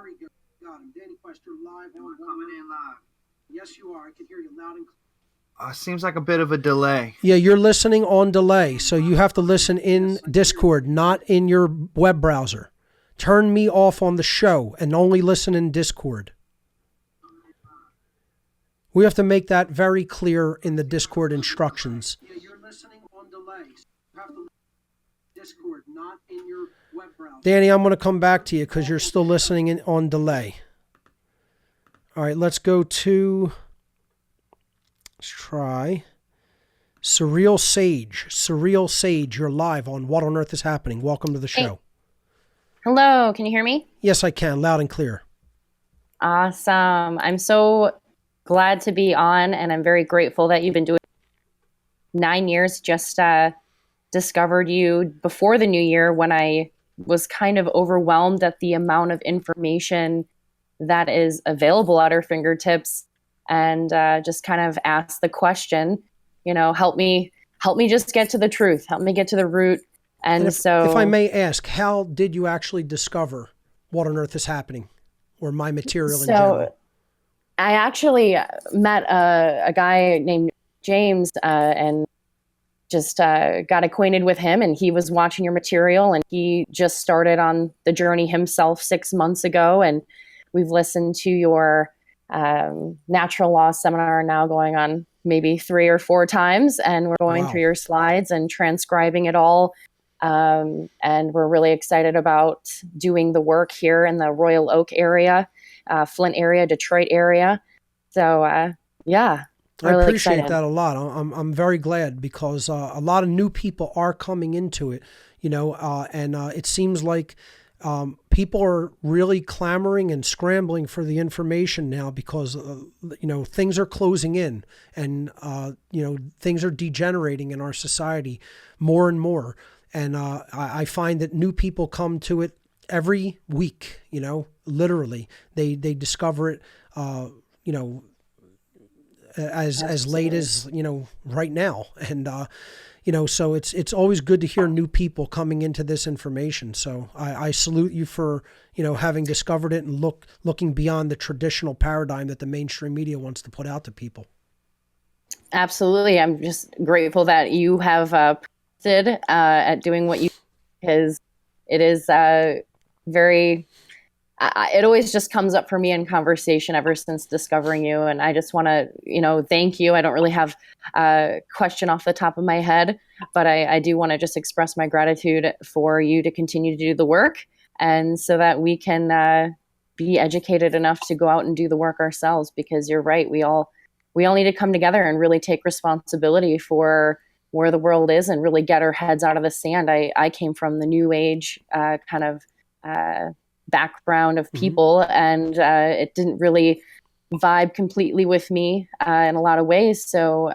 we go. Got him. Danny Quest, you're live on Coming in live. Yes, you are. I can hear you loud and clear. Seems like a bit of a delay. Yeah, you're listening on delay, so you have to listen in Discord, not in your web browser. Turn me off on the show and only listen in Discord. We have to make that very clear in the Discord instructions. Yeah, you're listening on delay. So you have to listen in Discord, not in your web browser. Danny, I'm going to come back to you because you're still listening in on delay. All right, let's go to... Let's try Surreal Sage. Surreal Sage, you're live on What on Earth is Happening. Welcome to the show. Hey. Hello, can you hear me? Yes, I can, loud and clear. Awesome. I'm so glad to be on, and I'm very grateful that you've been doing 9 years. Just discovered you before the new year when I was kind of overwhelmed at the amount of information that is available at our fingertips. And just kind of ask the question, help me just get to the truth, help me get to the root. And if so if I may ask, how did you actually discover What on Earth is Happening, or my material in general? I actually met a guy named James and just got acquainted with him, and he was watching your material, and he just started on the journey himself 6 months ago. And we've listened to your natural law seminar now going on maybe 3 or 4 times, and we're going through your slides and transcribing it all. And we're really excited about doing the work here in the Royal Oak area, Flint area, Detroit area. So, yeah. Really I appreciate excited. that a lot. I'm very glad because a lot of new people are coming into it, and it seems like people are really clamoring and scrambling for the information now because, things are closing in and, things are degenerating in our society more and more. And I find that new people come to it every week, literally. They discover it, as late as, right now. And, so it's always good to hear new people coming into this information. So I salute you for, having discovered it and looking beyond the traditional paradigm that the mainstream media wants to put out to people. Absolutely. I'm just grateful that you have persisted at doing what you, because it is very... it always just comes up for me in conversation ever since discovering you. And I just want to, thank you. I don't really have a question off the top of my head, but I do want to just express my gratitude for you to continue to do the work, and so that we can be educated enough to go out and do the work ourselves, because you're right. We all need to come together and really take responsibility for where the world is and really get our heads out of the sand. I came from the new age kind of background of people, and it didn't really vibe completely with me in a lot of ways. So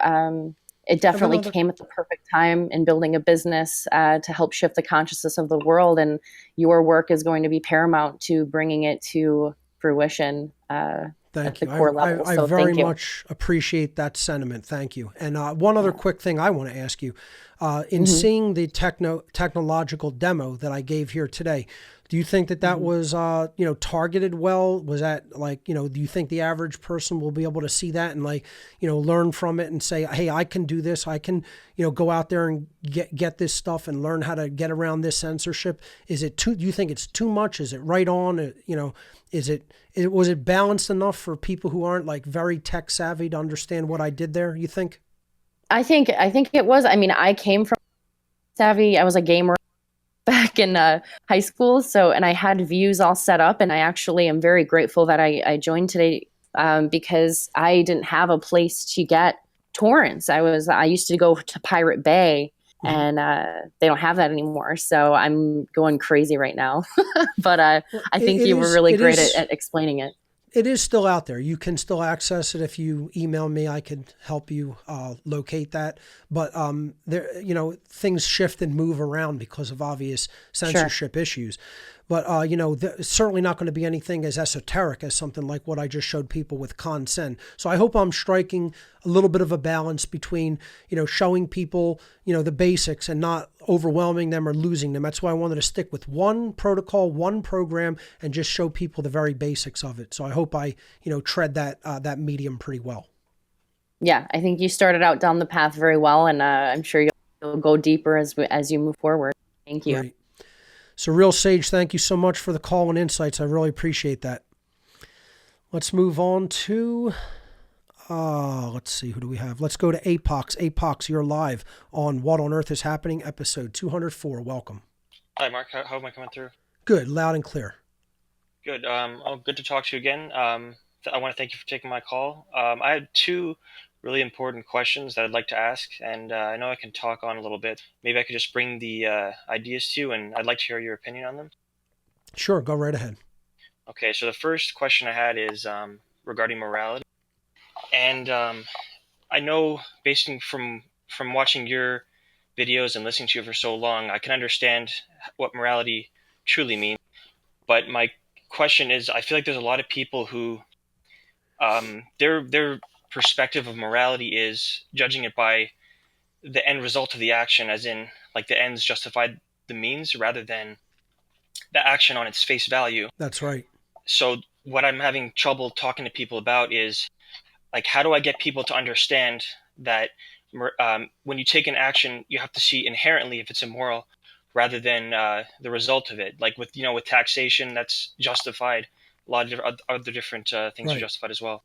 it definitely came at the perfect time in building a business to help shift the consciousness of the world. And your work is going to be paramount to bringing it to fruition at the core level. I very much appreciate that sentiment. Thank you. And one other quick thing I want to ask you. In seeing the technological demo that I gave here today, do you think that was, targeted well? Was that do you think the average person will be able to see that and learn from it and say, hey, I can do this. I can, go out there and get this stuff and learn how to get around this censorship. Is it do you think it's too much? Is it right on? Was it balanced enough for people who aren't very tech savvy to understand what I did there, you think? I think it was. I mean, I came from savvy. I was a gamer back in high school. And I had views all set up, and I actually am very grateful that I joined today because I didn't have a place to get torrents. I used to go to Pirate Bay, and they don't have that anymore. So I'm going crazy right now. But I think you were really great at explaining it. It is still out there. You can still access it. If you email me, I can help you locate that. But there, things shift and move around because of obvious censorship issues. But it's certainly not going to be anything as esoteric as something like what I just showed people with consent. So I hope I'm striking a little bit of a balance between showing people the basics and not overwhelming them or losing them. That's why I wanted to stick with one protocol, one program, and just show people the very basics of it. So I hope I tread that medium pretty well. Yeah, I think you started out down the path very well, and I'm sure you'll go deeper as you move forward. Thank you. Great. So Real Sage, thank you so much for the call and insights. I really appreciate that. Let's move on to, let's see, who do we have? Let's go to Apox. Apox, you're live on What on Earth is Happening, episode 204. Welcome. Hi, Mark. How am I coming through? Good, loud and clear. Good. Good to talk to you again. I want to thank you for taking my call. I had two really important questions that I'd like to ask, and I know I can talk on a little bit. Maybe I could just bring the ideas to you, and I'd like to hear your opinion on them. Sure, go right ahead. Okay, so the first question I had is regarding morality. And I know, based from watching your videos and listening to you for so long, I can understand what morality truly means. But my question is, I feel like there's a lot of people who their perspective of morality is judging it by the end result of the action, as in like the ends justified the means rather than the action on its face value. That's right. So what I'm having trouble talking to people about is, like, how do I get people to understand that when you take an action, you have to see inherently if it's immoral rather than the result of it. Like with taxation, that's justified. A lot of other different things are justified as well.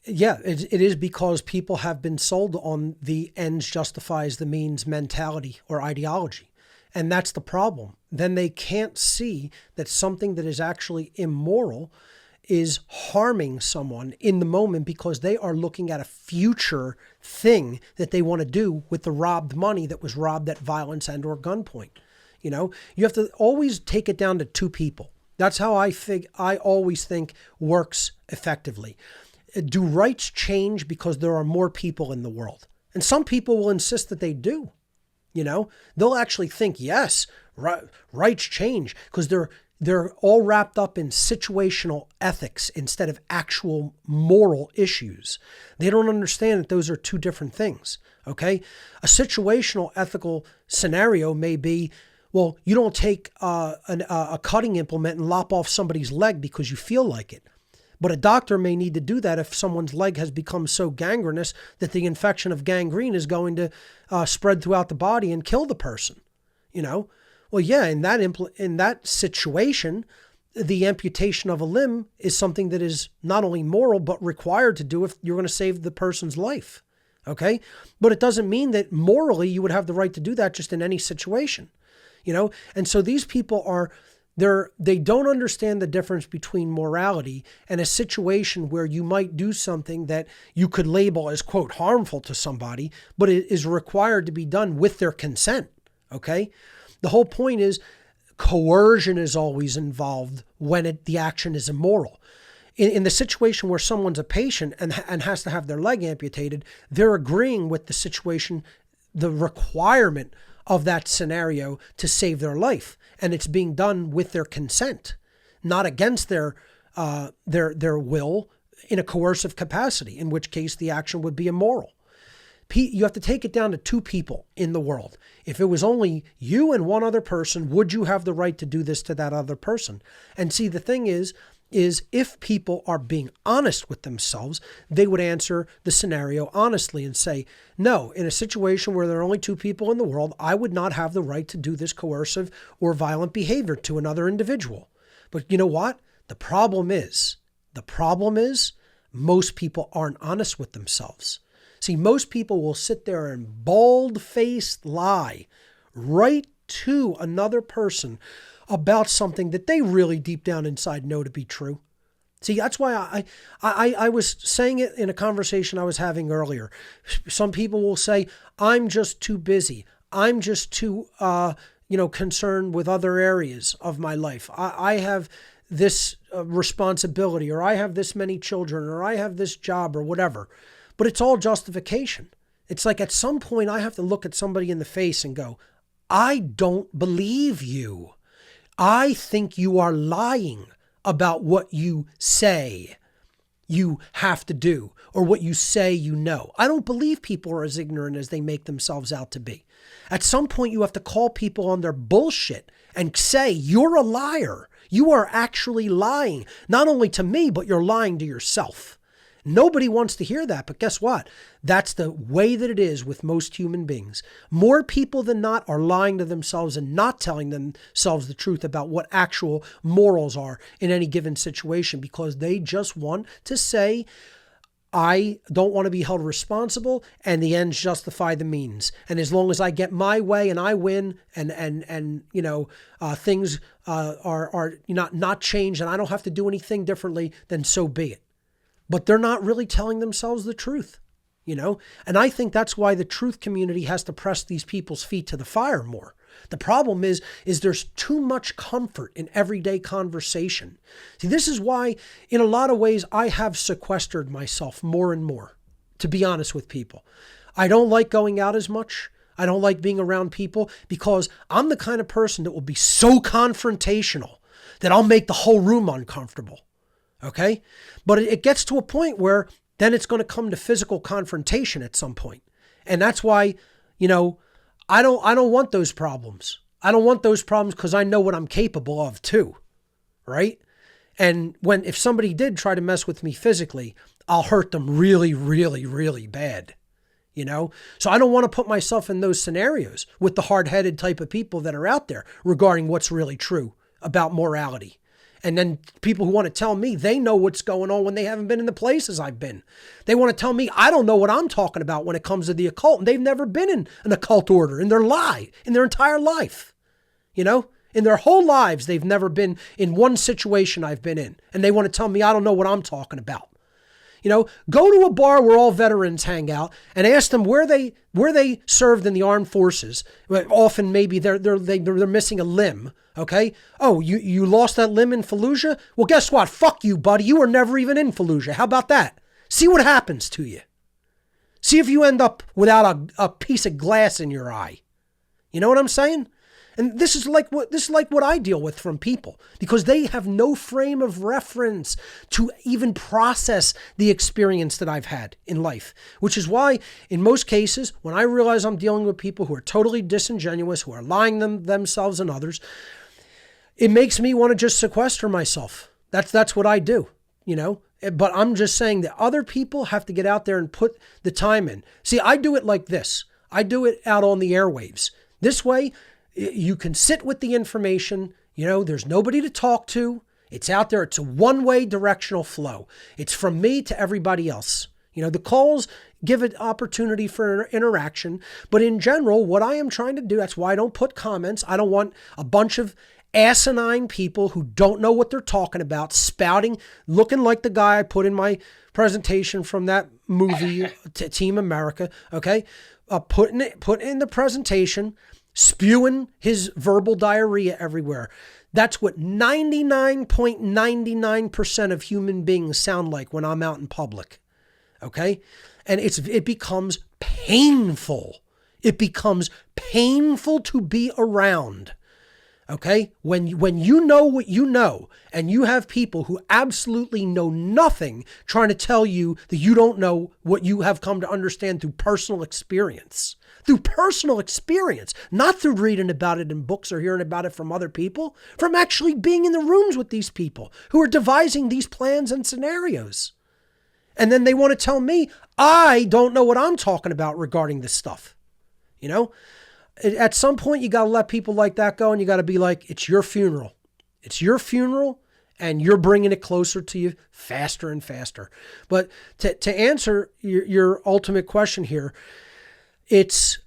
Yeah, it is because people have been sold on the ends justifies the means mentality or ideology. And that's the problem. Then they can't see that something that is actually immoral is harming someone in the moment because they are looking at a future thing that they want to do with the robbed money that was robbed at violence and or gunpoint. You have to always take it down to two people. That's how I always think works effectively. Do rights change because there are more people in the world? And some people will insist that they do. They'll actually think, yes, rights change because they're all wrapped up in situational ethics instead of actual moral issues. They don't understand that those are two different things, okay? A situational ethical scenario may be, well, you don't take a cutting implement and lop off somebody's leg because you feel like it. But a doctor may need to do that if someone's leg has become so gangrenous that the infection of gangrene is going to spread throughout the body and kill the person. Well, yeah, in that situation, the amputation of a limb is something that is not only moral but required to do if you're going to save the person's life. Okay, but it doesn't mean that morally you would have the right to do that just in any situation. And so these people they don't understand the difference between morality and a situation where you might do something that you could label as, quote, harmful to somebody, but it is required to be done with their consent, okay? The whole point is coercion is always involved when the action is immoral. In the situation where someone's a patient and has to have their leg amputated, they're agreeing with the situation, the requirement of that scenario to save their life. And it's being done with their consent, not against their will in a coercive capacity, in which case the action would be immoral. You have to take it down to two people in the world. If it was only you and one other person, would you have the right to do this to that other person? And see, the thing is if people are being honest with themselves, they would answer the scenario honestly and say, no, in a situation where there are only two people in the world, I would not have the right to do this coercive or violent behavior to another individual. But you know what? The problem is most people aren't honest with themselves. See, most people will sit there and bold-faced lie right to another person about something that they really deep down inside know to be true. See, that's why I was saying it in a conversation I was having earlier. Some people will say, I'm just too busy. I'm just too, concerned with other areas of my life. I have this responsibility, or I have this many children, or I have this job, or whatever. But it's all justification. It's like at some point I have to look at somebody in the face and go, I don't believe you. I think you are lying about what you say you have to do, or what you say you know. I don't believe people are as ignorant as they make themselves out to be. At some point, you have to call people on their bullshit and say, you're a liar. You are actually lying, not only to me, but you're lying to yourself. Nobody wants to hear that, but guess what? That's the way that it is with most human beings. More people than not are lying to themselves and not telling themselves the truth about what actual morals are in any given situation, because they just want to say, I don't want to be held responsible, and the ends justify the means. And as long as I get my way and I win, and things are not changed, and I don't have to do anything differently, then so be it. But they're not really telling themselves the truth, And I think that's why the truth community has to press these people's feet to the fire more. The problem is there's too much comfort in everyday conversation. See, this is why, in a lot of ways, I have sequestered myself more and more, to be honest with people. I don't like going out as much. I don't like being around people because I'm the kind of person that will be so confrontational that I'll make the whole room uncomfortable. Okay? But it gets to a point where then it's going to come to physical confrontation at some point. And that's why, I don't want those problems. I don't want those problems because I know what I'm capable of too. Right? And if somebody did try to mess with me physically, I'll hurt them really, really, really bad. So I don't want to put myself in those scenarios with the hard-headed type of people that are out there regarding what's really true about morality. And then people who want to tell me they know what's going on when they haven't been in the places I've been. They want to tell me I don't know what I'm talking about when it comes to the occult. And they've never been in an occult order in their entire life. In their whole lives, they've never been in one situation I've been in. And they want to tell me I don't know what I'm talking about. Go to a bar where all veterans hang out and ask them where they served in the armed forces. Often maybe they're missing a limb. Okay. Oh, you lost that limb in Fallujah? Well, guess what? Fuck you, buddy. You were never even in Fallujah. How about that? See what happens to you. See if you end up without a piece of glass in your eye. You know what I'm saying? And this is like what I deal with from people, because they have no frame of reference to even process the experience that I've had in life, which is why in most cases, when I realize I'm dealing with people who are totally disingenuous, who are lying themselves and others, it makes me want to just sequester myself. That's what I do, but I'm just saying that other people have to get out there and put the time in. See, I do it like this. I do it out on the airwaves. This way, you can sit with the information, there's nobody to talk to. It's out there. It's a one-way directional flow. It's from me to everybody else. The calls give it opportunity for interaction. But in general, what I am trying to do, that's why I don't put comments. I don't want a bunch of asinine people who don't know what they're talking about, spouting, looking like the guy I put in my presentation from that movie, Team America, okay? Putting in the presentation, spewing his verbal diarrhea everywhere. That's what 99.99% of human beings sound like when I'm out in public. Okay? And it becomes painful. It becomes painful to be around. Okay? When you know what you know, and you have people who absolutely know nothing trying to tell you that you don't know what you have come to understand through personal experience. Through personal experience, not through reading about it in books or hearing about it from other people, from actually being in the rooms with these people who are devising these plans and scenarios. And then they want to tell me, I don't know what I'm talking about regarding this stuff. At some point, you got to let people like that go, and you got to be like, it's your funeral. It's your funeral, and you're bringing it closer to you faster and faster. But to answer your ultimate question here, it's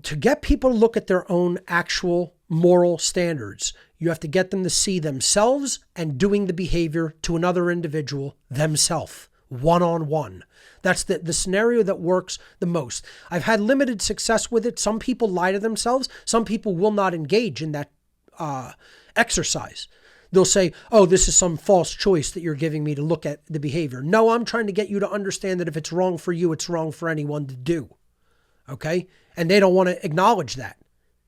to get people to look at their own actual moral standards. You have to get them to see themselves and doing the behavior to another individual themselves, one-on-one. That's the scenario that works the most. I've had limited success with it. Some people lie to themselves. Some people will not engage in that exercise. they'll say, oh, this is some false choice that you're giving me to look at the behavior. No, I'm trying to get you to understand that if it's wrong for you, it's wrong for anyone to do. Okay? And they don't want to acknowledge that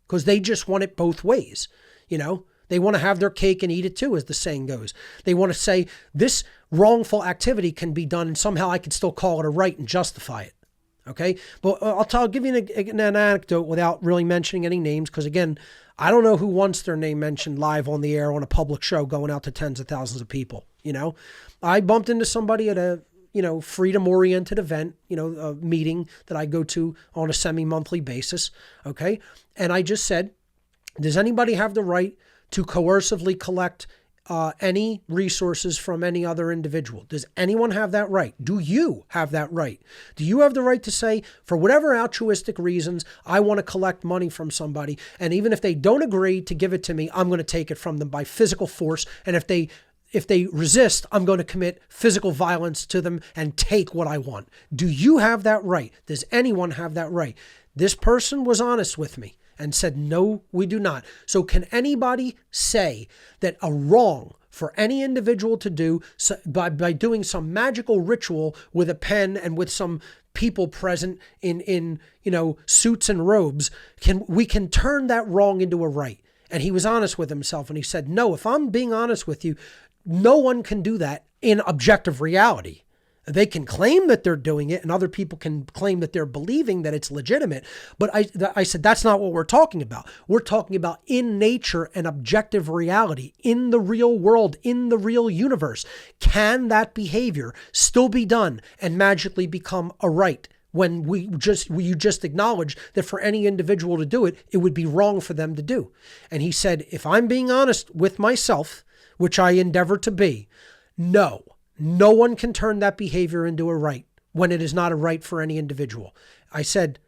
because they just want it both ways. You know, they want to have their cake and eat it too, as the saying goes. They want to say this wrongful activity can be done and somehow I can still call it a right and justify it. Okay? But I'll give you an anecdote without really mentioning any names because, again, I don't know who wants their name mentioned live on the air on a public show going out to tens of thousands of people. You know, I bumped into somebody at a, freedom-oriented event, a meeting that I go to on a semi-monthly basis. Okay? And I just said, does anybody have the right to coercively collect any resources from any other individual? Does anyone have that right? Do you have that right? Do you have the right to say, for whatever altruistic reasons, I want to collect money from somebody, and even if they don't agree to give it to me, I'm going to take it from them by physical force, and if they resist, I'm going to commit physical violence to them and take what I want. Do you have that right? Does anyone have that right? This person was honest with me and said, no, we do not. So can anybody say that a wrong for any individual to do by doing some magical ritual with a pen and with some people present in suits and robes, we can turn that wrong into a right? And he was honest with himself and he said, no, if I'm being honest with you, no one can do that in objective reality. They can claim that they're doing it and other people can claim that they're believing that it's legitimate. But I said, that's not what we're talking about. We're talking about in nature and objective reality, in the real world, in the real universe. Can that behavior still be done and magically become a right? When you just acknowledge that for any individual to do it, it would be wrong for them to do. And he said, if I'm being honest with myself, which I endeavor to be, no one can turn that behavior into a right when it is not a right for any individual. I said,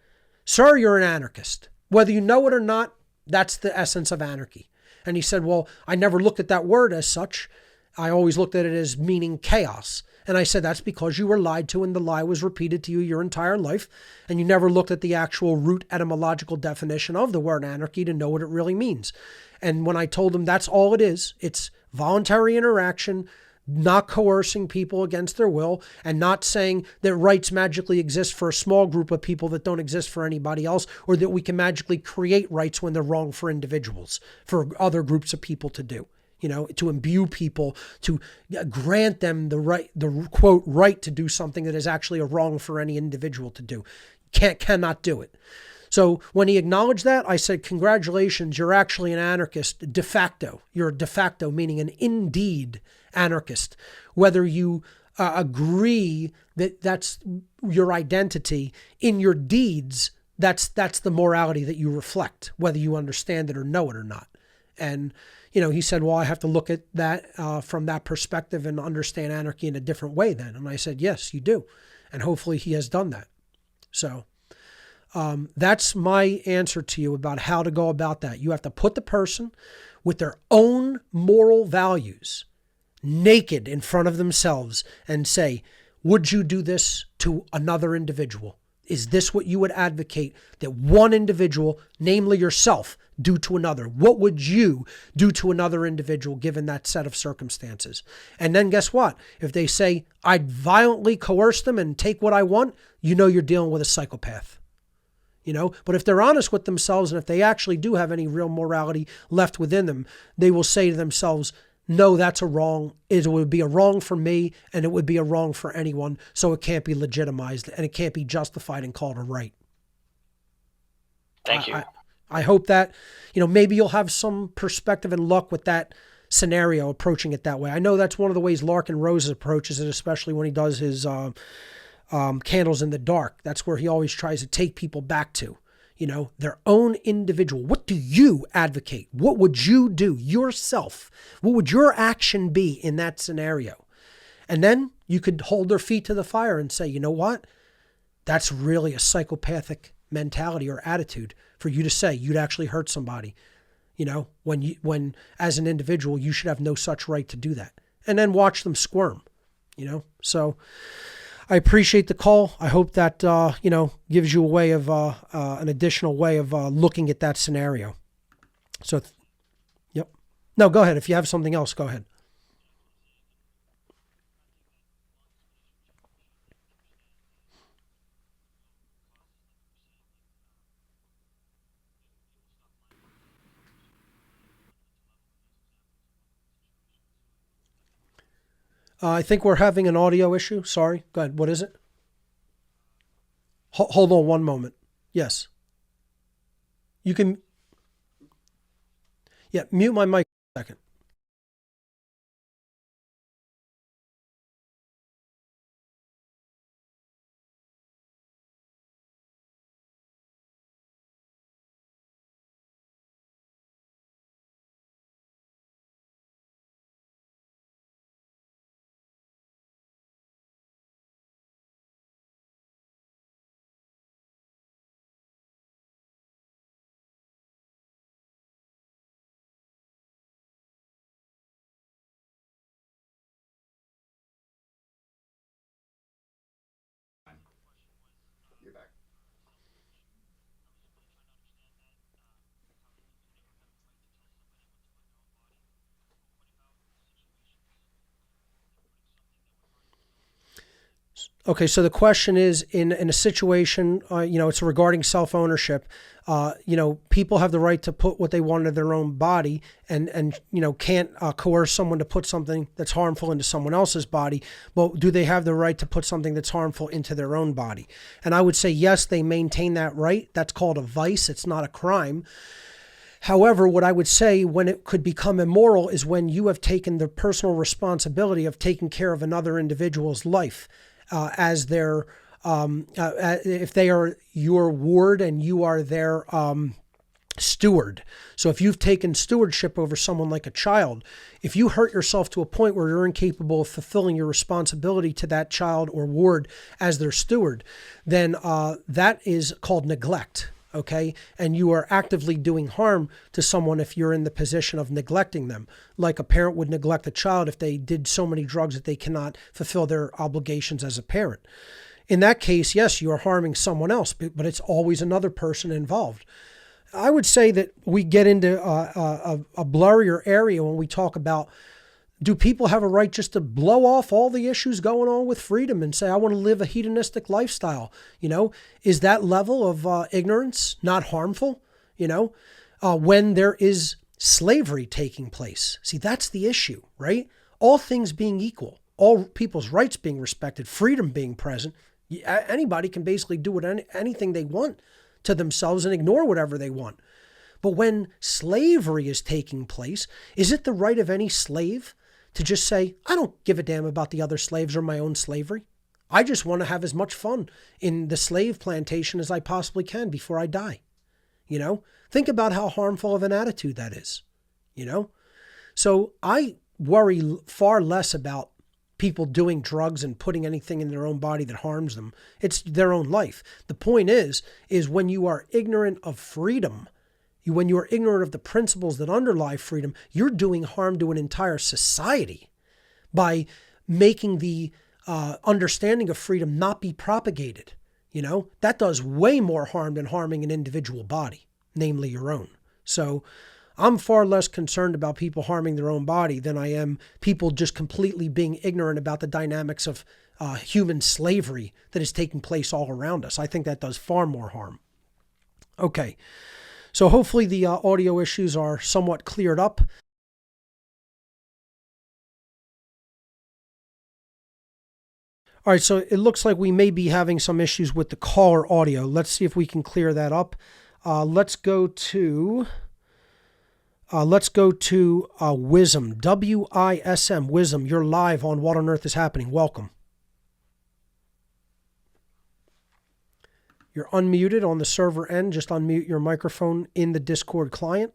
sir, you're an anarchist. Whether you know it or not, that's the essence of anarchy. And he said, well, I never looked at that word as such. I always looked at it as meaning chaos. And I said, that's because you were lied to and the lie was repeated to you your entire life. And you never looked at the actual root etymological definition of the word anarchy to know what it really means. And when I told him that's all it is, it's voluntary interaction, not coercing people against their will, and not saying that rights magically exist for a small group of people that don't exist for anybody else, or that we can magically create rights when they're wrong for individuals, for other groups of people to do. To imbue people, to grant them the right, the quote, right to do something that is actually a wrong for any individual to do. Cannot do it. So when he acknowledged that, I said, congratulations, you're actually an anarchist de facto. You're de facto, meaning an indeed anarchist. Whether you agree that that's your identity, in your deeds, that's the morality that you reflect, whether you understand it or know it or not. And he said, well, I have to look at that from that perspective and understand anarchy in a different way then. And I said, yes, you do. And hopefully he has done that. So that's my answer to you about how to go about that. You have to put the person with their own moral values naked in front of themselves and say, would you do this to another individual? Is this what you would advocate that one individual, namely yourself, do to another? What would you do to another individual given that set of circumstances? And then guess what? If they say, I'd violently coerce them and take what I want, you're dealing with a psychopath. But if they're honest with themselves and if they actually do have any real morality left within them, they will say to themselves, no, that's a wrong. It would be a wrong for me and it would be a wrong for anyone. So it can't be legitimized and it can't be justified and called a right. Thank you. I hope that, maybe you'll have some perspective and luck with that scenario, approaching it that way. I know that's one of the ways Larkin Rose approaches it, especially when he does his Candles in the Dark. That's where he always tries to take people back to, their own individual. What do you advocate? What would you do yourself? What would your action be in that scenario? And then you could hold their feet to the fire and say, you know what? That's really a psychopathic mentality or attitude for you to say you'd actually hurt somebody. When as an individual, you should have no such right to do that. And then watch them squirm, So I appreciate the call. I hope that, gives you a way of, an additional way of looking at that scenario. So, yep. No, go ahead. If you have something else, go ahead. I think we're having an audio issue. Sorry. Go ahead. What is it? Hold on one moment. Yes. You can. Yeah, mute my mic for a second. Okay, so the question is, in a situation, it's regarding self-ownership. People have the right to put what they want into their own body, and can't coerce someone to put something that's harmful into someone else's body. Well, do they have the right to put something that's harmful into their own body? And I would say yes, they maintain that right. That's called a vice. It's not a crime. However, what I would say when it could become immoral is when you have taken the personal responsibility of taking care of another individual's life. As their, if they are your ward and you are their steward. So if you've taken stewardship over someone like a child, if you hurt yourself to a point where you're incapable of fulfilling your responsibility to that child or ward as their steward, then that is called neglect. Okay. And you are actively doing harm to someone if you're in the position of neglecting them, like a parent would neglect a child if they did so many drugs that they cannot fulfill their obligations as a parent. In that case, yes, you are harming someone else, but it's always another person involved. I would say that we get into a blurrier area when we talk about, do people have a right just to blow off all the issues going on with freedom and say, I want to live a hedonistic lifestyle? Is that level of ignorance not harmful? When there is slavery taking place. See, that's the issue, right? All things being equal, all people's rights being respected, freedom being present, anybody can basically do anything they want to themselves and ignore whatever they want. But when slavery is taking place, is it the right of any slave to just say, I don't give a damn about the other slaves or my own slavery? I just want to have as much fun in the slave plantation as I possibly can before I die. Think about how harmful of an attitude that is, So I worry far less about people doing drugs and putting anything in their own body that harms them. It's their own life. The point is when you are ignorant of freedom, when you are ignorant of the principles that underlie freedom, you're doing harm to an entire society by making the understanding of freedom not be propagated. That does way more harm than harming an individual body, namely your own. So I'm far less concerned about people harming their own body than I am people just completely being ignorant about the dynamics of human slavery that is taking place all around us. I think that does far more harm. Okay. So hopefully the audio issues are somewhat cleared up. All right, so it looks like we may be having some issues with the caller audio. Let's see if we can clear that up. Let's go to Wisdom, WISM, Wisdom. You're live on What on Earth is Happening. Welcome. You're unmuted on the server end. Just unmute your microphone in the Discord client.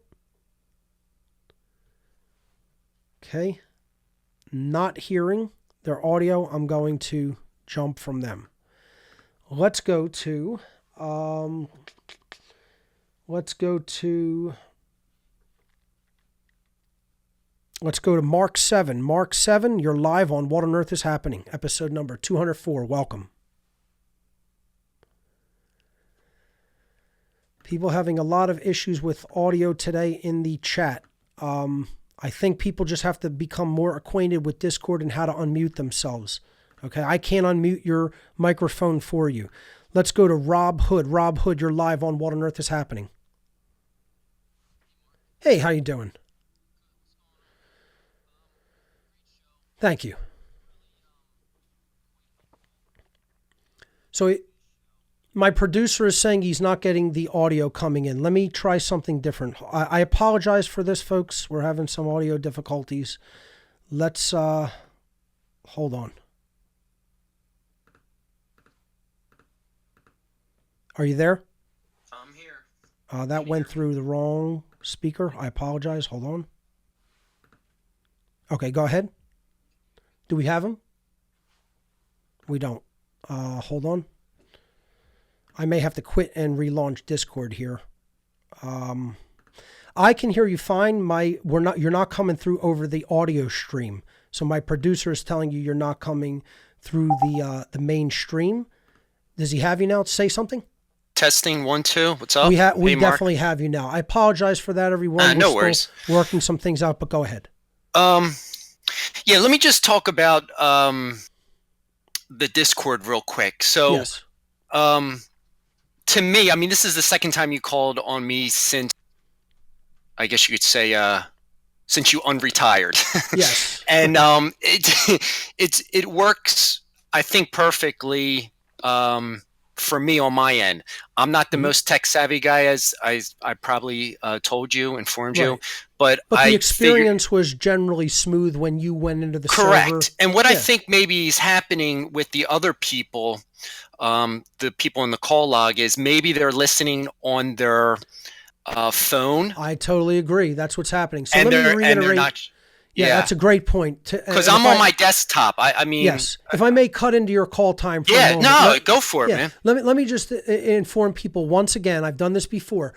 Okay. Not hearing their audio. I'm going to jump from them. Let's go to Mark 7. Mark 7, you're live on What on Earth is Happening, episode number 204. Welcome. People having a lot of issues with audio today in the chat. I think people just have to become more acquainted with Discord and how to unmute themselves. Okay, I can't unmute your microphone for you. Let's go to Rob Hood. Rob Hood, you're live on What on Earth is Happening. Hey, how you doing? Thank you. So my producer is saying he's not getting the audio coming in. Let me try something different. I apologize for this, folks. We're having some audio difficulties. Let's hold on. Are you there? I'm here. That went through the wrong speaker. I apologize. Hold on. Okay, go ahead. Do we have him? We don't. Hold on. I may have to quit and relaunch Discord here. I can hear you fine. You're not coming through over the audio stream. So my producer is telling you you're not coming through the main stream. Does he have you now? Say something. Testing 1 2. What's up? We Hey, Mark. definitely have you now. I apologize for that, everyone. We're no still worries. working some things out, but go ahead. Yeah, let me just talk about the Discord real quick. So, Yes. to me, I mean, this is the second time you called on me since, I guess you could say, since you unretired. Yes. And it works, I think, perfectly for me on my end. I'm not the most tech savvy guy, as I probably told you, informed you, but the experience was generally smooth when you went into the correct. server. And what I think maybe is happening with the other people, the people in the call log, is maybe they're listening on their phone. I totally agree. That's what's happening. So And let me they're reiterate. not, yeah, that's a great point. Because I'm on my desktop. I mean, yes. If I may cut into your call time for a moment. No, go for it, man. Let me just inform people once again. I've done this before.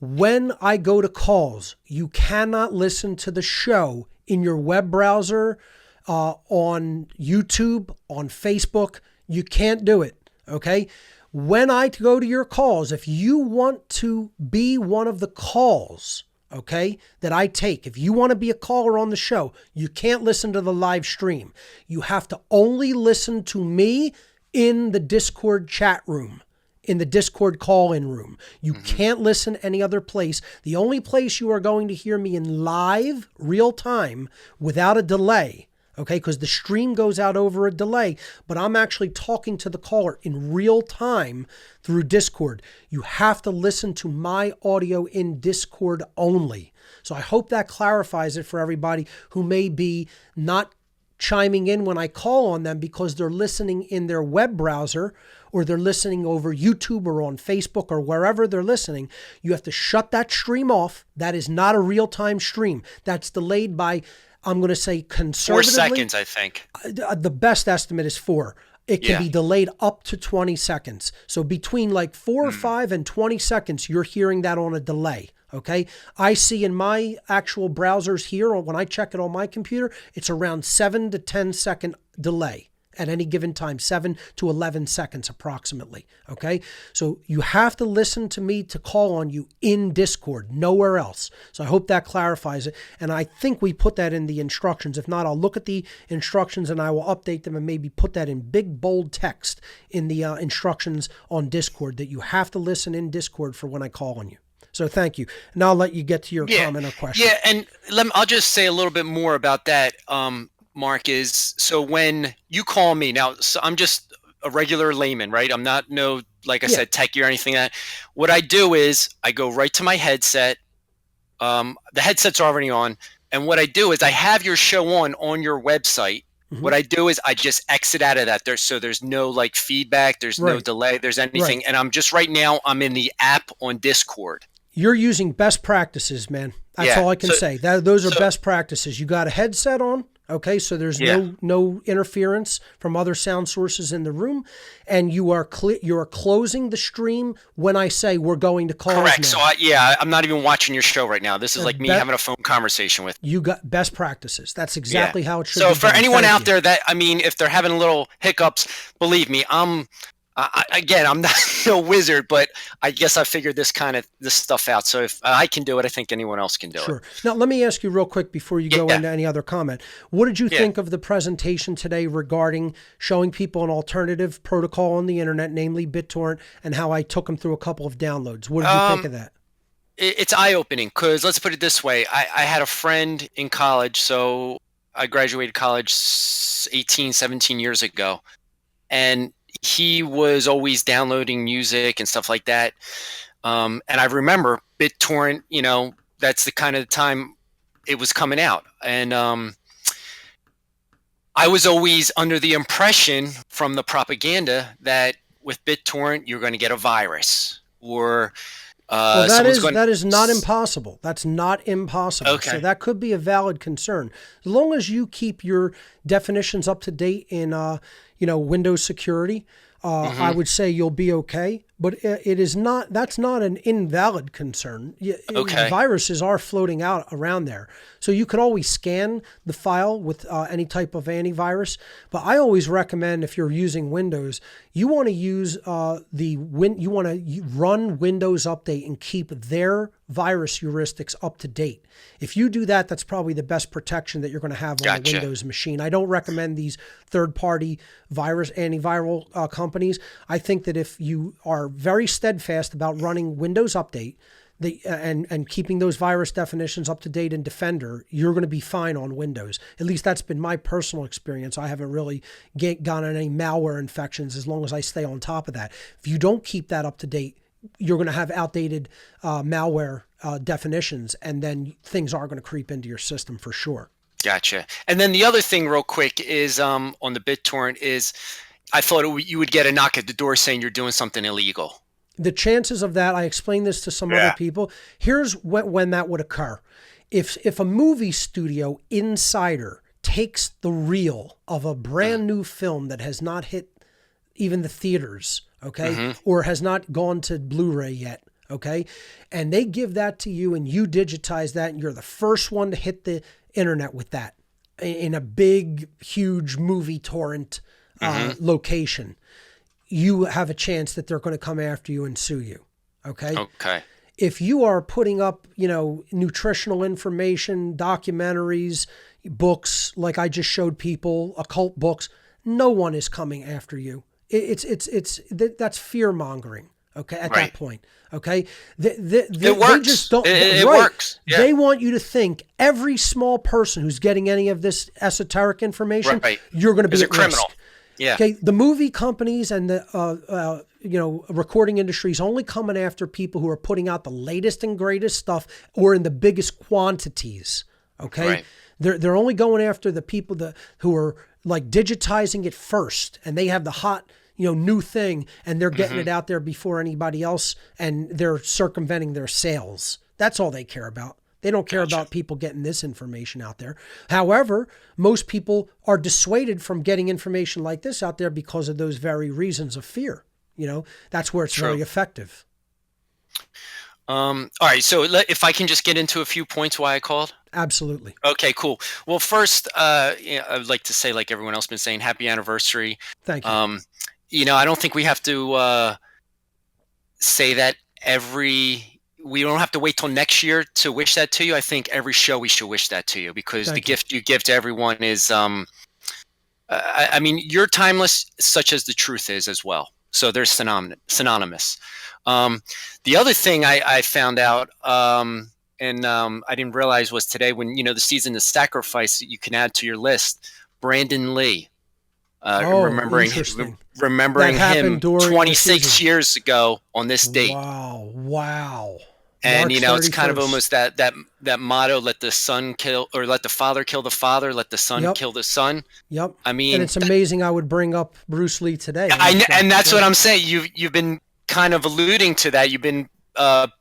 When I go to calls, you cannot listen to the show in your web browser, on YouTube, on Facebook. You can't do it. Okay. When I go to your calls, if you want to be one of the calls, okay, that I take, if you want to be a caller on the show, you can't listen to the live stream. You have to only listen to me in the Discord chat room, in the Discord call-in room. You can't listen any other place. The only place you are going to hear me in live, real time, without a delay, okay, because the stream goes out over a delay, but I'm actually talking to the caller in real time through Discord. You have to listen to my audio in Discord only. So I hope that clarifies it for everybody who may be not chiming in when I call on them because they're listening in their web browser or they're listening over YouTube or on Facebook or wherever they're listening. You have to shut that stream off. That is not a real-time stream. That's delayed by, I'm going to say, conservatively 4 seconds, I think. The best estimate is 4. It can be delayed up to 20 seconds. So between like 4 or 5 and 20 seconds, you're hearing that on a delay. Okay. I see in my actual browsers here, or when I check it on my computer, it's around 7 to 10 second delay at any given time, 7 to 11 seconds approximately. Okay. So you have to listen to me to call on you in Discord, nowhere else. So I hope that clarifies it. And I think we put that in the instructions. If not, I'll look at the instructions and I will update them and maybe put that in big, bold text in the instructions on Discord, that you have to listen in Discord for when I call on you. So thank you. Now I'll let you get to your comment or question. Yeah, and I'll just say a little bit more about that, Mark, is so when you call me now, so I'm just a regular layman, right? I'm not like I said, techie or anything like that. What I do is I go right to my headset. The headset's already on. And what I do is I have your show on your website. Mm-hmm. What I do is I just exit out of that. There's no like feedback. There's no delay. There's anything. And I'm just right now, I'm in the app on Discord. You're using best practices, man. That's all I can say. Those are best practices. You got a headset on, okay? So there's no interference from other sound sources in the room, and you are closing the stream when I say we're going to call. Correct. Now. So I'm not even watching your show right now. This is like me having a phone conversation with you. Got best practices. That's exactly how it should. So be for done. anyone out there that, I mean, if they're having little hiccups, believe me, I'm Again, I'm not no wizard, but I guess I figured this stuff out. So if I can do it, I think anyone else can do Sure. it. Now, let me ask you real quick before you go into any other comment. What did you think of the presentation today regarding showing people an alternative protocol on the internet, namely BitTorrent, and how I took them through a couple of downloads? What did you think of that? It's eye-opening because let's put it this way. I had a friend in college, so I graduated college 18, 17 years ago, and he was always downloading music and stuff like that. And I remember BitTorrent, that's the kind of time it was coming out. And I was always under the impression from the propaganda that with BitTorrent, you're going to get a virus or well, that is not impossible. That's not impossible. Okay. So that could be a valid concern. As long as you keep your definitions up to date in, Windows security, I would say you'll be okay. But it is not. That's not an invalid concern. Okay. Viruses are floating out around there, so you could always scan the file with any type of antivirus. But I always recommend if you're using Windows, you want to use you want to run Windows Update and keep their virus heuristics up to date. If you do that, that's probably the best protection that you're going to have on a Windows machine. I don't recommend these third-party antiviral companies. I think that if you are very steadfast about running Windows Update and keeping those virus definitions up to date in Defender, you're going to be fine on Windows. At least that's been my personal experience. I haven't really gotten any malware infections as long as I stay on top of that. If you don't keep that up to date, you're going to have outdated malware definitions, and then things are going to creep into your system for sure. Gotcha. And then the other thing real quick is on the BitTorrent is I thought you would get a knock at the door saying you're doing something illegal. The chances of that, I explained this to some other people. Here's when that would occur. If a movie studio insider takes the reel of a brand new film that has not hit even the theaters, okay, or has not gone to Blu-ray yet, okay, and they give that to you and you digitize that and you're the first one to hit the internet with that in a big, huge movie torrent location, you have a chance that they're going to come after you and sue you. Okay. Okay. If you are putting up, nutritional information, documentaries, books, like I just showed people, occult books, no one is coming after you. That's fear mongering. Okay. At that point. Okay. It works. They just don't. It works. Yeah. They want you to think every small person who's getting any of this esoteric information, you're going to be a criminal. Risk. Yeah. Okay. The movie companies and the recording industry is only coming after people who are putting out the latest and greatest stuff or in the biggest quantities. Okay. Right. They're only going after the people who are like digitizing it first, and they have the hot new thing, and they're getting it out there before anybody else, and they're circumventing their sales. That's all they care about. They don't care about people getting this information out there. However, most people are dissuaded from getting information like this out there because of those very reasons of fear. That's where it's very effective. All right. So if I can just get into a few points why I called. Absolutely. Okay, cool. Well, first, I would like to say, like everyone else been saying, happy anniversary. Thank you. I don't think we have to say that we don't have to wait till next year to wish that to you. I think every show we should wish that to you because the gift you give to everyone is, you're timeless, such as the truth is as well. So they're synonymous. The other thing I found out, and I didn't realize was today when, the season of sacrifice that you can add to your list, Brandon Lee. Remembering him 26 years ago on this date. Wow. And March it's kind of 31st. almost that motto: let the son kill, or let the father kill the father, let the son kill the son. Yep. I mean, and it's amazing I would bring up Bruce Lee today. And that's what I'm saying. You've been kind of alluding to that. You've been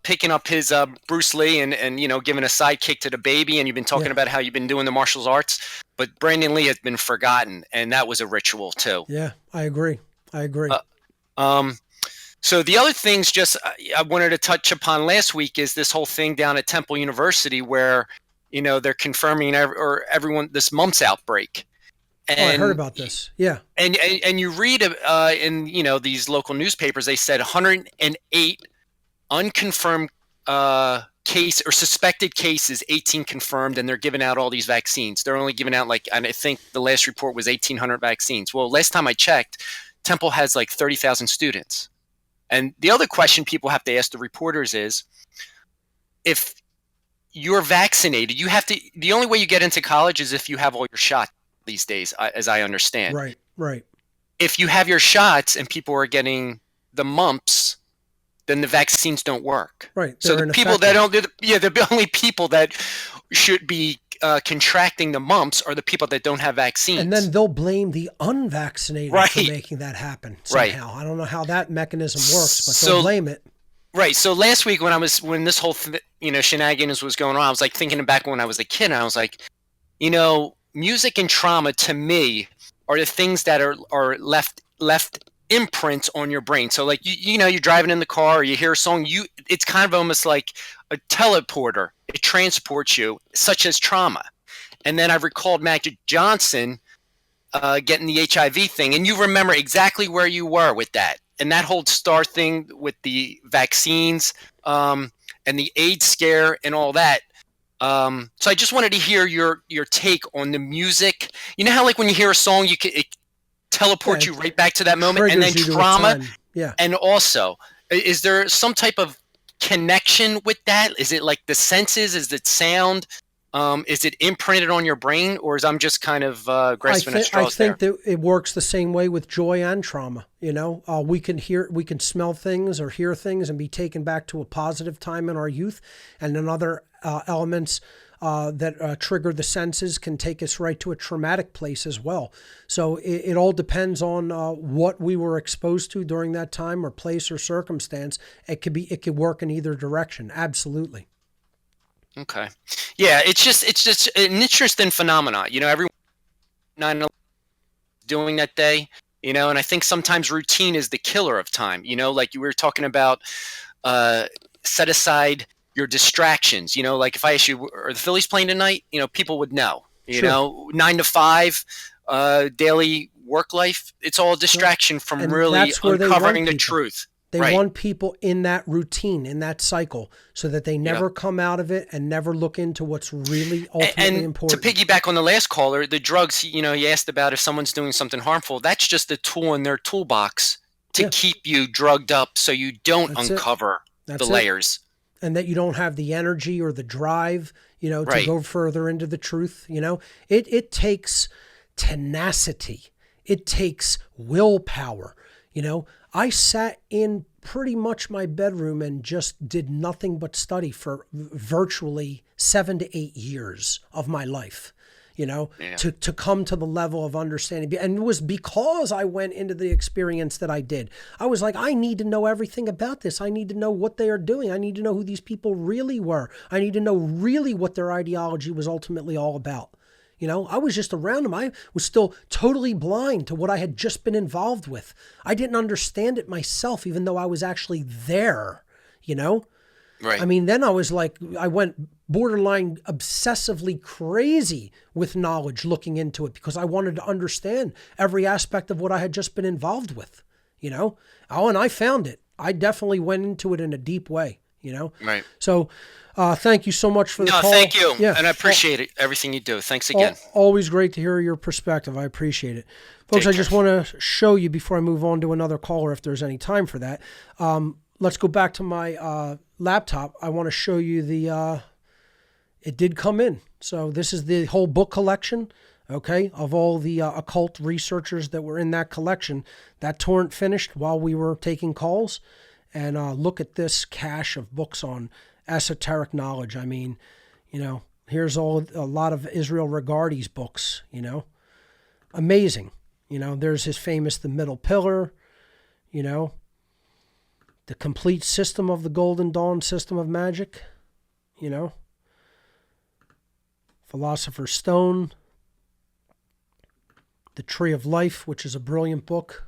picking up his Bruce Lee and giving a sidekick to the baby, and you've been talking about how you've been doing the martial arts. But Brandon Lee has been forgotten, and that was a ritual too. Yeah, I agree. So the other things I wanted to touch upon last week is this whole thing down at Temple University where, they're confirming everyone this mumps outbreak. And, I heard about this. Yeah. And you read in these local newspapers, they said 108 unconfirmed case or suspected cases, 18 confirmed, and they're giving out all these vaccines. They're only giving out and I think the last report was 1,800 vaccines. Well, last time I checked, Temple has like 30,000 students. And the other question people have to ask the reporters is, if you're vaccinated, the only way you get into college is if you have all your shots these days, as I understand. Right. If you have your shots and people are getting the mumps, then the vaccines don't work. Right. So the people that don't, the only people that should be contracting the mumps are the people that don't have vaccines. And then they'll blame the unvaccinated for making that happen somehow. I don't know how that mechanism works, but they'll blame it. Right. So last week when this whole shenanigans was going on, I was like thinking back when I was a kid, and I was like, music and trauma to me are the things that are left imprints on your brain. So like you're driving in the car or you hear a song, it's kind of almost like a teleporter. It transports you, such as trauma. And then I recalled Magic Johnson getting the HIV thing, and you remember exactly where you were with that. And that whole star thing with the vaccines and the AIDS scare and all that. So I just wanted to hear your take on the music. You know how like when you hear a song, it teleports you right back to that moment, and then trauma. Yeah. And also, is there some type of connection with that? Is it like the senses? Is it sound? Is it imprinted on your brain, or is I'm just kind of grasping at straws there? I think that it works the same way with joy and trauma. We can smell things or hear things and be taken back to a positive time in our youth, and then other elements that trigger the senses can take us right to a traumatic place as well. So it all depends on what we were exposed to during that time or place or circumstance. It could work in either direction. Absolutely. Okay. Yeah, it's just an interesting phenomenon. Everyone 9/11 doing that day, and I think sometimes routine is the killer of time. Like you were talking about, set aside your distractions. Like if I ask you, are the Phillies playing tonight? People would know. Sure. 9 to 5, daily work life. It's all a distraction from really uncovering the truth. They want people in that routine, in that cycle, so that they never come out of it and never look into what's really ultimately important. To piggyback on the last caller, the drugs, you asked about if someone's doing something harmful, that's just a tool in their toolbox to keep you drugged up so you don't uncover the layers. And that you don't have the energy or the drive, to go further into the truth. It takes tenacity. It takes willpower. I sat in pretty much my bedroom and just did nothing but study for virtually 7 to 8 years of my life, to come to the level of understanding. And it was because I went into the experience that I did. I was like, I need to know everything about this. I need to know what they are doing. I need to know who these people really were. I need to know really what their ideology was ultimately all about. I was just around them. I was still totally blind to what I had just been involved with. I didn't understand it myself, even though I was actually there, Right. I mean, then I was like, I went borderline obsessively crazy with knowledge looking into it because I wanted to understand every aspect of what I had just been involved with, Oh, and I found it. I definitely went into it in a deep way, Right. So, thank you so much for the call. No, thank you. Yeah. And I appreciate it, everything you do. Thanks again. Always great to hear your perspective. I appreciate it. Folks, I just want to show you before I move on to another caller, if there's any time for that. Let's go back to my laptop. I want to show you it did come in. So this is the whole book collection, okay, of all the occult researchers that were in that collection. That torrent finished while we were taking calls. And look at this cache of books on esoteric knowledge. I mean, here's a lot of Israel Regardie's books, amazing. There's his famous The Middle Pillar, The Complete System of the Golden Dawn System of Magic, Philosopher's Stone, The Tree of Life, which is a brilliant book,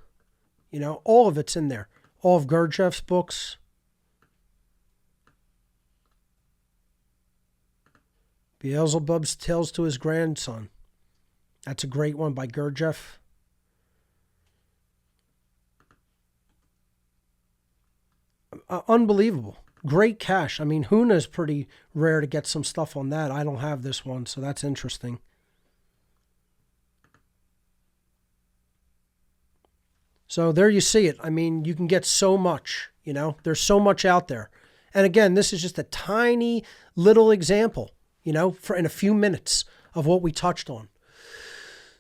all of it's in there. All of Gurdjieff's books. Beelzebub's Tales to His Grandson. That's a great one by Gurdjieff. Unbelievable. Great cache. I mean, Huna's pretty rare to get some stuff on that. I don't have this one, so that's interesting. So there you see it. I mean, you can get so much, you know, there's so much out there. And again, this is just a tiny little example, you know, for in a few minutes of what we touched on.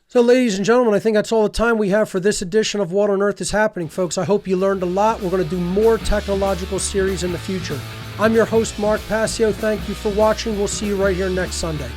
So ladies and gentlemen, I think that's all the time we have for this edition of What on Earth is Happening, folks. I hope you learned a lot. We're going to do more technological series in the future. I'm your host, Mark Passio. Thank you for watching. We'll see you right here next Sunday.